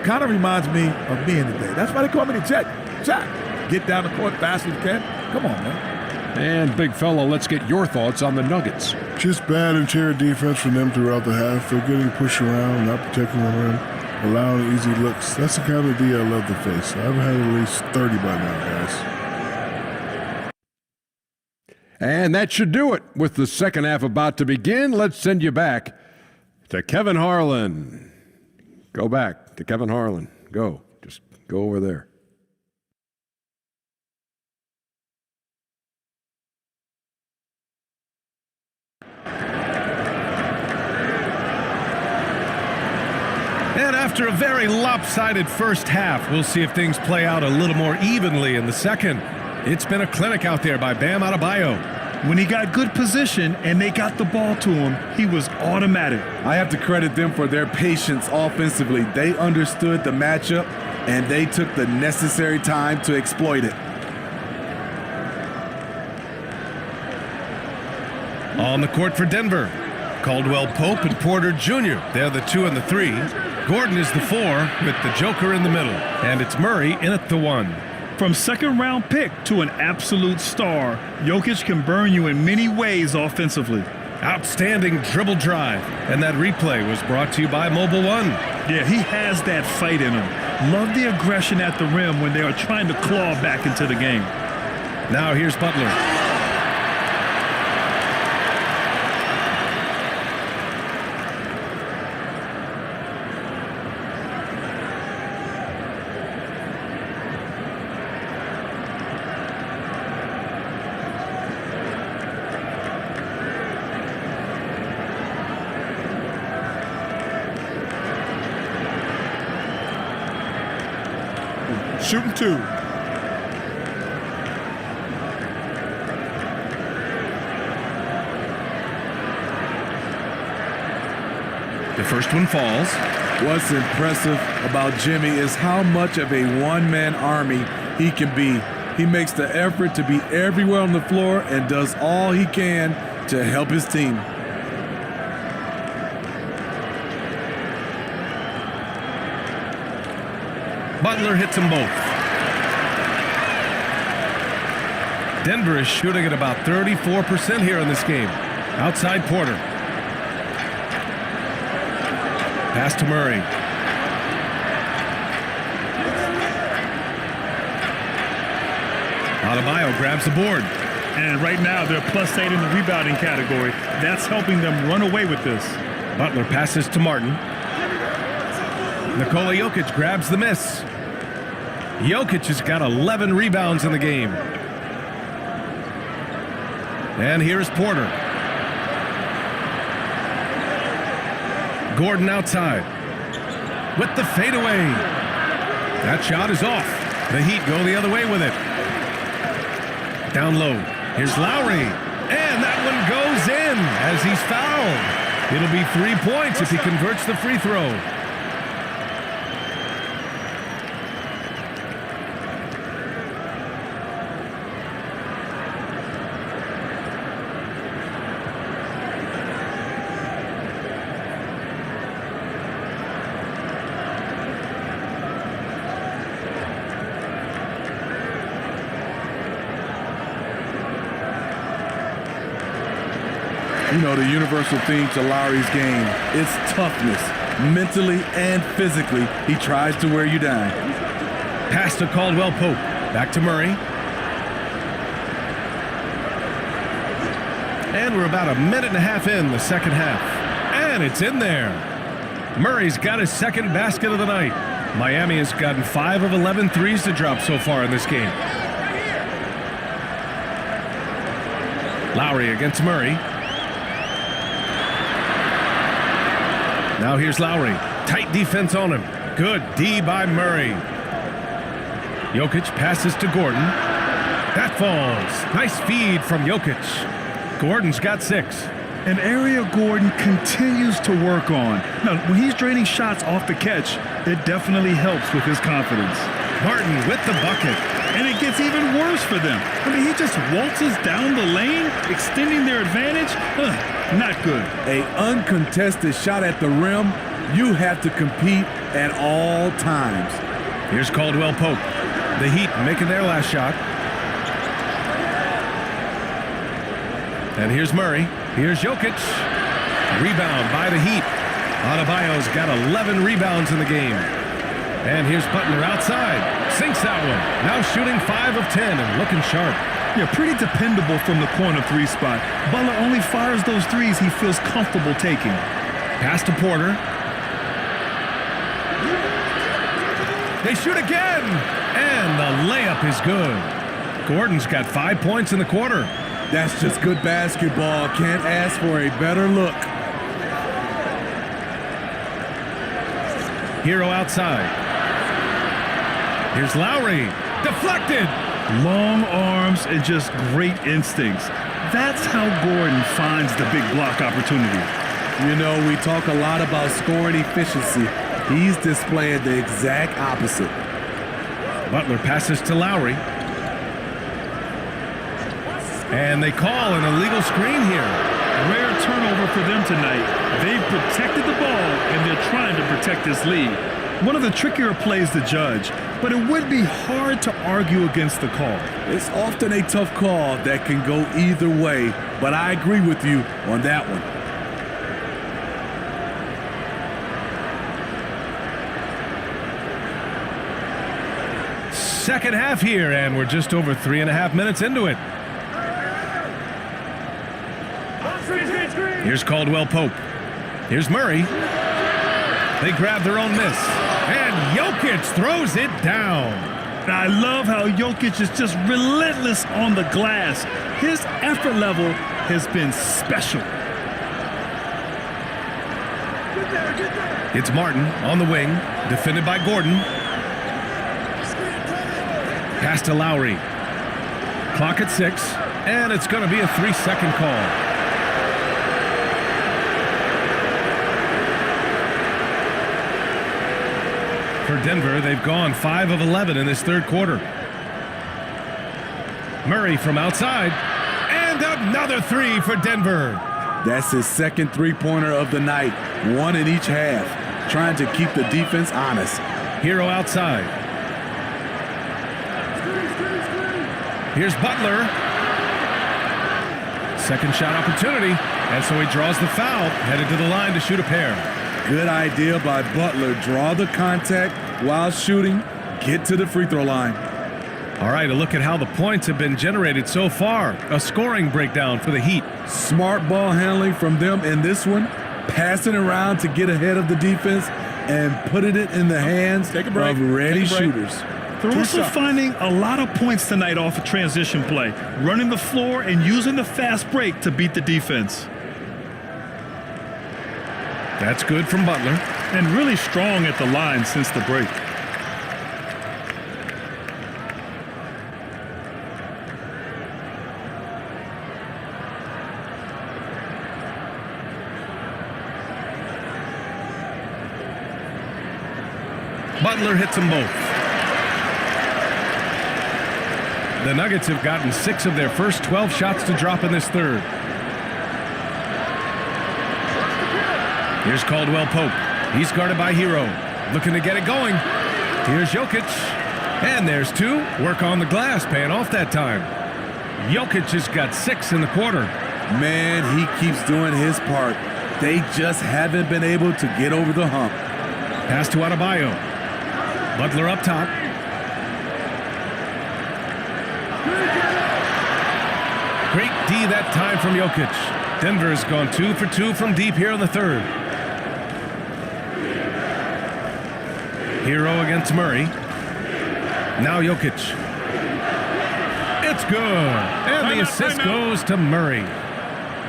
Kind of reminds me of me in the day. That's why they call me the Jet. Jack, get down the court fast as you can. Come on, man. And big fella, let's get your thoughts on the Nuggets. Just bad interior defense from them throughout the half. They're getting pushed around, not protecting the rim, allowing easy looks. That's the kind of D I love to face. I've had at least 30 by now, guys. And that should do it. With the second half about to begin, let's send you back to Kevin Harlan. Go back to Kevin Harlan. Go. Just go over there. And And after a very lopsided first half, we'll see if things play out a little more evenly in the second. It's been a clinic out there by Bam Adebayo. When he got good position and they got the ball to him, he was automatic. I have to credit them for their patience offensively. They understood the matchup, and they took the necessary time to exploit it. On the court for Denver, Caldwell Pope and Porter Jr. They're the 2 and the 3. Gordon is the 4 with the Joker in the middle. And it's Murray in at the 1. From second-round pick to an absolute star, Jokic can burn you in many ways offensively. Outstanding dribble drive. And that replay was brought to you by Mobile One. Yeah, he has that fight in him. Love the aggression at the rim when they are trying to claw back into the game. Now here's Butler. Shooting 2. The first one falls. What's impressive about Jimmy is how much of a one-man army he can be. He makes the effort to be everywhere on the floor and does all he can to help his team. Butler hits them both. Denver is shooting at about 34% here in this game. Outside Porter. Pass to Murray. Adebayo grabs the board. And right now they're +8 in the rebounding category. That's helping them run away with this. Butler passes to Martin. Nikola Jokic grabs the miss. Jokic has got 11 rebounds in the game. And here's Porter. Gordon outside with the fadeaway. That shot is off. The Heat go the other way with it. Down low. Here's Lowry. And that one goes in as he's fouled. It'll be 3 points if he converts the free throw. You know, the universal theme to Lowry's game, it's toughness. Mentally and physically, he tries to wear you down. Pass to Caldwell Pope. Back to Murray. And we're about a minute and a half in the second half. And it's in there. Murray's got his second basket of the night. Miami has gotten 5 of 11 threes to drop so far in this game. Lowry against Murray. Now here's Lowry. Tight defense on him. Good D by Murray. Jokic passes to Gordon. That falls. Nice feed from Jokic. Gordon's got 6. An area Gordon continues to work on. Now, when he's draining shots off the catch, it definitely helps with his confidence. Martin with the bucket. And it gets even worse for them. I mean, he just waltzes down the lane, extending their advantage. Not good. A uncontested shot at the rim, you have to compete at all times. Here's Caldwell Pope. The Heat making their last shot. And here's Murray. Here's Jokic. Rebound by the Heat. Adebayo's got 11 rebounds in the game. And here's Butler outside. Sinks that one. Now shooting 5 of 10 and looking sharp. Yeah, pretty dependable from the corner 3 spot. Butler only fires those threes he feels comfortable taking. Pass to Porter. They shoot again. And the layup is good. Gordon's got 5 points in the quarter. That's just good basketball. Can't ask for a better look. Hero outside. Here's Lowry. Deflected. Long arms and just great instincts. That's how Gordon finds the big block opportunity. You know, we talk a lot about scoring efficiency. He's displaying the exact opposite. Butler passes to Lowry. And they call an illegal screen here. Rare turnover for them tonight. They've protected the ball, and they're trying to protect this lead. One of the trickier plays to judge, but it would be hard to argue against the call. It's often a tough call that can go either way, but I agree with you on that one. Second half here, and we're just over 3.5 minutes into it. Here's Caldwell Pope. Here's Murray. They grab their own miss. And Jokic throws it down. I love how Jokic is just relentless on the glass. His effort level has been special. It's Martin on the wing, defended by Gordon. Pass to Lowry. Clock at 6, and it's going to be a 3-second call. For Denver, they've gone 5 of 11 in this third quarter. Murray from outside, and another 3 for Denver. That's his second three-pointer of the night, one in each half, trying to keep the defense honest. Hero outside. Here's Butler. Second shot opportunity, and so he draws the foul, headed to the line to shoot a pair. Good idea by Butler. Draw the contact while shooting. Get to the free throw line. All right, a look at how the points have been generated so far. A scoring breakdown for the Heat. Smart ball handling from them in this one. Passing around to get ahead of the defense and putting it in the hands of ready shooters. They're also finding a lot of points tonight off of transition play. Running the floor and using the fast break to beat the defense. That's good from Butler. And really strong at the line since the break. Butler hits them both. The Nuggets have gotten 6 of their first 12 shots to drop in this third. Here's Caldwell Pope. He's guarded by Hero. Looking to get it going. Here's Jokic. And there's 2. Work on the glass, paying off that time. Jokic has got 6 in the quarter. Man, he keeps doing his part. They just haven't been able to get over the hump. Pass to Adebayo. Butler up top. Great D that time from Jokic. Denver has gone 2 for 2 from deep here in the third. Hero against Murray. Now Jokic. It's good. And the assist goes to Murray.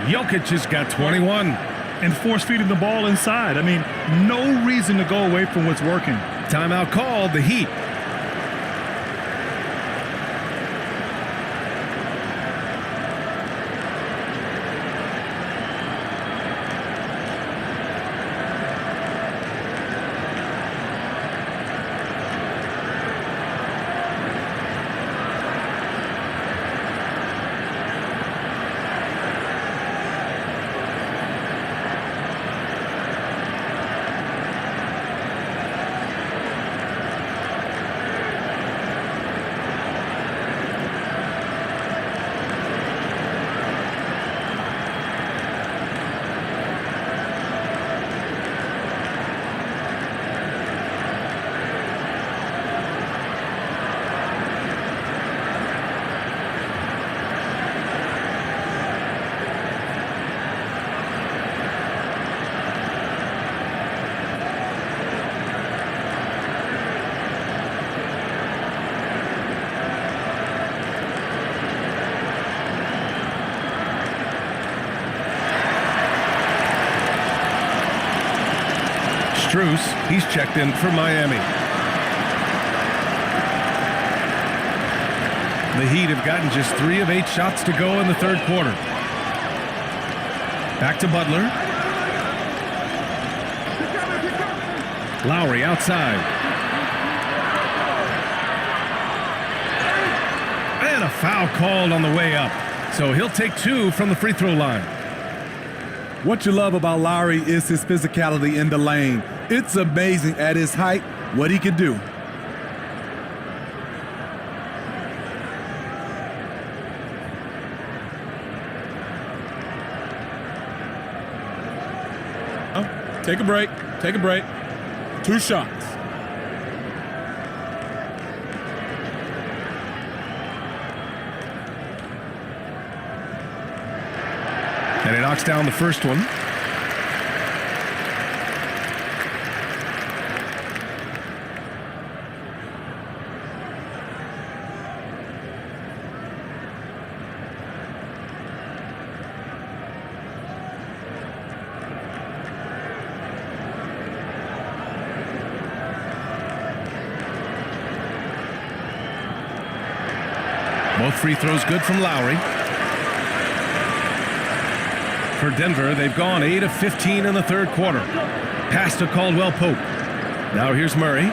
Jokic has got 21. And force-feeding the ball inside. I mean, no reason to go away from what's working. Timeout called, the Heat. Strus, he's checked in for Miami. The Heat have gotten just 3 of 8 shots to go in the third quarter. Back to Butler. Lowry outside. And a foul called on the way up. So he'll take 2 from the free throw line. What you love about Lowry is his physicality in the lane. It's amazing at his height what he can do. Take a break. Take a break. 2 shots. And he knocks down the first one. Both free throws good from Lowry. For Denver, they've gone 8 of 15 in the third quarter. Pass to Caldwell Pope. Now here's Murray.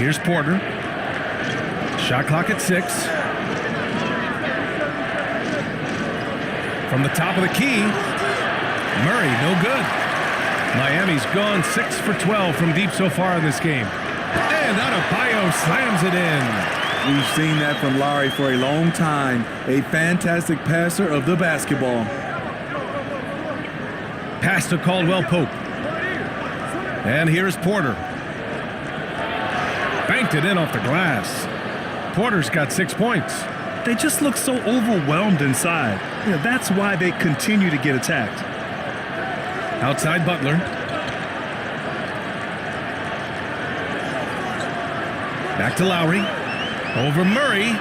Here's Porter. Shot clock at 6. From the top of the key, Murray, no good. Miami's gone 6 for 12 from deep so far in this game. And Adebayo slams it in. We've seen that from Lowry for a long time. A fantastic passer of the basketball. Pass to Caldwell Pope. And here's Porter. Banked it in off the glass. Porter's got 6 points. They just look so overwhelmed inside. That's why they continue to get attacked. Outside Butler. Back to Lowry. Over Murray.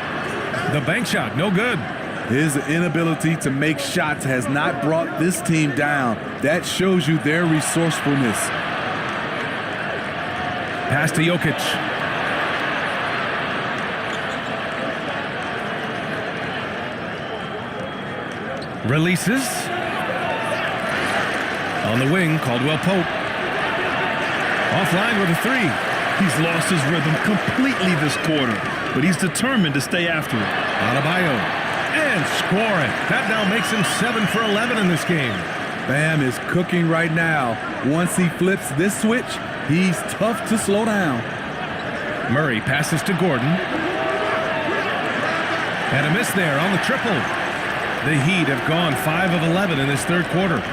The bank shot, no good. His inability to make shots has not brought this team down. That shows you their resourcefulness. Pass to Jokic. Releases. On the wing, Caldwell Pope. Offline with a 3. He's lost his rhythm completely this quarter, but he's determined to stay after it. Adebayo. And scoring. That now makes him 7 for 11 in this game. Bam is cooking right now. Once he flips this switch, he's tough to slow down. Murray passes to Gordon. And a miss there on the triple. The Heat have gone 5 of 11 in this third quarter.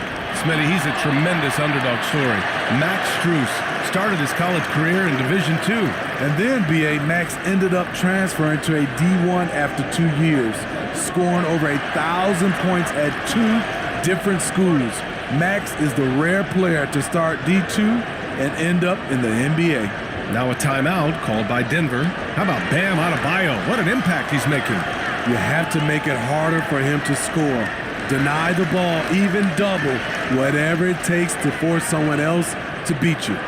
Smitty, he's a tremendous underdog story. Max Strus started his college career in Division II. And then, B.A., Max ended up transferring to a D1 after 2 years, scoring over 1,000 points at 2 different schools. Max is the rare player to start D2 and end up in the NBA. Now a timeout called by Denver. How about Bam Adebayo? What an impact he's making. You have to make it harder for him to score. Deny the ball, even double, whatever it takes to force someone else to beat you.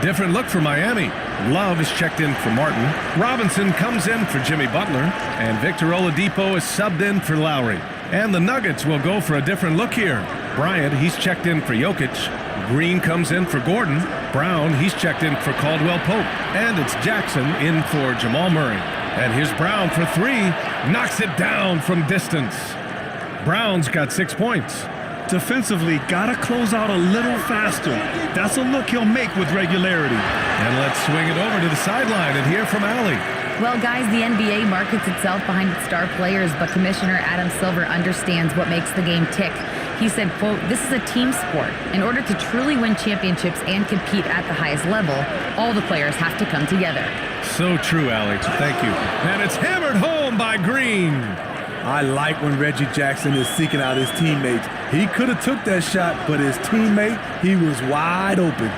A different look for Miami. Love is checked in for Martin. Robinson comes in for Jimmy Butler. And Victor Oladipo is subbed in for Lowry. And the Nuggets will go for a different look here. Bryant, he's checked in for Jokic. Green comes in for Gordon. Brown, he's checked in for Caldwell Pope. And it's Jackson in for Jamal Murray. And here's Brown for three. Knocks it down from distance. Brown's got 6 points. Defensively, gotta close out a little faster. That's a look he'll make with regularity. And let's swing it over to the sideline and hear from Allie. Well, guys, the NBA markets itself behind its star players, but Commissioner Adam Silver understands what makes the game tick. He said, quote, "This is a team sport. In order to truly win championships and compete at the highest level, all the players have to come together." So true, Alex. Thank you. And it's hammered home by Green. I like when Reggie Jackson is seeking out his teammates. He could have took that shot, but his teammate, he was wide open.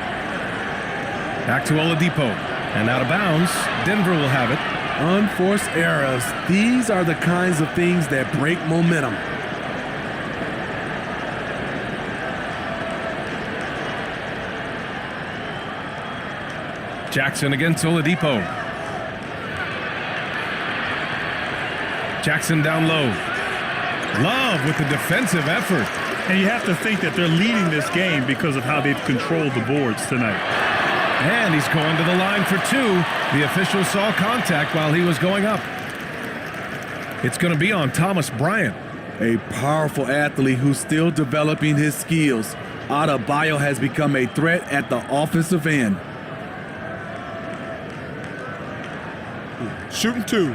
Back to Oladipo. And out of bounds, Denver will have it. Unforced errors. These are the kinds of things that break momentum. Jackson against Oladipo. Jackson down low. Love with the defensive effort. And you have to think that they're leading this game because of how they've controlled the boards tonight. And he's going to the line for two. The official saw contact while he was going up. It's going to be on Thomas Bryant. A powerful athlete who's still developing his skills. Adebayo has become a threat at the offensive end. Shooting two.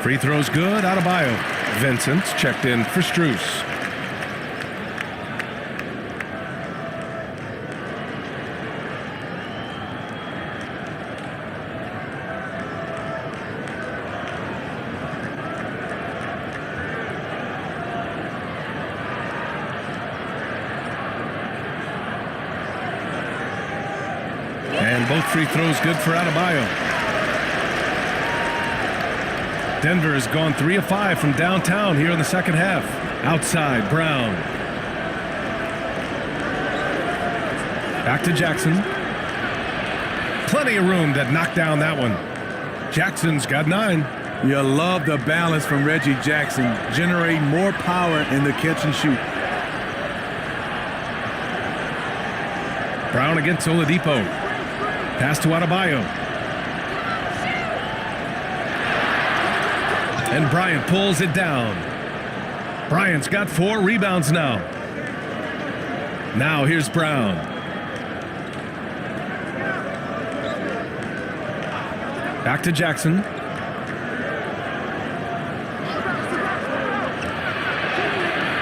Free throw's good, Adebayo. Vincent's checked in for Strus. And both free throws good for Adebayo. Denver has gone 3 of 5 from downtown here in the second half. Outside, Brown. Back to Jackson. Plenty of room to knock down that one. Jackson's got 9. You love the balance from Reggie Jackson, generating more power in the catch and shoot. Brown against Oladipo. Pass to Adebayo. And Bryant pulls it down. Bryant's got 4 rebounds now. Now here's Brown. Back to Jackson.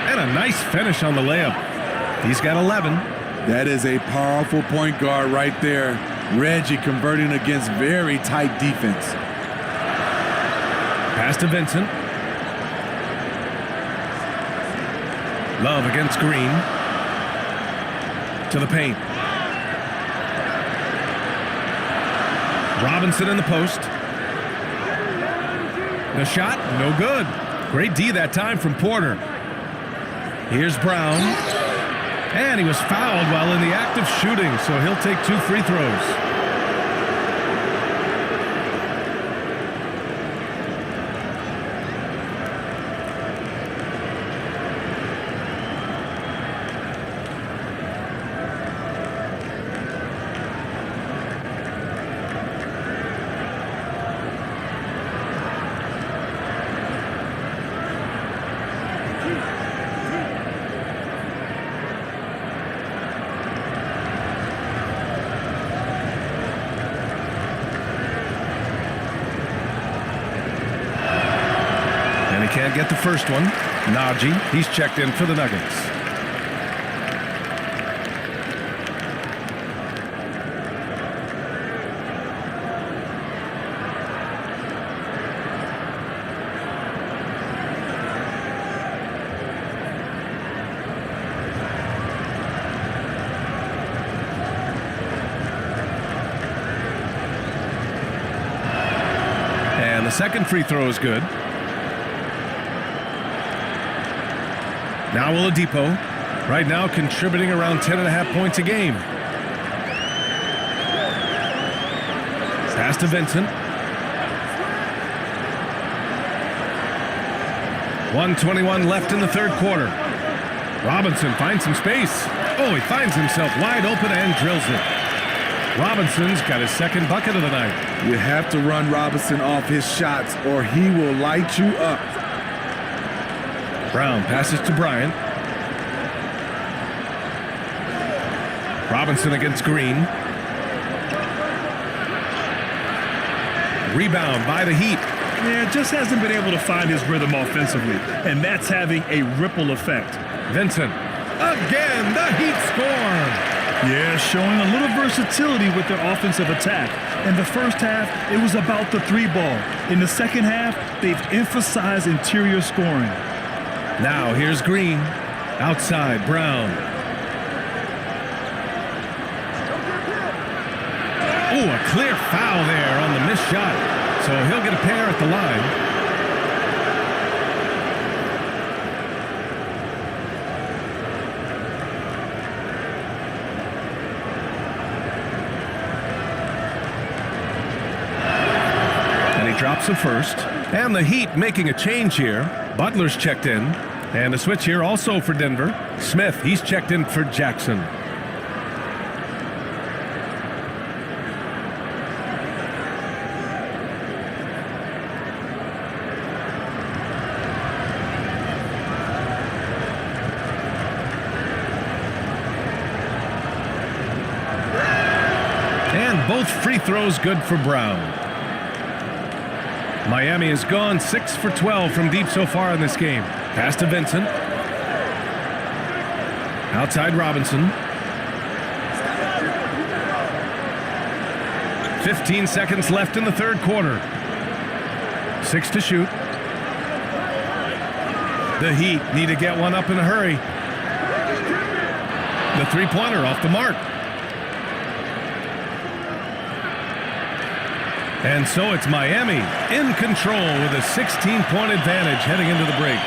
And a nice finish on the layup. He's got 11. That is a powerful point guard right there. Reggie converting against very tight defense. Pass to Vincent. Love against Green. To the paint. Robinson in the post. The shot, no good. Great D that time from Porter. Here's Brown. And he was fouled while in the act of shooting, so he'll take 2 free throws. Can't get the first one. Najee, he's checked in for the Nuggets. And the second free throw is good. Now Oladipo, right now contributing around 10.5 points a game. Pass to Vincent. 1:21 left in the third quarter. Robinson finds some space. Oh, he finds himself wide open and drills it. Robinson's got his second bucket of the night. You have to run Robinson off his shots or he will light you up. Brown passes to Bryant. Robinson against Green. Rebound by the Heat. Yeah, just hasn't been able to find his rhythm offensively, and that's having a ripple effect. Vincent. Again, the Heat score. Yeah, showing a little versatility with their offensive attack. In the first half, it was about the three ball. In the second half, they've emphasized interior scoring. Now here's Green. Outside, Brown. Oh, a clear foul there on the missed shot. So he'll get a pair at the line. And he drops the first. And the Heat making a change here. Butler's checked in. And a switch here also for Denver. Smith, he's checked in for Jackson. Both free throws good for Brown. Miami has gone 6 for 12 from deep so far in this game. Pass to Vincent. Outside Robinson. 15 seconds left in the third quarter. 6 to shoot. The Heat need to get one up in a hurry. The three-pointer off the mark. And so it's Miami in control with a 16-point advantage heading into the break.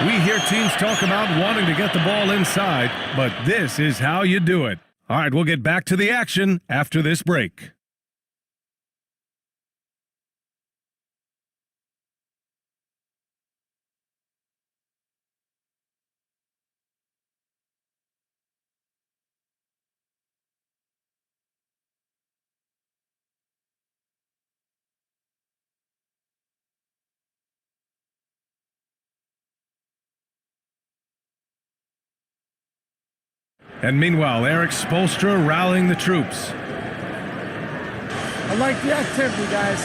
We hear teams talk about wanting to get the ball inside, but this is how you do it. All right, we'll get back to the action after this break. And meanwhile, Eric Spoelstra rallying the troops. I like the activity, guys.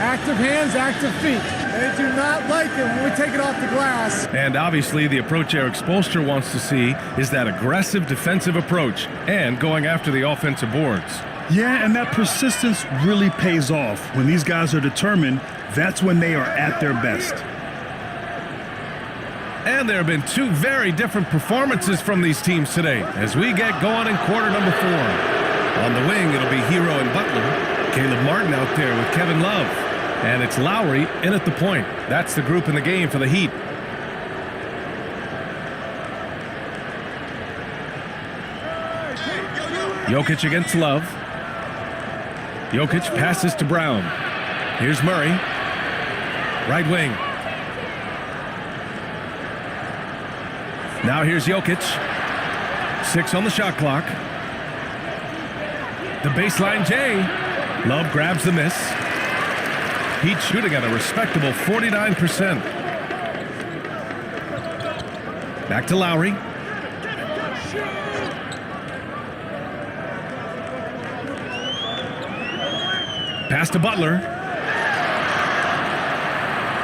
Active hands, active feet. They do not like it when we take it off the glass. And obviously the approach Eric Spoelstra wants to see is that aggressive defensive approach and going after the offensive boards. Yeah, and that persistence really pays off. When these guys are determined, that's when they are at their best. And there have been two very different performances from these teams today as we get going in quarter number 4. On the wing, it'll be Hero and Butler. Caleb Martin out there with Kevin Love. And it's Lowry in at the point. That's the group in the game for the Heat. Jokic against Love. Jokic passes to Brown. Here's Murray. Right wing. Now here's Jokic. 6 on the shot clock. The baseline J. Love grabs the miss. Heat shooting at a respectable 49%. Back to Lowry. Pass to Butler.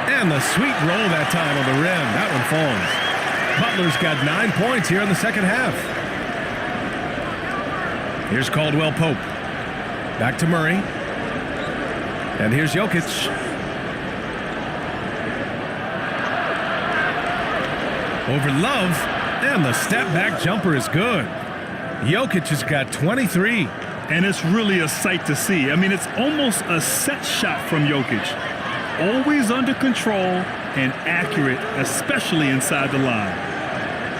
And the sweet roll that time on the rim. That one falls. Butler's got 9 points here in the second half. Here's Caldwell Pope. Back to Murray. And here's Jokic. Over Love. And the step back jumper is good. Jokic has got 23. And it's really a sight to see. I mean, it's almost a set shot from Jokic. always under control and accurate, especially inside the line.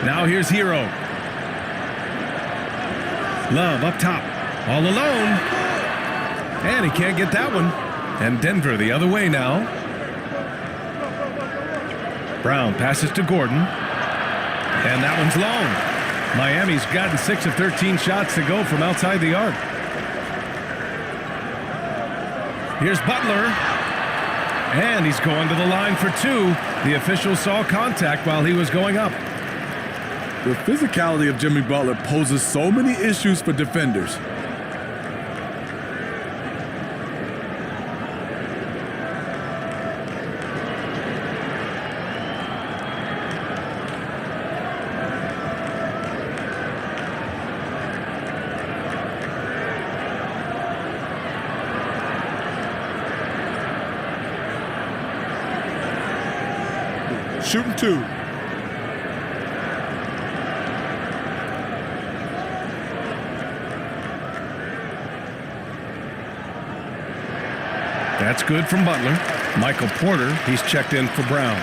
Now here's Hero. Love up top, all alone. And he can't get that one. And Denver the other way now. Brown passes to Gordon. And that one's long. Miami's gotten 6 of 13 shots to go from outside the arc. Here's Butler. And he's going to the line for 2. The official saw contact while he was going up. The physicality of Jimmy Butler poses so many issues for defenders. Shooting 2. That's good from Butler. Michael Porter, he's checked in for Brown.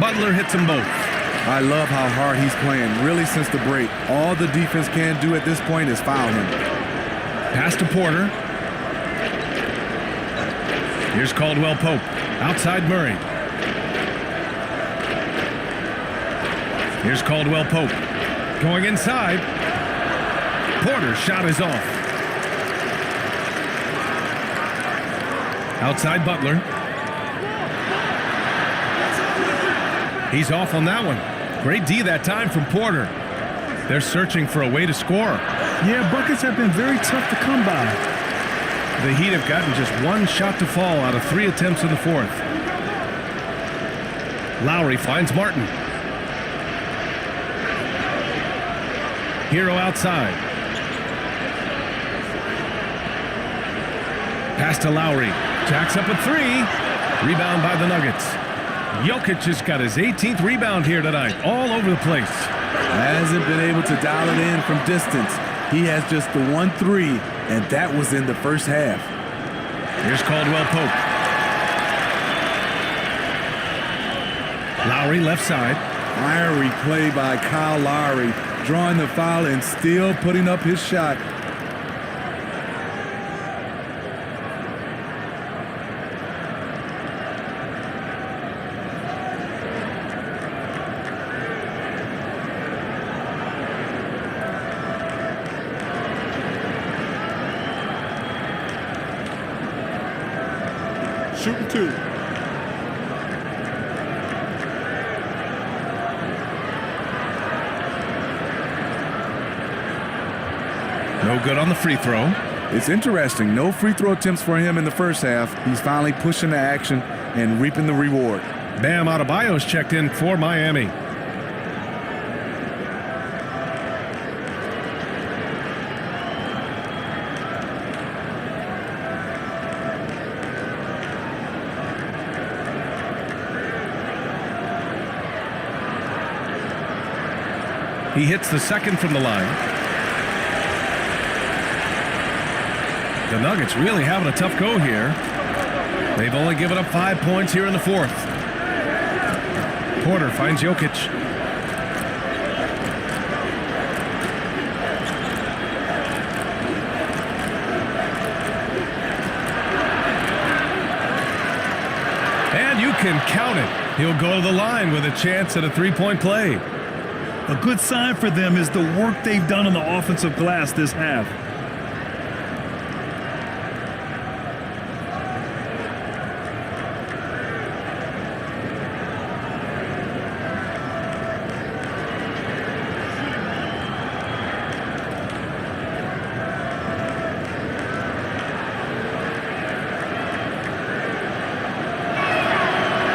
Butler hits them both. I love how hard he's playing, really since the break. All the defense can do at this point is foul him. Pass to Porter. Here's Caldwell Pope. Outside Murray. Here's Caldwell Pope. Going inside. Porter's shot is off. Outside Butler. He's off on that one. Great D that time from Porter. They're searching for a way to score. Yeah, buckets have been very tough to come by. The Heat have gotten just 1 shot to fall out of 3 attempts in the 4th. Lowry finds Martin. Hero outside. Pass to Lowry. Jacks up a 3. Rebound by the Nuggets. Jokic has got his 18th rebound here tonight, all over the place. Hasn't been able to dial it in from distance. He has just the 1 3, and that was in the first half. Here's Caldwell Pope. Lowry left side. Fiery play by Kyle Lowry, drawing the foul and still putting up his shot. Shooting 2. No good on the free throw. It's interesting. No free throw attempts for him in the first half. He's finally pushing the action and reaping the reward. Bam Adebayo's checked in for Miami. He hits the second from the line. The Nuggets really having a tough go here. They've only given up 5 points here in the 4th. Porter finds Jokic. And you can count it. He'll go to the line with a chance at a 3-point play. A good sign for them is the work they've done on the offensive glass this half.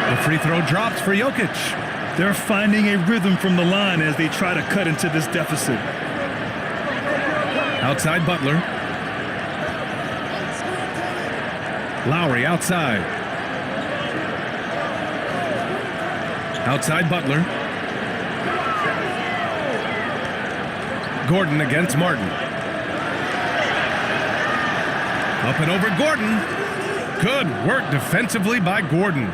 The free throw drops for Jokic. They're finding a rhythm from the line as they try to cut into this deficit. Outside Butler. Lowry outside. Outside Butler. Gordon against Martin. Up and over Gordon. Good work defensively by Gordon.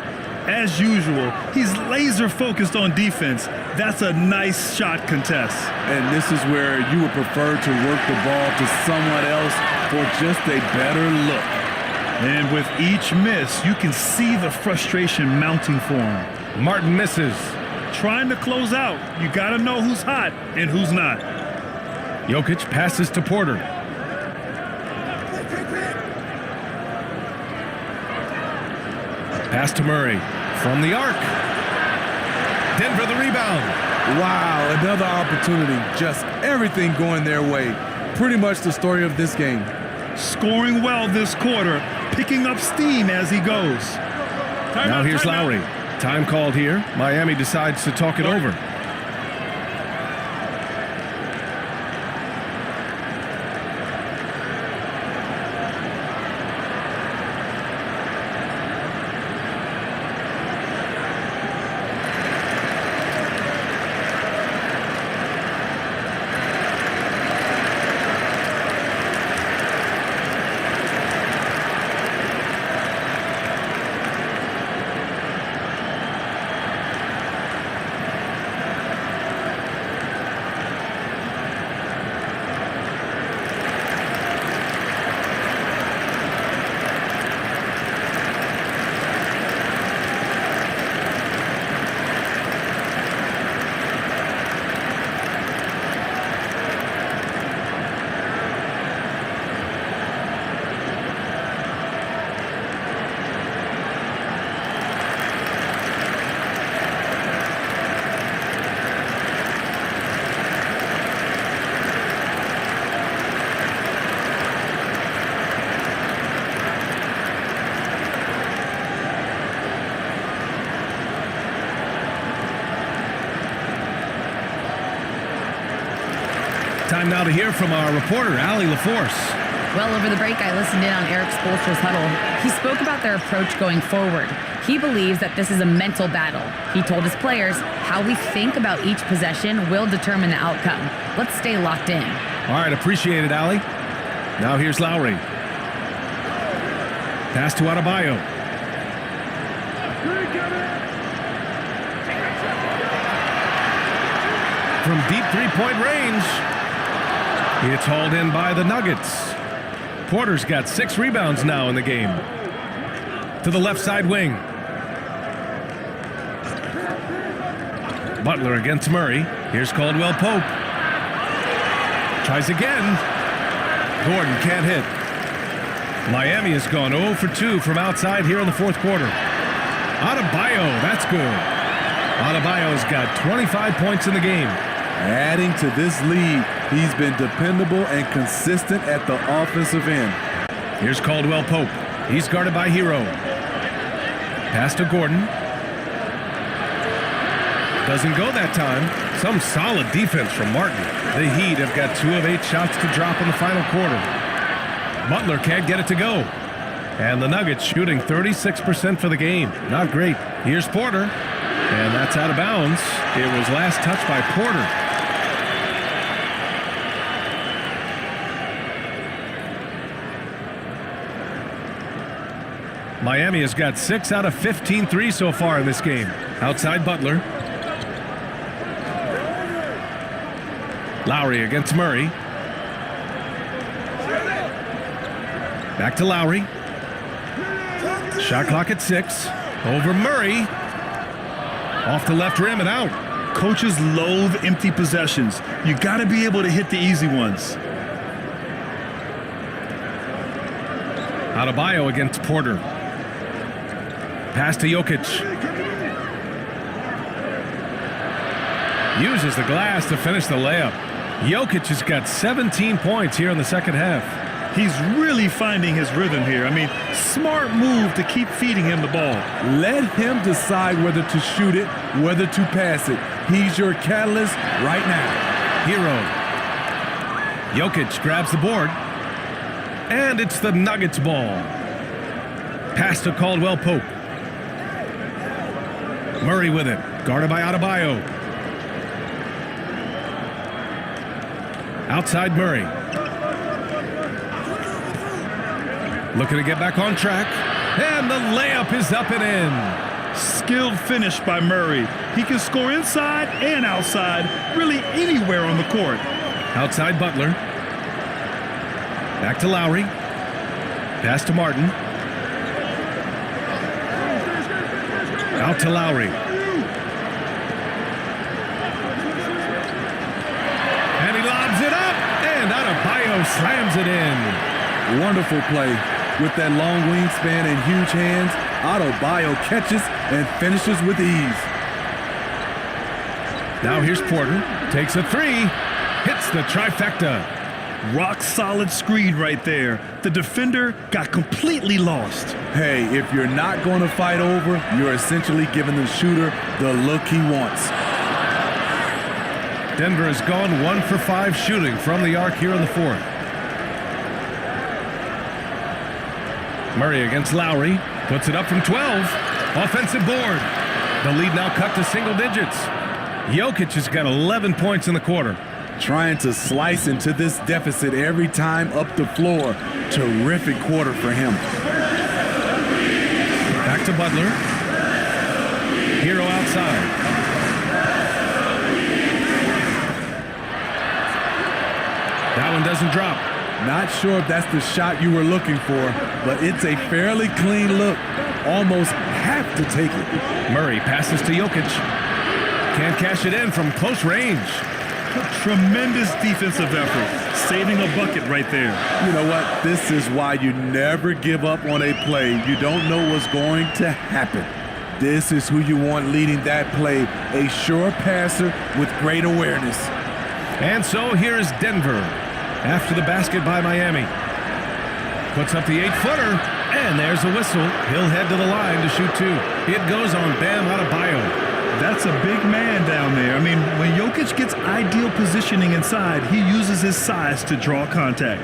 As usual, he's laser focused on defense. That's a nice shot contest. And this is where you would prefer to work the ball to someone else for just a better look. And with each miss, you can see the frustration mounting for him. Martin misses. Trying to close out. You got to know who's hot and who's not. Jokic passes to Porter. Pass to Murray from the arc. Denver the rebound. Wow, another opportunity. Just everything going their way. Pretty much the story of this game. Scoring well this quarter, picking up steam as he goes. Now here's Lowry. Time called here. Miami decides to talk it over. Time now to hear from our reporter, Allie LaForce. Well, over the break, I listened in on Eric Spoelstra's huddle. He spoke about their approach going forward. He believes that this is a mental battle. He told his players, how we think about each possession will determine the outcome. Let's stay locked in. All right, appreciate it, Allie. Now here's Lowry. Pass to Adebayo. From deep three-point range. It's hauled in by the Nuggets. Porter's got 6 rebounds now in the game. To the left side wing. Butler against Murray. Here's Caldwell Pope. Tries again. Gordon can't hit. Miami has gone 0 for 2 from outside here in the fourth quarter. Adebayo, that's good. Adebayo's got 25 points in the game. Adding to this lead, he's been dependable and consistent at the offensive end. Here's Caldwell Pope. He's guarded by Hero. Pass to Gordon. Doesn't go that time. Some solid defense from Martin. The Heat have got 2 of 8 shots to drop in the final quarter. Butler can't get it to go. And the Nuggets shooting 36% for the game. Not great. Here's Porter. And that's out of bounds. It was last touched by Porter. Miami has got 6 out of 15 threes so far in this game. Outside Butler. Lowry against Murray. Back to Lowry. Shot clock at 6. Over Murray. Off the left rim and out. Coaches loathe empty possessions. You got to be able to hit the easy ones. Adebayo against Porter. Pass to Jokic. Uses the glass to finish the layup. Jokic has got 17 points here in the second half. He's really finding his rhythm here. I mean, smart move to keep feeding him the ball. Let him decide whether to shoot it, whether to pass it. He's your catalyst right now. Hero. Jokic grabs the board. And it's the Nuggets ball. Pass to Caldwell Pope. Murray with it. Guarded by Adebayo. Outside Murray. Looking to get back on track. And the layup is up and in. Skilled finish by Murray. He can score inside and outside, really anywhere on the court. Outside Butler. Back to Lowry. Pass to Martin. Out to Lowry. And he lobs it up. And Adebayo slams it in. Wonderful play. With that long wingspan and huge hands, Adebayo catches and finishes with ease. Now here's Porter. Takes a three. Hits the trifecta. Rock solid screen right there. The defender got completely lost. Hey, if you're not going to fight over, you're essentially giving the shooter the look he wants. Denver has gone 1 for 5 shooting from the arc here in the fourth. Murray against Lowry. Puts it up from 12. Offensive board. The lead now cut to single digits. Jokic has got 11 points in the quarter. Trying to slice into this deficit every time up the floor. Terrific quarter for him. Back to Butler. Hero outside. That one doesn't drop. Not sure if that's the shot you were looking for, but it's a fairly clean look. Almost have to take it. Murray passes to Jokic. Can't cash it in from close range. Tremendous defensive effort. Saving a bucket right there. You know what? This is why you never give up on a play. You don't know what's going to happen. This is who you want leading that play. A sure passer with great awareness. And so here is Denver. After the basket by Miami. Puts up the 8-footer, and there's a whistle. He'll head to the line to shoot 2. It goes on Bam Adebayo. That's a big man down there. I mean, when Jokic gets ideal positioning inside, he uses his size to draw contact.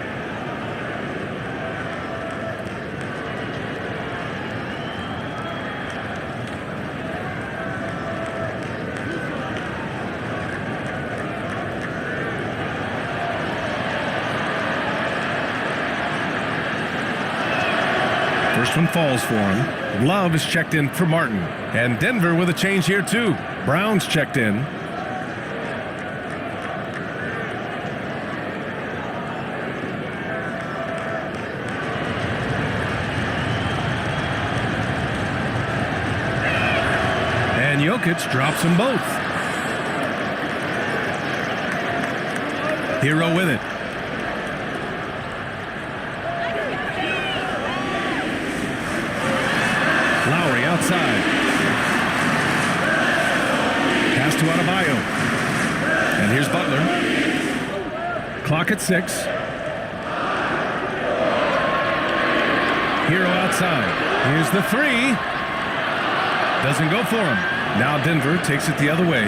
First one falls for him. Love is checked in for Martin. And Denver with a change here too. Brown's checked in. And Jokic drops them both. Hero with it. Lowry outside. Pass to Adebayo. And here's Butler. Clock at 6. Hero outside. Here's the 3. Doesn't go for him. Now Denver takes it the other way.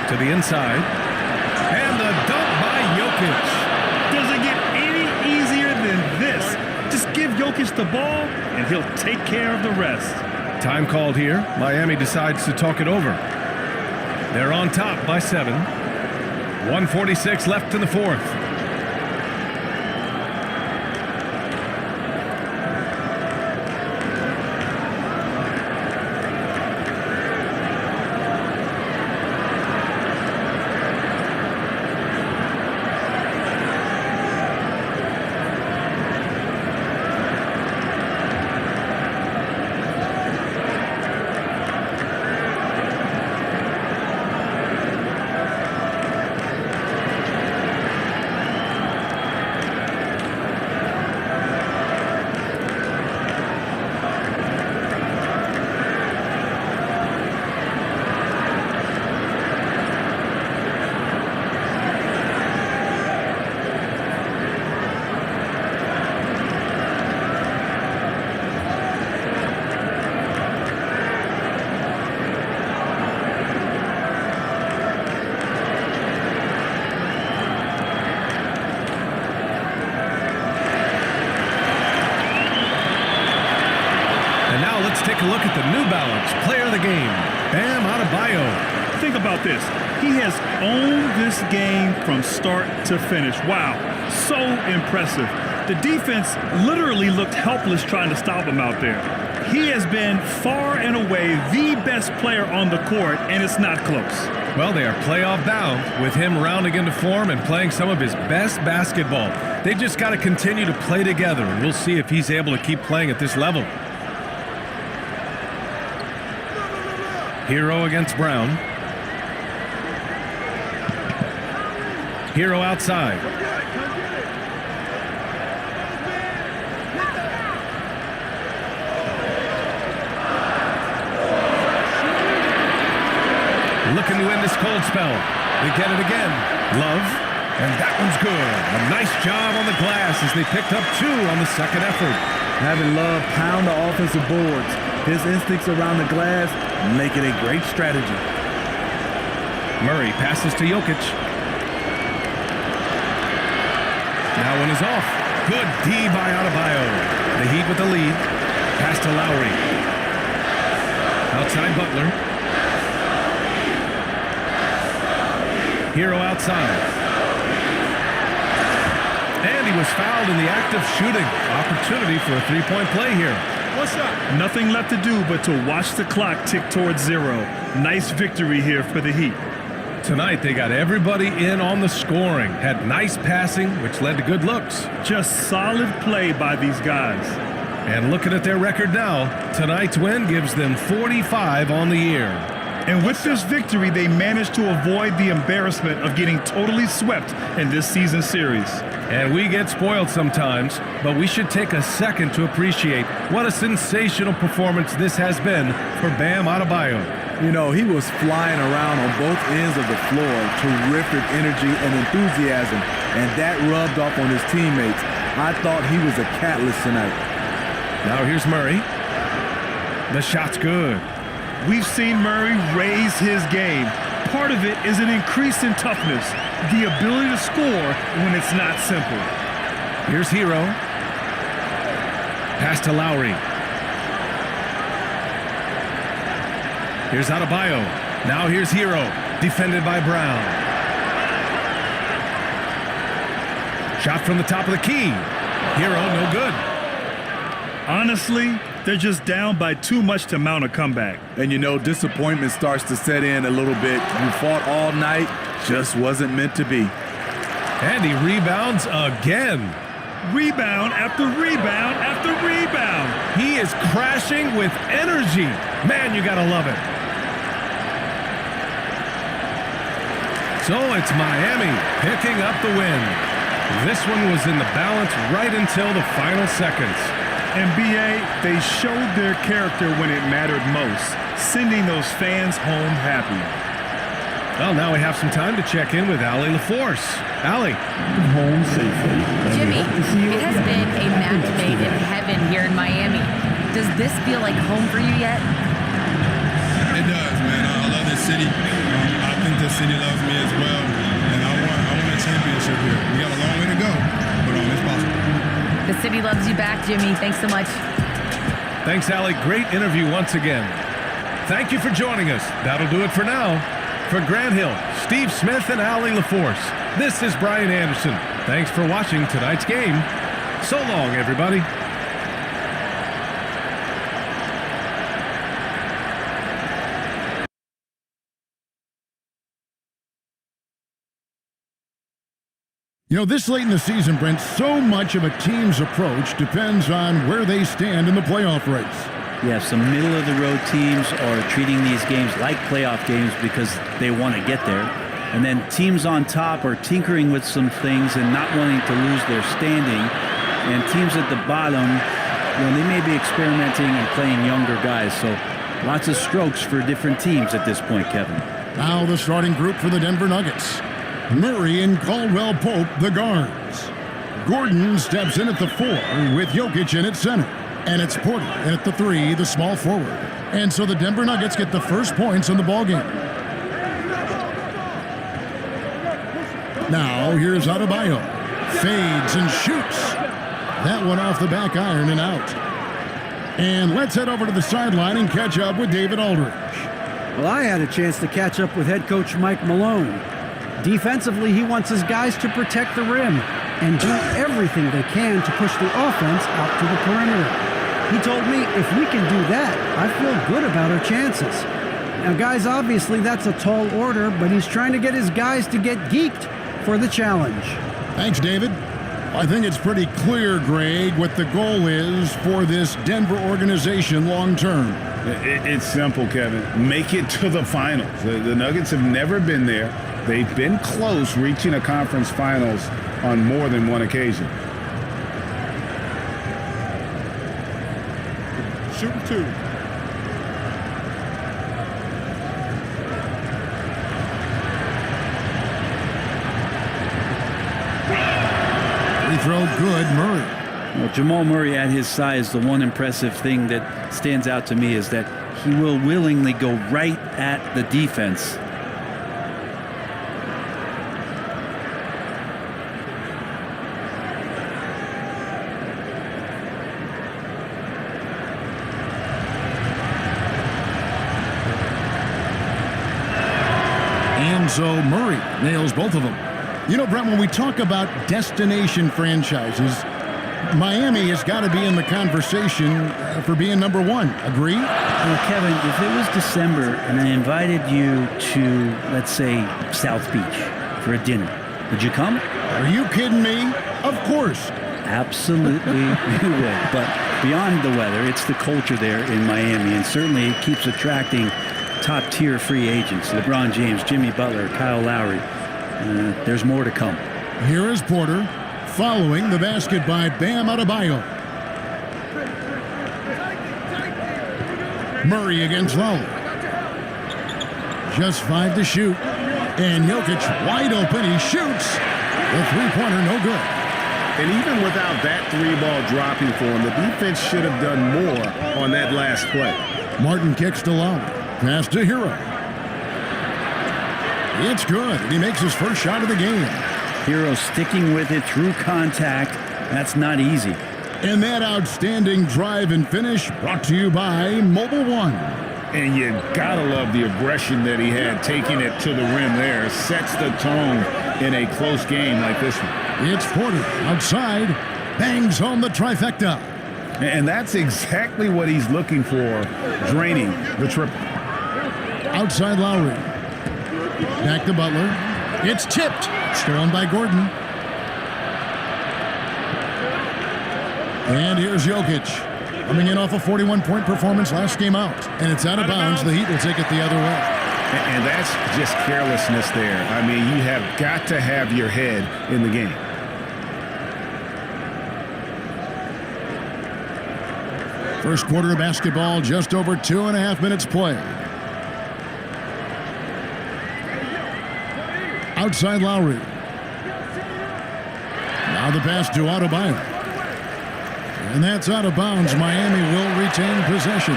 To the inside. And the dunk by Jokic. Doesn't get any easier than this. Just give Jokic the ball, and he'll take care of the rest. Time called here. Miami decides to talk it over. They're on top by 7. 1:46 left in the fourth. Now let's take a look at the New Balance player of the game, Bam Adebayo. Think about this. He has owned this game from start to finish. Wow, so impressive. The defense literally looked helpless trying to stop him out there. He has been far and away the best player on the court, and it's not close. Well, they are playoff bound with him rounding into form and playing some of his best basketball. They just got to continue to play together, and we'll see if he's able to keep playing at this level. Hero against Brown. Hero outside. Looking to win this cold spell. They get it again. Love. And that one's good. A nice job on the glass as they picked up 2 on the second effort. Having Love pound the offensive boards. His instincts around the glass make it a great strategy. Murray passes to Jokic. That one is off. Good D by Adebayo. The Heat with the lead. Pass to Lowry. Outside Butler. Hero outside. And he was fouled in the act of shooting. Opportunity for a three-point play here. What's up? Nothing left to do but to watch the clock tick towards 0. Nice victory here for the Heat. Tonight, they got everybody in on the scoring. Had nice passing, which led to good looks. Just solid play by these guys. And looking at their record now, tonight's win gives them 45 on the year. And with this victory, they managed to avoid the embarrassment of getting totally swept in this season series. And we get spoiled sometimes, but we should take a second to appreciate what a sensational performance this has been for Bam Adebayo. You know, he was flying around on both ends of the floor. Terrific energy and enthusiasm, and that rubbed off on his teammates. I thought he was a catalyst tonight. Now here's Murray. The shot's good. We've seen Murray raise his game. Part of it is an increase in toughness, the ability to score when it's not simple. Here's Hero. Pass to Lowry. Here's Adebayo. Now here's Hero, defended by Brown. Shot from the top of the key. Hero, no good. Honestly, they're just down by too much to mount a comeback. And you know, disappointment starts to set in a little bit. You fought all night, just wasn't meant to be. And he rebounds again. Rebound after rebound after rebound. He is crashing with energy. Man, you gotta love it. So it's Miami picking up the win. This one was in the balance right until the final seconds. And B.A., they showed their character when it mattered most, sending those fans home happy. Well, now we have some time to check in with Allie LaForce. Allie. Home safely. Jimmy, it has been a match made in heaven here in Miami. Does this feel like home for you yet? It does, man. I love this city. I think the city loves me as well. And I want a championship here. We got a long way to go, but it's possible. The city loves you back, Jimmy. Thanks so much. Thanks, Allie. Great interview once again. Thank you for joining us. That'll do it for now. For Grant Hill, Steve Smith, and Allie LaForce, this is Brian Anderson. Thanks for watching tonight's game. So long, everybody. You know, this late in the season, Brent, so much of a team's approach depends on where they stand in the playoff race. Yeah, some middle-of-the-road teams are treating these games like playoff games because they want to get there. And then teams on top are tinkering with some things and not wanting to lose their standing. And teams at the bottom, you know, they may be experimenting and playing younger guys. So lots of strokes for different teams at this point, Kevin. Now the starting group for the Denver Nuggets. Murray and Caldwell Pope, the guards. Gordon steps in at the 4 with Jokic in at center. And it's Porter in at the 3, the small forward. And so the Denver Nuggets get the first points in the ballgame. Now here's Adebayo. Fades and shoots. That one off the back iron and out. And let's head over to the sideline and catch up with David Aldridge. Well, I had a chance to catch up with head coach Mike Malone. Defensively, he wants his guys to protect the rim and do everything they can to push the offense out to the perimeter. He told me if we can do that, I feel good about our chances. Now, guys, obviously that's a tall order, but he's trying to get his guys to get geeked for the challenge. Thanks, David. I think it's pretty clear, Greg, what the goal is for this Denver organization long term. It's simple, Kevin. Make it to the finals. The Nuggets have never been there. They've been close reaching a conference finals on more than one occasion. Shooting 2. Free throw good, Murray. Well, Jamal Murray at his size, the one impressive thing that stands out to me is that he will willingly go right at the defense. So Murray nails both of them. You know, Brent, when we talk about destination franchises, Miami has got to be in the conversation for being number one. Agree? Well, Kevin, if it was December and I invited you to, let's say, South Beach for a dinner, would you come? Are you kidding me? Of course. Absolutely you would. But beyond the weather, it's the culture there in Miami, and certainly it keeps attracting top-tier free agents. LeBron James, Jimmy Butler, Kyle Lowry. There's more to come. Here is Porter following the basket by Bam Adebayo. Murray against Lowry. Just 5 to shoot. And Jokic wide open. He shoots. The three-pointer no good. And even without that 3-ball dropping for him, the defense should have done more on that last play. Martin kicks to Lowry. Pass to Hero. It's good. He makes his first shot of the game. Hero sticking with it through contact. That's not easy. And that outstanding drive and finish brought to you by Mobile One. And you gotta love the aggression that he had taking it to the rim there. Sets the tone in a close game like this one. It's Porter outside. Bangs home the trifecta. And that's exactly what he's looking for, draining the triple. Outside Lowry. Back to Butler. It's tipped. Stolen by Gordon. And here's Jokic. Coming in off a 41-point performance last game out. And it's out of bounds. The Heat will take it the other way. And that's just carelessness there. I mean, you have got to have your head in the game. First quarter of basketball, just over 2.5 minutes played. Outside Lowry. Now the pass to Adebayo. And that's out of bounds. Miami will retain possession.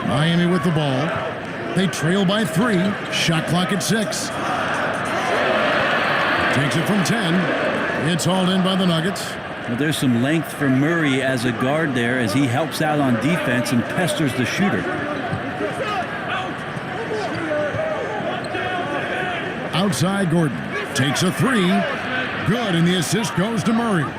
Miami with the ball. They trail by 3. Shot clock at 6. Takes it from 10. It's hauled in by the Nuggets. Well, there's some length for Murray as a guard there as he helps out on defense and pesters the shooter. Outside Gordon. Takes a 3. Good, and the assist goes to Murray.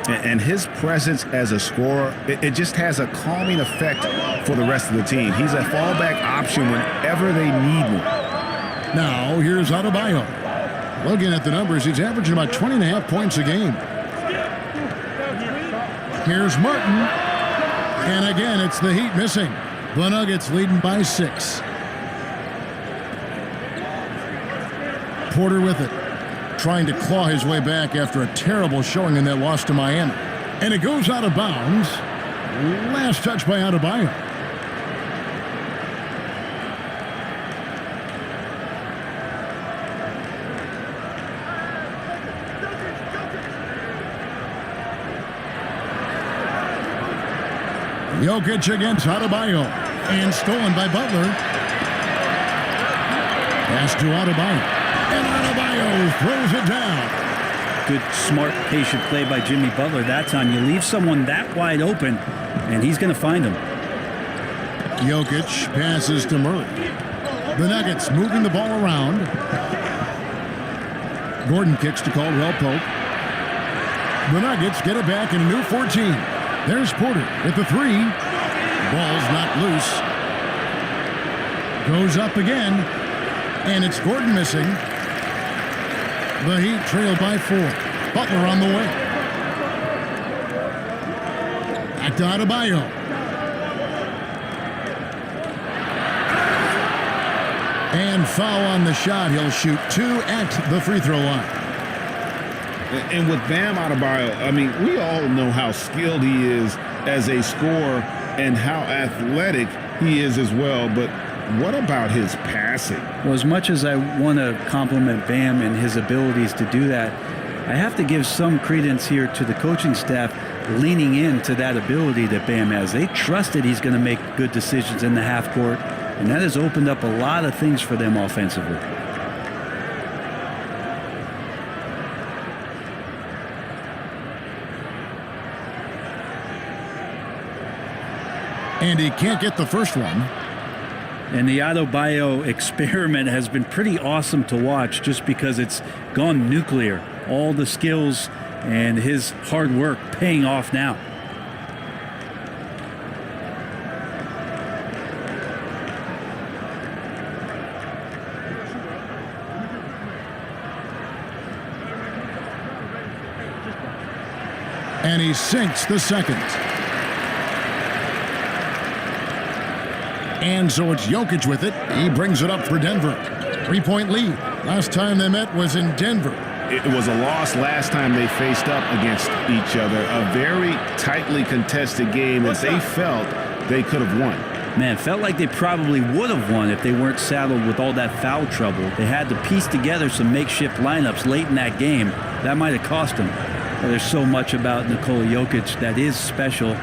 And his presence as a scorer, it just has a calming effect for the rest of the team. He's a fallback option whenever they need one. Now, here's Adebayo. Looking at the numbers, he's averaging about 20.5 points a game. Here's Martin. And again, it's the Heat missing. The Nuggets leading by 6. Porter with it. Trying to claw his way back after a terrible showing in that loss to Miami. And it goes out of bounds. Last touch by Adebayo. Jokic against Adebayo. And stolen by Butler. Pass to Adebayo. And Adebayo throws it down. Good, smart, patient play by Jimmy Butler that time. You leave someone that wide open, and he's going to find him. Jokic passes to Murray. The Nuggets moving the ball around. Gordon kicks to Caldwell Pope. The Nuggets get it back in a new 14. There's Porter with the three. Ball's not loose. Goes up again. And it's Gordon missing. The Heat trail by 4. Butler on the way. Back to Adebayo. And foul on the shot. He'll shoot 2 at the free throw line. And with Bam Adebayo, I mean, we all know how skilled he is as a scorer and how athletic he is as well. But what about his passing? Well, as much as I want to compliment Bam and his abilities to do that, I have to give some credence here to the coaching staff leaning into that ability that Bam has. They trust that he's going to make good decisions in the half court, and that has opened up a lot of things for them offensively. And he can't get the first one. And the Adebayo experiment has been pretty awesome to watch just because it's gone nuclear. All the skills and his hard work paying off now. And he sinks the second. And so it's Jokic with it. He brings it up for Denver. 3-point lead. Last time they met was in Denver. It was a loss last time they faced up against each other. A very tightly contested game that they felt they could have won. Man, felt like they probably would have won if they weren't saddled with all that foul trouble. They had to piece together some makeshift lineups late in that game. That might have cost them. Well, there's so much about Nikola Jokic that is special.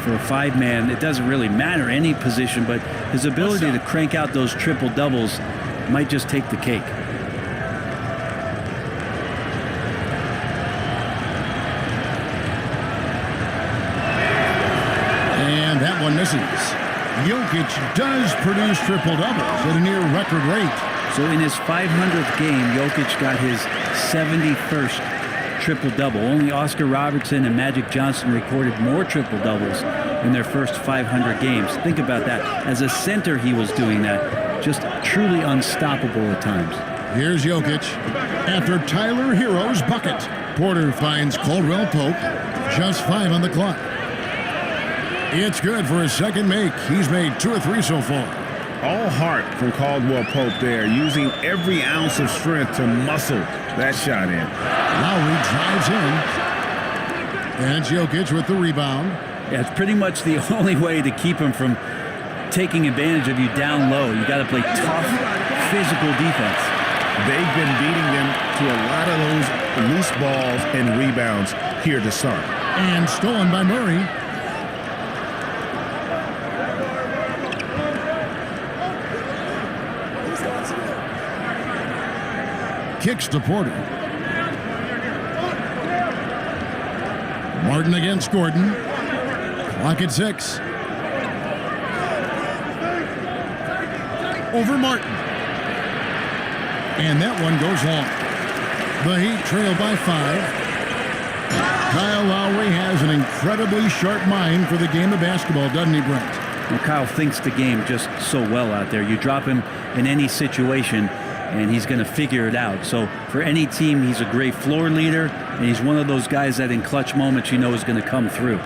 For a 5-man, it doesn't really matter any position, but his ability to crank out those triple doubles might just take the cake. And that one misses. Jokic does produce triple doubles at a near record rate. So in his 500th game, Jokic got his 71st triple-double. Only Oscar Robertson and Magic Johnson recorded more triple-doubles in their first 500 games. Think about that. As a center, he was doing that. Just truly unstoppable at times. Here's Jokic. After Tyler Hero's bucket, Porter finds Caldwell Pope. Just 5 on the clock. It's good for his second make. He's made 2 or 3 so far. All heart from Caldwell Pope there, using every ounce of strength to muscle that shot in. Lowry drives in. And it's Jokic with the rebound. Yeah, it's pretty much the only way to keep him from taking advantage of you down low. You got to play tough, physical defense. They've been beating them to a lot of those loose balls and rebounds here to start. And stolen by Murray. Kicks to Porter. Martin against Gordon. Clock at 6. Over Martin. And that one goes long. The Heat trail by 5. Kyle Lowry has an incredibly sharp mind for the game of basketball, doesn't he, Brent? Well, Kyle thinks the game just so well out there. You drop him in any situation, and he's going to figure it out. So for any team, he's a great floor leader, and he's one of those guys that in clutch moments you know is going to come through.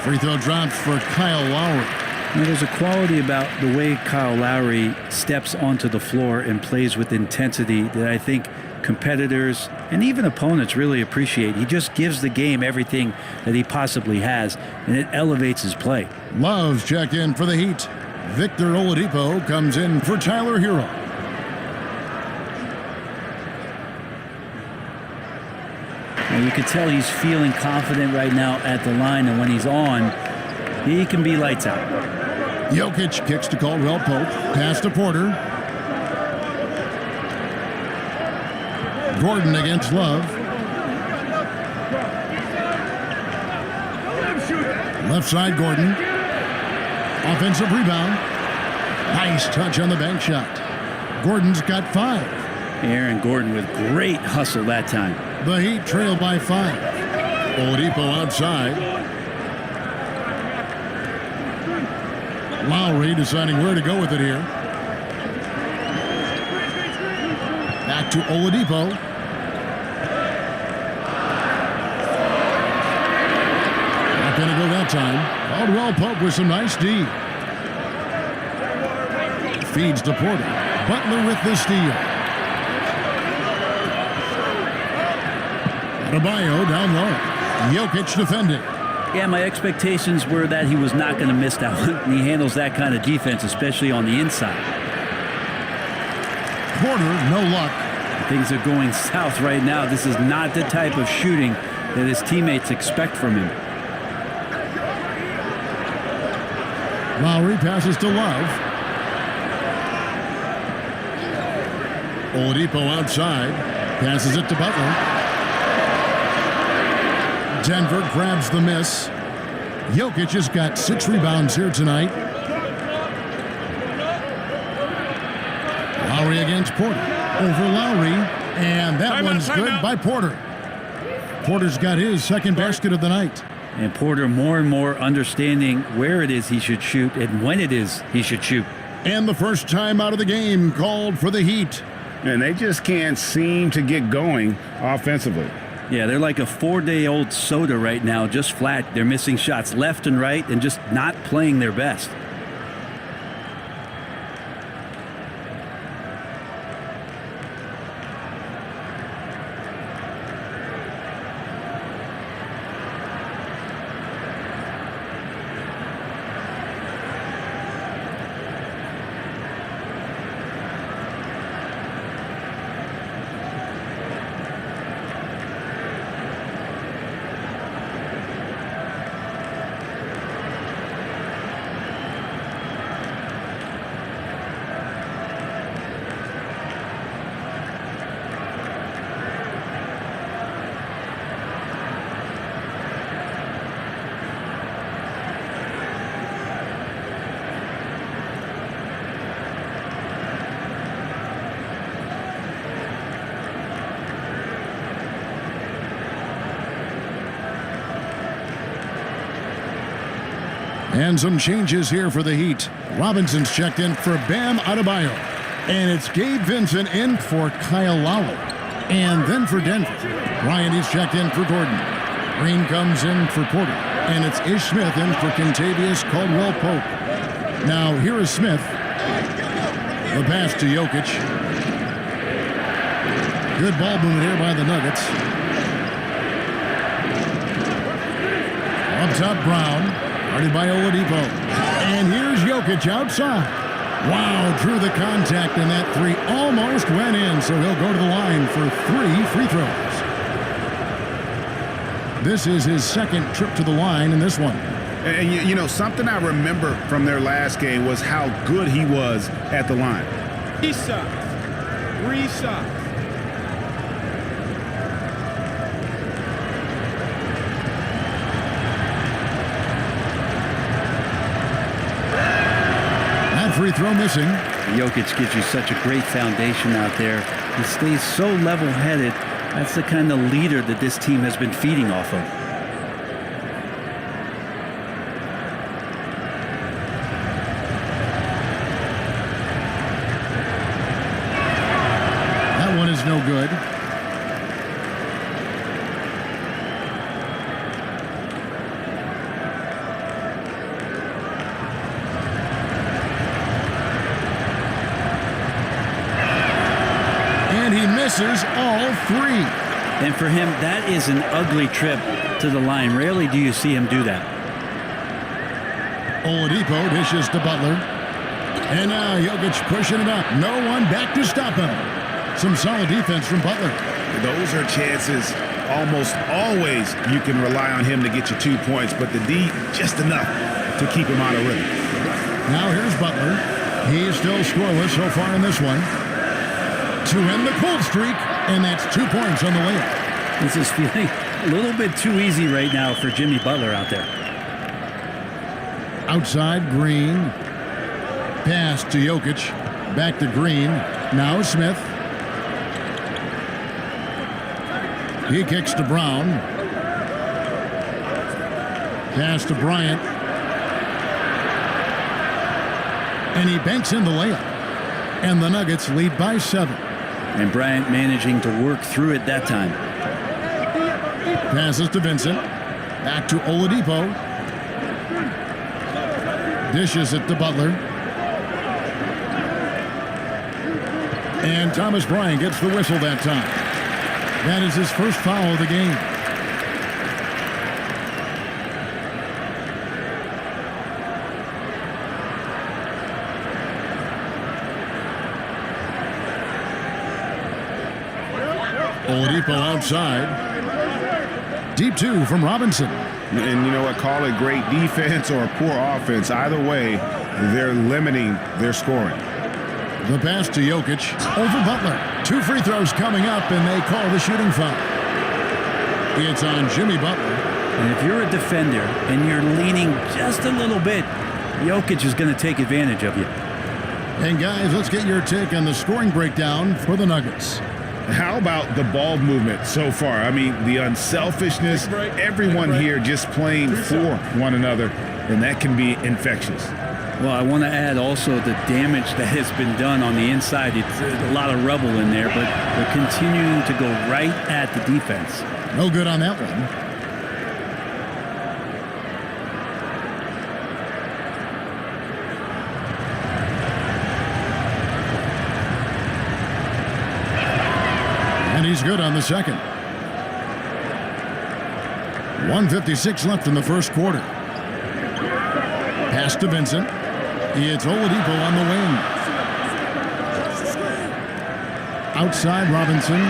Free throw dropped for Kyle Lowry. There's a quality about the way Kyle Lowry steps onto the floor and plays with intensity that I think competitors and even opponents really appreciate. He just gives the game everything that he possibly has, and it elevates his play. Love's checked in for the Heat. Victor Oladipo comes in for Tyler Hero. And you can tell he's feeling confident right now at the line, and when he's on, he can be lights out. Jokic kicks to Caldwell Pope. Pass to Porter. Gordon against Love. Left side, Gordon. Offensive rebound. Nice touch on the bank shot. Gordon's got 5. Aaron Gordon with great hustle that time. The Heat trail by 5. Oladipo outside. Lowry deciding where to go with it here. Back to Oladipo. Not going to go that time. Caldwell Pope with some nice D. Feeds to Porter. Butler with the steal. Adebayo down low. Jokic defending. Yeah, my expectations were that he was not going to miss that one. And he handles that kind of defense, especially on the inside. Porter, no luck. Things are going south right now. This is not the type of shooting that his teammates expect from him. Lowry passes to Love. Oladipo outside. Passes it to Butler. Denver grabs the miss. Jokic has got 6 rebounds here tonight. Lowry against Porter. Over Lowry. And that one's good by Porter. Porter's got his second basket of the night. And Porter more and more understanding where it is he should shoot and when it is he should shoot. And the first time out of the game called for the Heat. And they just can't seem to get going offensively. Yeah, they're like a 4-day-old soda right now, just flat. They're missing shots left and right and just not playing their best. And some changes here for the Heat. Robinson's checked in for Bam Adebayo. And it's Gabe Vincent in for Kyle Lowry. And then for Denver, Ryan is checked in for Gordon. Green comes in for Porter. And it's Ish Smith in for Kentavious Caldwell Pope. Now here is Smith. The pass to Jokic. Good ball movement here by the Nuggets. Up top, Brown. Guarded by Oladipo. And here's Jokic outside. Wow, drew the contact, and that 3 almost went in, so he'll go to the line for 3 free throws. This is his second trip to the line in this one. And you know, something I remember from their last game was how good he was at the line. 3 shots. 3 shots. Free throw missing. Jokic gives you such a great foundation out there. He stays so level-headed. That's the kind of leader that this team has been feeding off of. That one is no good. misses all 3. And for him, that is an ugly trip to the line. Rarely do you see him do that. Oladipo dishes to Butler. And now Jokic pushing it up. No one back to stop him. Some solid defense from Butler. Those are chances almost always you can rely on him to get you 2 points, but the D just enough to keep him out of rhythm. Now here's Butler. He's still scoreless so far in this one. To end the cold streak, and that's 2 points on the layup. This is feeling a little bit too easy right now for Jimmy Butler out there. Outside, Green. Pass to Jokic. Back to Green. Now Smith. He kicks to Brown. Pass to Bryant. And he banks in the layup. And the Nuggets lead by 7. And Bryant managing to work through it that time. Passes to Vincent. Back to Oladipo. Dishes it to Butler. And Thomas Bryant gets the whistle that time. That is his first foul of the game. Oladipo outside. Deep 2 from Robinson. And you know what? Call it great defense or poor offense. Either way, they're limiting their scoring. The pass to Jokic over Butler. 2 free throws coming up, and they call the shooting foul. It's on Jimmy Butler. And if you're a defender and you're leaning just a little bit, Jokic is going to take advantage of you. And guys, let's get your take on the scoring breakdown for the Nuggets. How about the ball movement so far? I mean, the unselfishness, everyone here just playing for one another, and that can be infectious. Well, I want to add also the damage that has been done on the inside. It's a lot of rubble in there, but they're continuing to go right at the defense. No good on that one. And he's good on the second. 1:56 left in the first quarter. Pass to Vincent. It's Oladipo on the wing. Outside Robinson.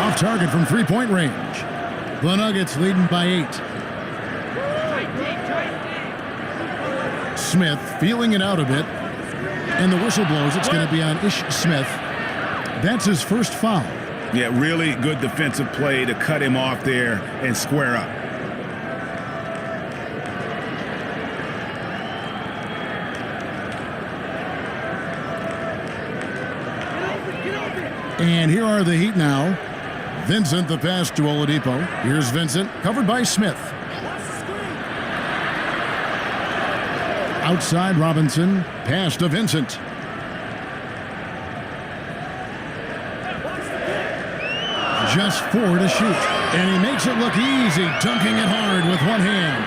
Off target from three-point range. The Nuggets leading by 8. Smith feeling it out a bit. And the whistle blows. It's going to be on Ish Smith. That's his first foul. Yeah, really good defensive play to cut him off there and square up. And here are the Heat now. Vincent, the pass to Oladipo. Here's Vincent, covered by Smith. Outside Robinson, pass to Vincent. Just 4 to shoot. And he makes it look easy, dunking it hard with one hand.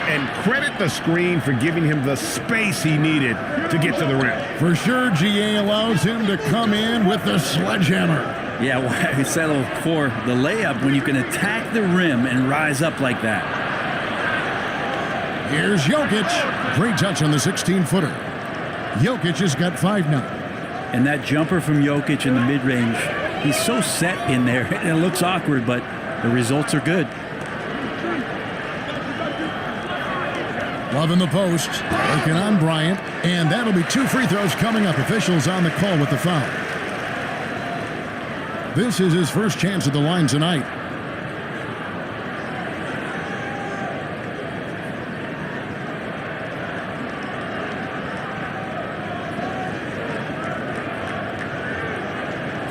And credit the screen for giving him the space he needed to get to the rim. For sure, GA allows him to come in with the sledgehammer. Yeah, why settle for the layup when you can attack the rim and rise up like that? Here's Jokic. Great touch on the 16-footer. Jokic has got 5 now. And that jumper from Jokic in the mid-range, he's so set in there. It looks awkward, but the results are good. Love in the post. Working on Bryant. And that'll be 2 free throws coming up. Officials on the call with the foul. This is his first chance at the line tonight.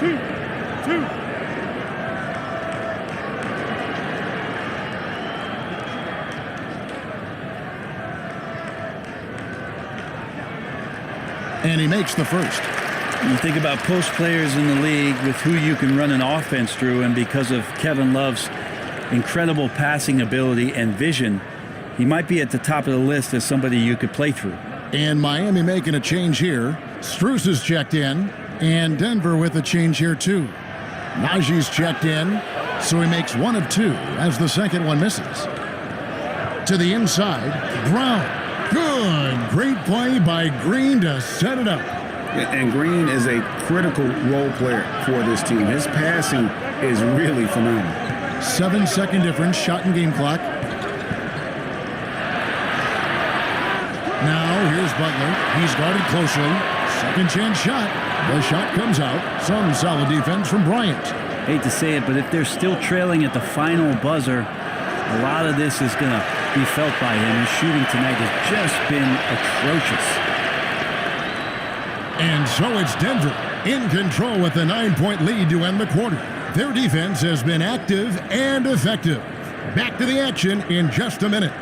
Two. And he makes the first. You think about post players in the league with who you can run an offense through, and because of Kevin Love's incredible passing ability and vision, he might be at the top of the list as somebody you could play through. And Miami making a change here. Strus is checked in. And Denver with a change here, too. Najee's checked in, so he makes 1 of 2 as the second one misses. To the inside, Brown. Good. Great play by Green to set it up. And Green is a critical role player for this team. His passing is really phenomenal. 7-second difference, shot and game clock. Now, here's Butler. He's guarded closely. Second chance shot. The shot comes out. Some solid defense from Bryant. Hate to say it, but if they're still trailing at the final buzzer, a lot of this is going to be felt by him. His shooting tonight has just been atrocious. And so it's Denver in control with a 9-point lead to end the quarter. Their defense has been active and effective. Back to the action in just a minute.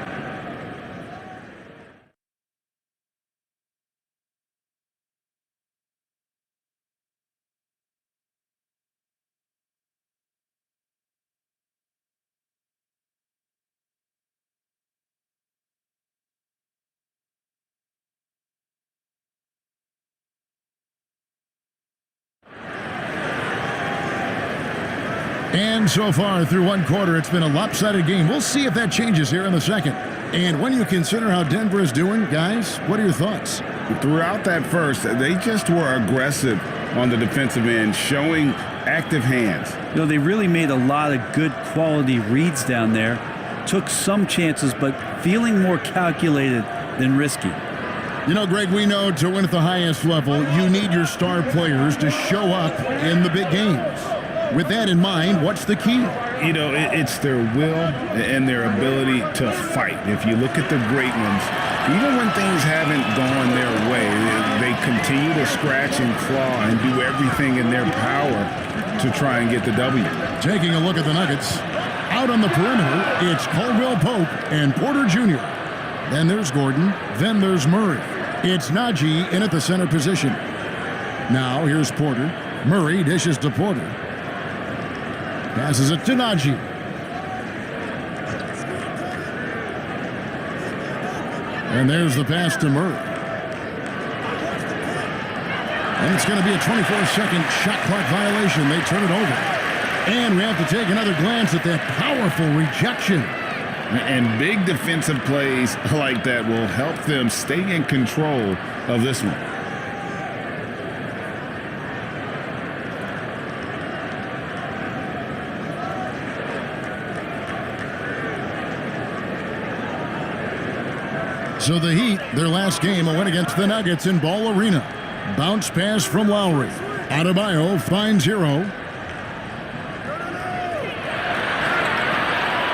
And so far through one quarter, it's been a lopsided game. We'll see if that changes here in the second. And when you consider how Denver is doing, guys, what are your thoughts? Throughout that first, they just were aggressive on the defensive end, showing active hands. You know, they really made a lot of good quality reads down there. Took some chances, but feeling more calculated than risky. You know, Greg, we know to win at the highest level, you need your star players to show up in the big games. With that in mind, what's the key? You know, it's their will and their ability to fight. If you look at the great ones, even when things haven't gone their way, they continue to scratch and claw and do everything in their power to try and get the W. Taking a look at the Nuggets. Out on the perimeter, it's Caldwell Pope and Porter Jr. Then there's Gordon. Then there's Murray. It's Najee in at the center position. Now here's Porter. Murray dishes to Porter. Passes it to Najee. And there's the pass to Murray. And it's going to be a 24-second shot clock violation. They turn it over. And we have to take another glance at that powerful rejection. And big defensive plays like that will help them stay in control of this one. So the Heat, their last game, a win against the Nuggets in Ball Arena. Bounce pass from Lowry. Adebayo finds Hero.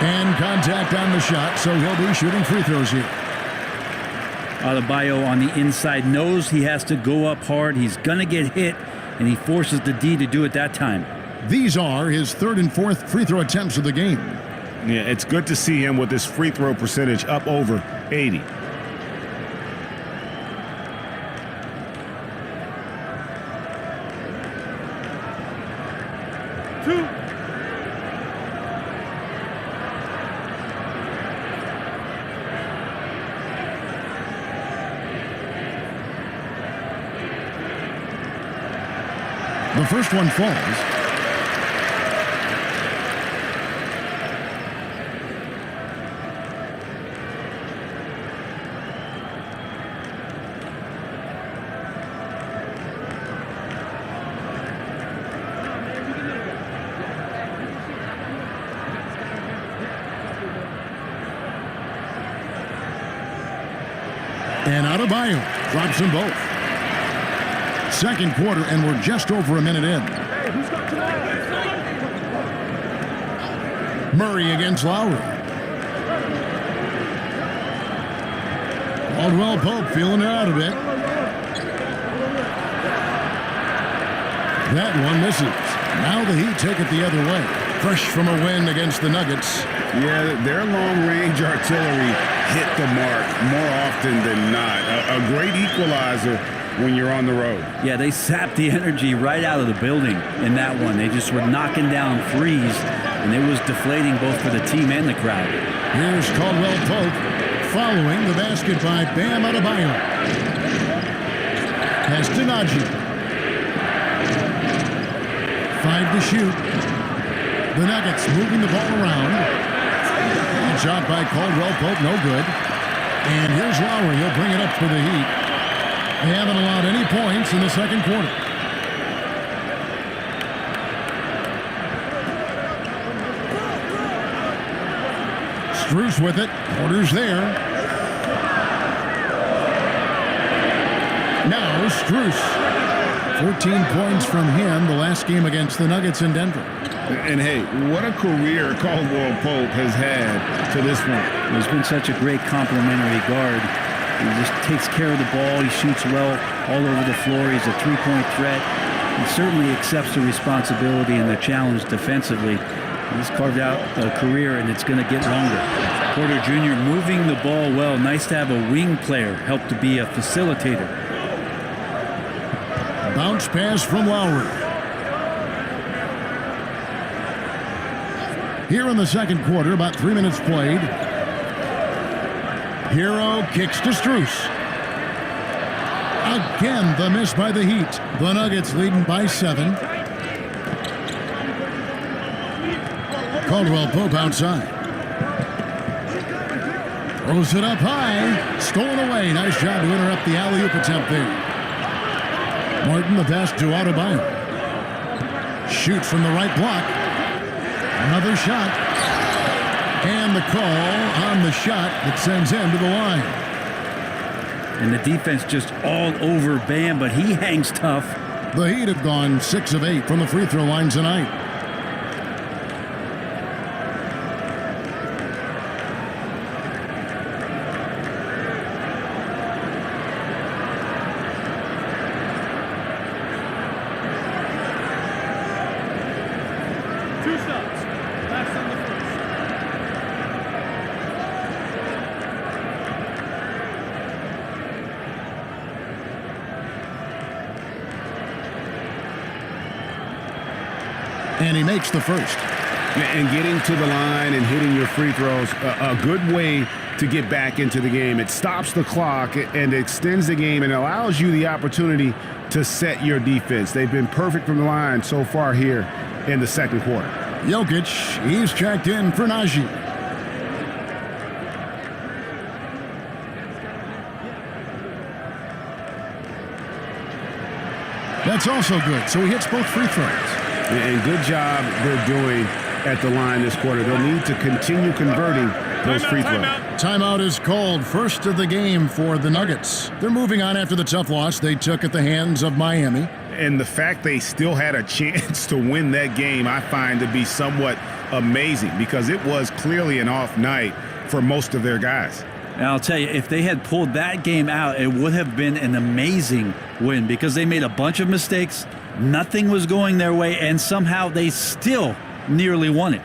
And contact on the shot, so he'll be shooting free throws here. Adebayo on the inside knows he has to go up hard. He's going to get hit, and he forces the D to do it that time. These are his third and fourth free throw attempts of the game. Yeah, it's good to see him with his free throw percentage up over 80. The first one falls. And Adebayo drops them both. Second quarter, and we're just over a minute in. Murray against Lowry. Caldwell Pope feeling it out a bit. That one misses. Now the Heat take it the other way. Fresh from a win against the Nuggets. Yeah, their long-range artillery hit the mark more often than not. A great equalizer when you're on the road. Yeah, they sapped the energy right out of the building in that one. They just were knocking down threes, and it was deflating both for the team and the crowd. Here's Caldwell Pope following the basket by Bam Adebayo. Pass to Najee. 5 to shoot. The Nuggets moving the ball around. Good shot by Caldwell Pope, no good. And here's Lowry. He'll bring it up for the Heat. They haven't allowed any points in the second quarter. Strus with it. Porter's there. Now Strus. 14 points from him the last game against the Nuggets in Denver. And hey, what a career Caldwell Pope has had to this point. He's been such a great complimentary guard. He just takes care of the ball. He shoots well all over the floor. He's a three-point threat. He certainly accepts the responsibility and the challenge defensively. He's carved out a career, and it's going to get longer. Porter Jr. moving the ball well. Nice to have a wing player help to be a facilitator. Bounce pass from Lowry. Here in the second quarter, about 3 minutes played. Hero kicks to Strus. Again, the miss by the Heat. The Nuggets leading by 7. Caldwell Pope outside. Throws it up high. Stolen away. Nice job to interrupt the alley-oop attempt there. Martin, the pass to Adebayo. Shoots from the right block. Another shot. And the call on the shot that sends him to the line. And the defense just all over Bam, but he hangs tough. The Heat have gone 6 of 8 from the free throw line tonight. And he makes the first. And getting to the line and hitting your free throws, a good way to get back into the game. It stops the clock and extends the game and allows you the opportunity to set your defense. They've been perfect from the line so far here in the second quarter. Jokic, he's checked in for Najee. That's also good, so he hits both free throws. And good job they're doing at the line this quarter. They'll need to continue converting those free throws. Timeout is called. First of the game for the Nuggets. They're moving on after the tough loss they took at the hands of Miami. And the fact they still had a chance to win that game, I find to be somewhat amazing because it was clearly an off night for most of their guys. And I'll tell you, if they had pulled that game out, it would have been an amazing win because they made a bunch of mistakes. Nothing was going their way, and somehow they still nearly won it.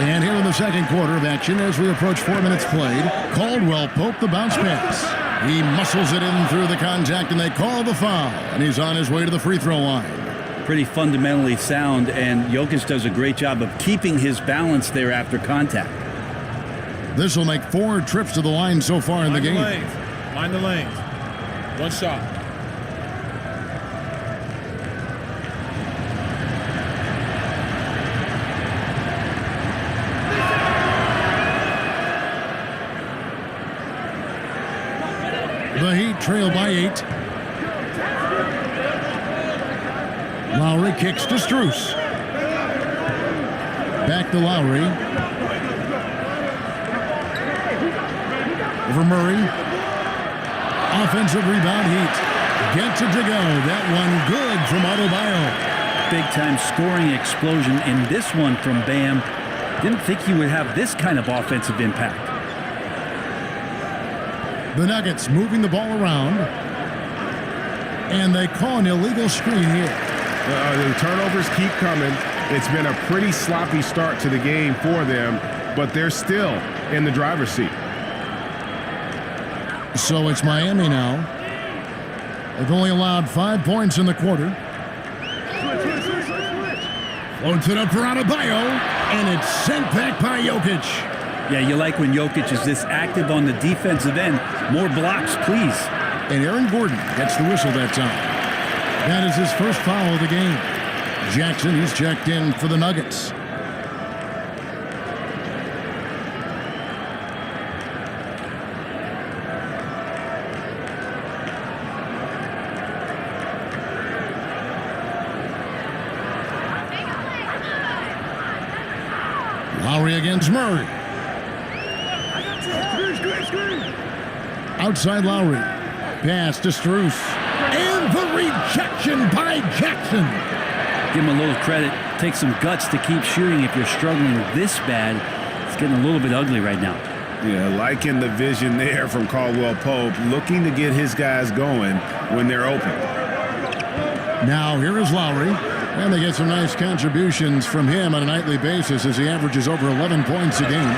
And here in the second quarter of action, as we approach 4 minutes played, Caldwell Pope the bounce pass. He muscles it in through the contact, and they call the foul. And he's on his way to the free throw line. Pretty fundamentally sound, and Jokic does a great job of keeping his balance there after contact. This will make 4 trips to the line so far in the game. Mind the lanes. One shot. The Heat trail by 8. Lowry kicks to Strus. Back to Lowry. Over Murray. Offensive rebound, Heat. Gets it to go. That one good from Adebayo. Big-time scoring explosion in this one from Bam. Didn't think he would have this kind of offensive impact. The Nuggets moving the ball around. And they call an illegal screen here. The turnovers keep coming. It's been a pretty sloppy start to the game for them, but they're still in the driver's seat. So it's Miami now. They've only allowed 5 points in the quarter. Floats it up for Adebayo, and it's sent back by Jokic. Yeah, you like when Jokic is this active on the defensive end. More blocks, please. And Aaron Gordon gets the whistle that time. That is his first foul of the game. Jackson, he's checked in for the Nuggets. Lowry against Murray. Outside Lowry. Pass to Strus. And the rejection by Jackson. Give him a little credit. Take some guts to keep shooting if you're struggling this bad. It's getting a little bit ugly right now. Yeah, liking the vision there from Caldwell Pope, looking to get his guys going when they're open. Now here is Lowry. And they get some nice contributions from him on a nightly basis as he averages over 11 points a game.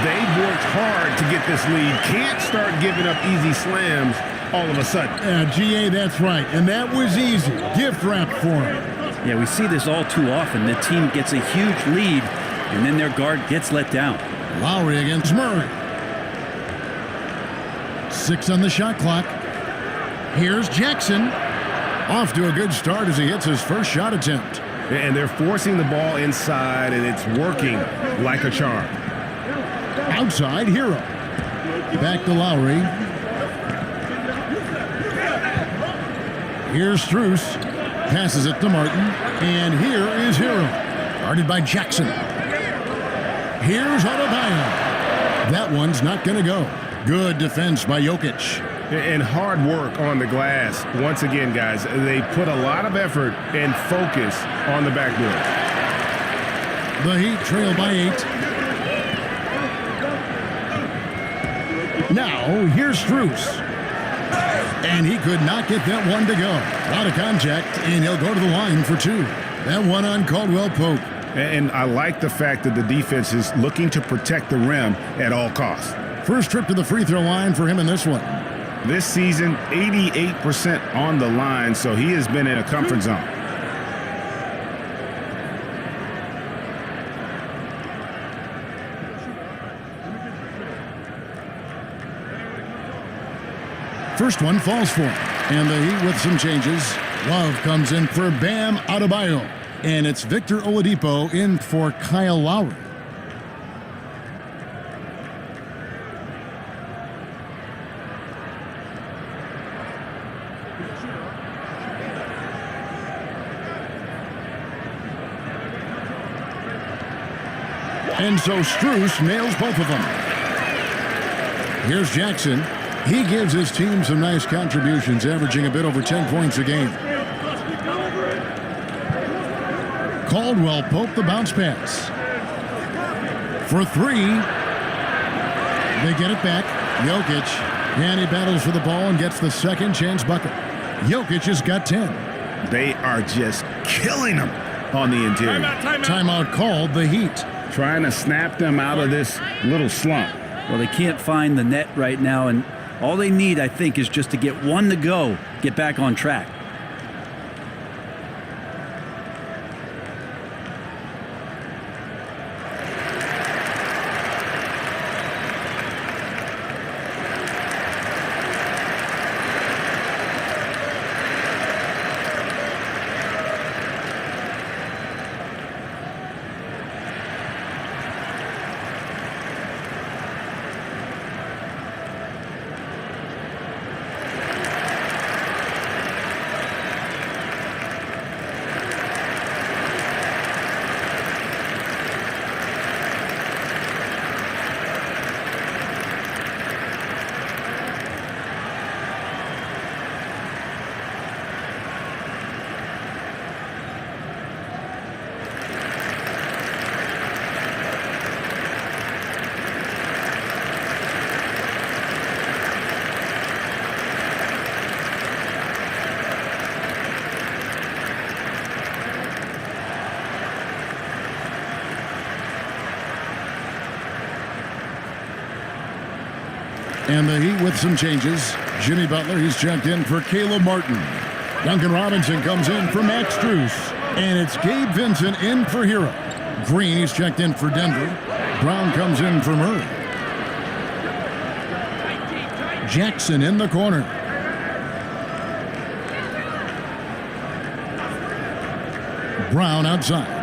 They've worked hard to get this lead. Can't start giving up easy slams all of a sudden. GA, that's right. And that was easy. Gift wrap for him. Yeah, we see this all too often. The team gets a huge lead, and then their guard gets let down. Lowry against Murray. 6 on the shot clock. Here's Jackson. Off to a good start as he hits his first shot attempt. And they're forcing the ball inside, and it's working like a charm. Outside, Hero. Back to Lowry. Here's Strus. Passes it to Martin. And here is Hero. Guarded by Jackson. Here's Adebayo. That one's not going to go. Good defense by Jokic. And hard work on the glass. Once again, guys, they put a lot of effort and focus on the backboard. The Heat trail by 8. Now, here's Strus. And he could not get that one to go. Out of contact, and he'll go to the line for 2. That one on Caldwell Pope. And I like the fact that the defense is looking to protect the rim at all costs. First trip to the free throw line for him in this one. This season, 88% on the line, so he has been in a comfort zone. First one falls for him. And the Heat with some changes. Love comes in for Bam Adebayo. And it's Victor Oladipo in for Kyle Lowry. And so Strus nails both of them. Here's Jackson. He gives his team some nice contributions, averaging a bit over 10 points a game. Caldwell Pope the bounce pass. For 3. They get it back. Jokic. And he battles for the ball and gets the second chance bucket. Jokic has got 10. They are just killing them on the interior. Timeout called the Heat. Trying to snap them out of this little slump. Well, they can't find the net right now, and all they need, I think, is just to get one to go, get back on track. And the Heat with some changes. Jimmy Butler, he's checked in for Caleb Martin. Duncan Robinson comes in for Max Strus. And it's Gabe Vincent in for Hero. Green, he's checked in for Denver. Brown comes in for Murray. Jackson in the corner. Brown outside.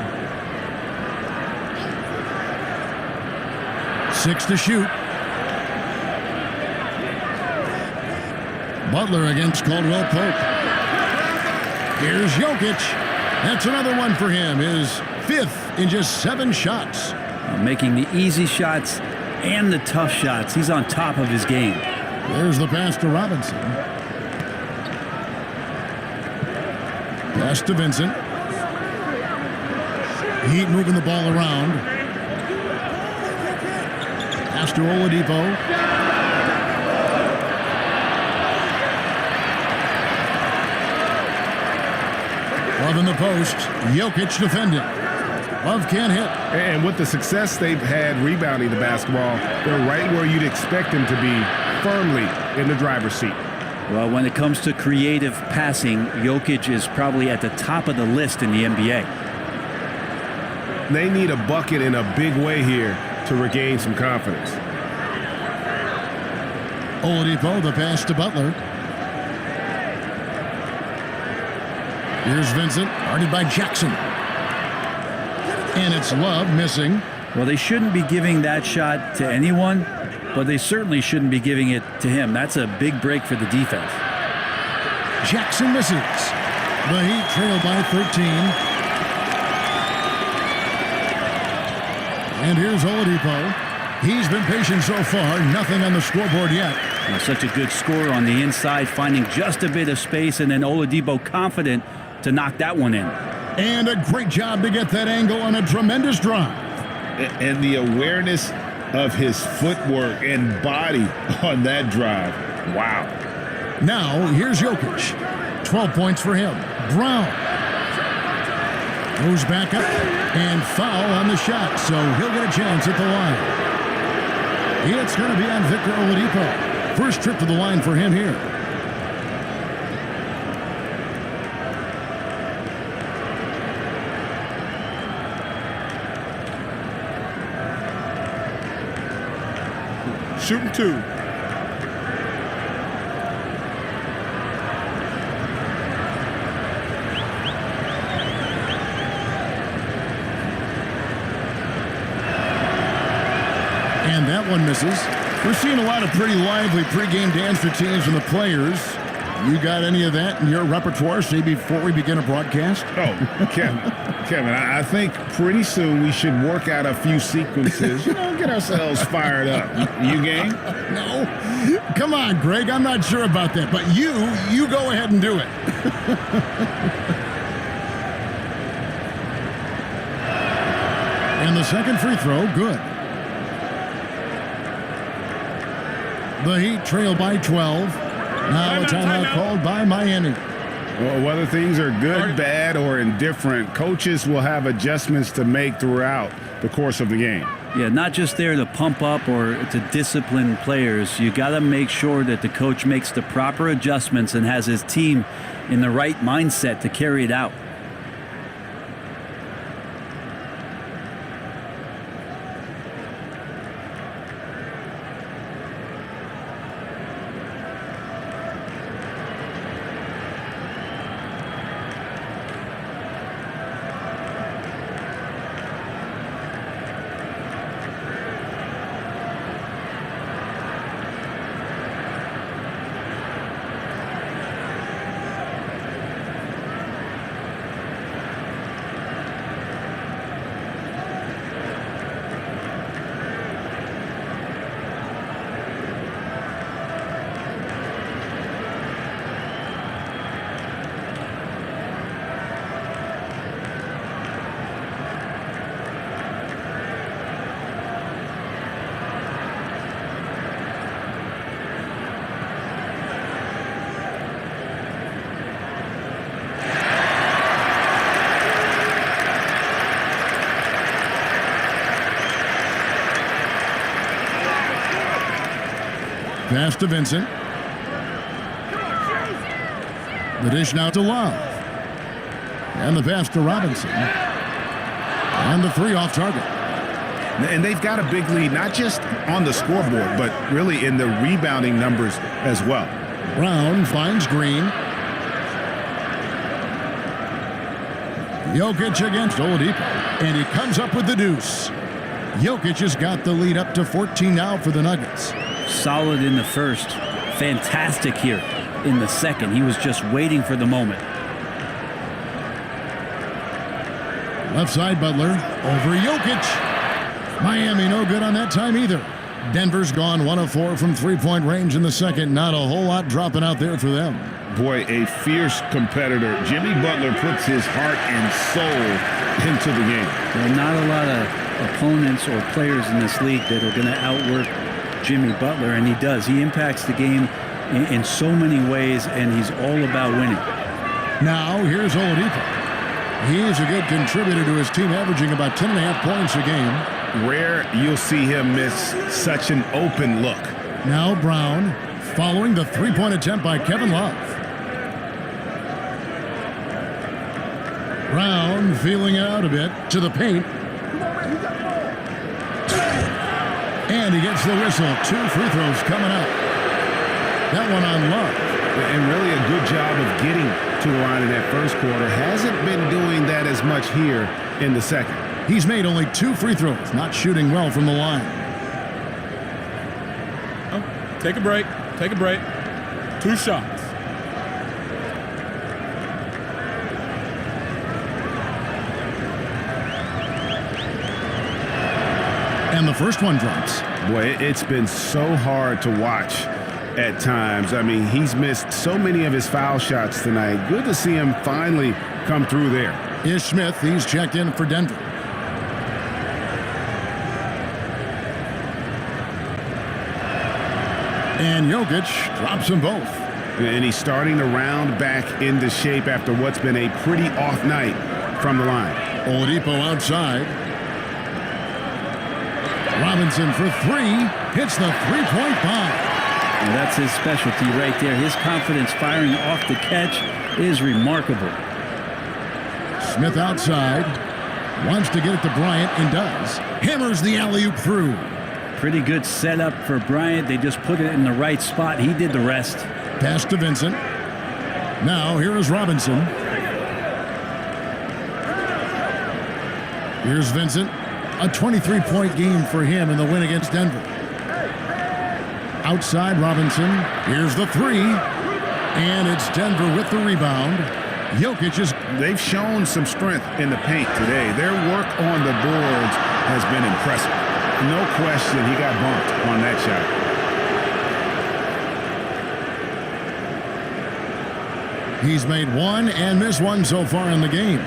6 to shoot. Butler against Caldwell Pope. Here's Jokic. That's another one for him. His 5th in just 7 shots. Making the easy shots and the tough shots. He's on top of his game. There's the pass to Robinson. Pass to Vincent. Heat moving the ball around. Pass to Oladipo. Love in the post. Jokic defending. Love can't hit. And with the success they've had rebounding the basketball, they're right where you'd expect them to be, firmly in the driver's seat. Well, when it comes to creative passing, Jokic is probably at the top of the list in the NBA. They need a bucket in a big way here to regain some confidence. Oladipo, the pass to Butler. Here's Vincent, guarded by Jackson. And it's Love missing. Well, they shouldn't be giving that shot to anyone, but they certainly shouldn't be giving it to him. That's a big break for the defense. Jackson misses. The Heat trail by 13. And here's Oladipo. He's been patient so far. Nothing on the scoreboard yet. Well, such a good score on the inside, finding just a bit of space, and then Oladipo confident to knock that one in. And a great job to get that angle on a tremendous drive. And the awareness of his footwork and body on that drive. Wow. Now, here's Jokic. 12 points for him. Brown goes back up and foul on the shot, so he'll get a chance at the line. It's going to be on Victor Oladipo. First trip to the line for him here. Shooting 2. And that one misses. We're seeing a lot of pretty lively pregame dance routines from the players. You got any of that in your repertoire, say, before we begin a broadcast? Oh, Kevin, I think pretty soon we should work out a few sequences, get ourselves fired up. You game? No. Come on, Greg. I'm not sure about that, but you go ahead and do it. And the second free throw, good. The Heat trail by 12. Now a timeout called by Miami. Well, whether things are good, bad, or indifferent, coaches will have adjustments to make throughout the course of the game. Yeah, not just there to pump up or to discipline players. You got to make sure that the coach makes the proper adjustments and has his team in the right mindset to carry it out. Pass to Vincent. The dish now to Love. And the pass to Robinson. And the three off target. And they've got a big lead, not just on the scoreboard, but really in the rebounding numbers as well. Brown finds Green. Jokic against Oladipo. And he comes up with the deuce. Jokic has got the lead up to 14 now for the Nuggets. Solid in the first. Fantastic here in the second. He was just waiting for the moment. Left side, Butler. Over Jokic. Miami no good on that time either. Denver's gone 1 of 4 from three-point range in the second. Not a whole lot dropping out there for them. Boy, a fierce competitor. Jimmy Butler puts his heart and soul into the game. Well, not a lot of opponents or players in this league that are going to outwork Jimmy Butler, and he does. He impacts the game in so many ways, and he's all about winning. Now, here's Oladipo. He's a good contributor to his team, averaging about 10.5 points a game. Rare you'll see him miss such an open look. Now Brown, following the three-point attempt by Kevin Love. Brown feeling it out a bit to the paint. And he gets the whistle. 2 free throws coming up. That one on Love. And really a good job of getting to the line in that first quarter. Hasn't been doing that as much here in the second. He's made only 2 free throws, not shooting well from the line. Oh, take a break. Take a break. 2 shots. And the first one drops. Boy, it's been so hard to watch at times. I mean, he's missed so many of his foul shots tonight. Good to see him finally come through there. Ish Smith, he's checked in for Denver. And Jokic drops them both. And he's starting to round back into shape after what's been a pretty off night from the line. Oladipo outside. Robinson for 3. Hits the three-point bomb. And that's his specialty right there. His confidence firing off the catch is remarkable. Smith outside. Wants to get it to Bryant and does. Hammers the alley-oop through. Pretty good setup for Bryant. They just put it in the right spot. He did the rest. Pass to Vincent. Now here is Robinson. Here's Vincent. A 23-point game for him in the win against Denver. Outside Robinson. Here's the 3. And it's Denver with the rebound. Jokic is... They've shown some strength in the paint today. Their work on the boards has been impressive. No question he got bumped on that shot. He's made 1 and missed 1 so far in the game.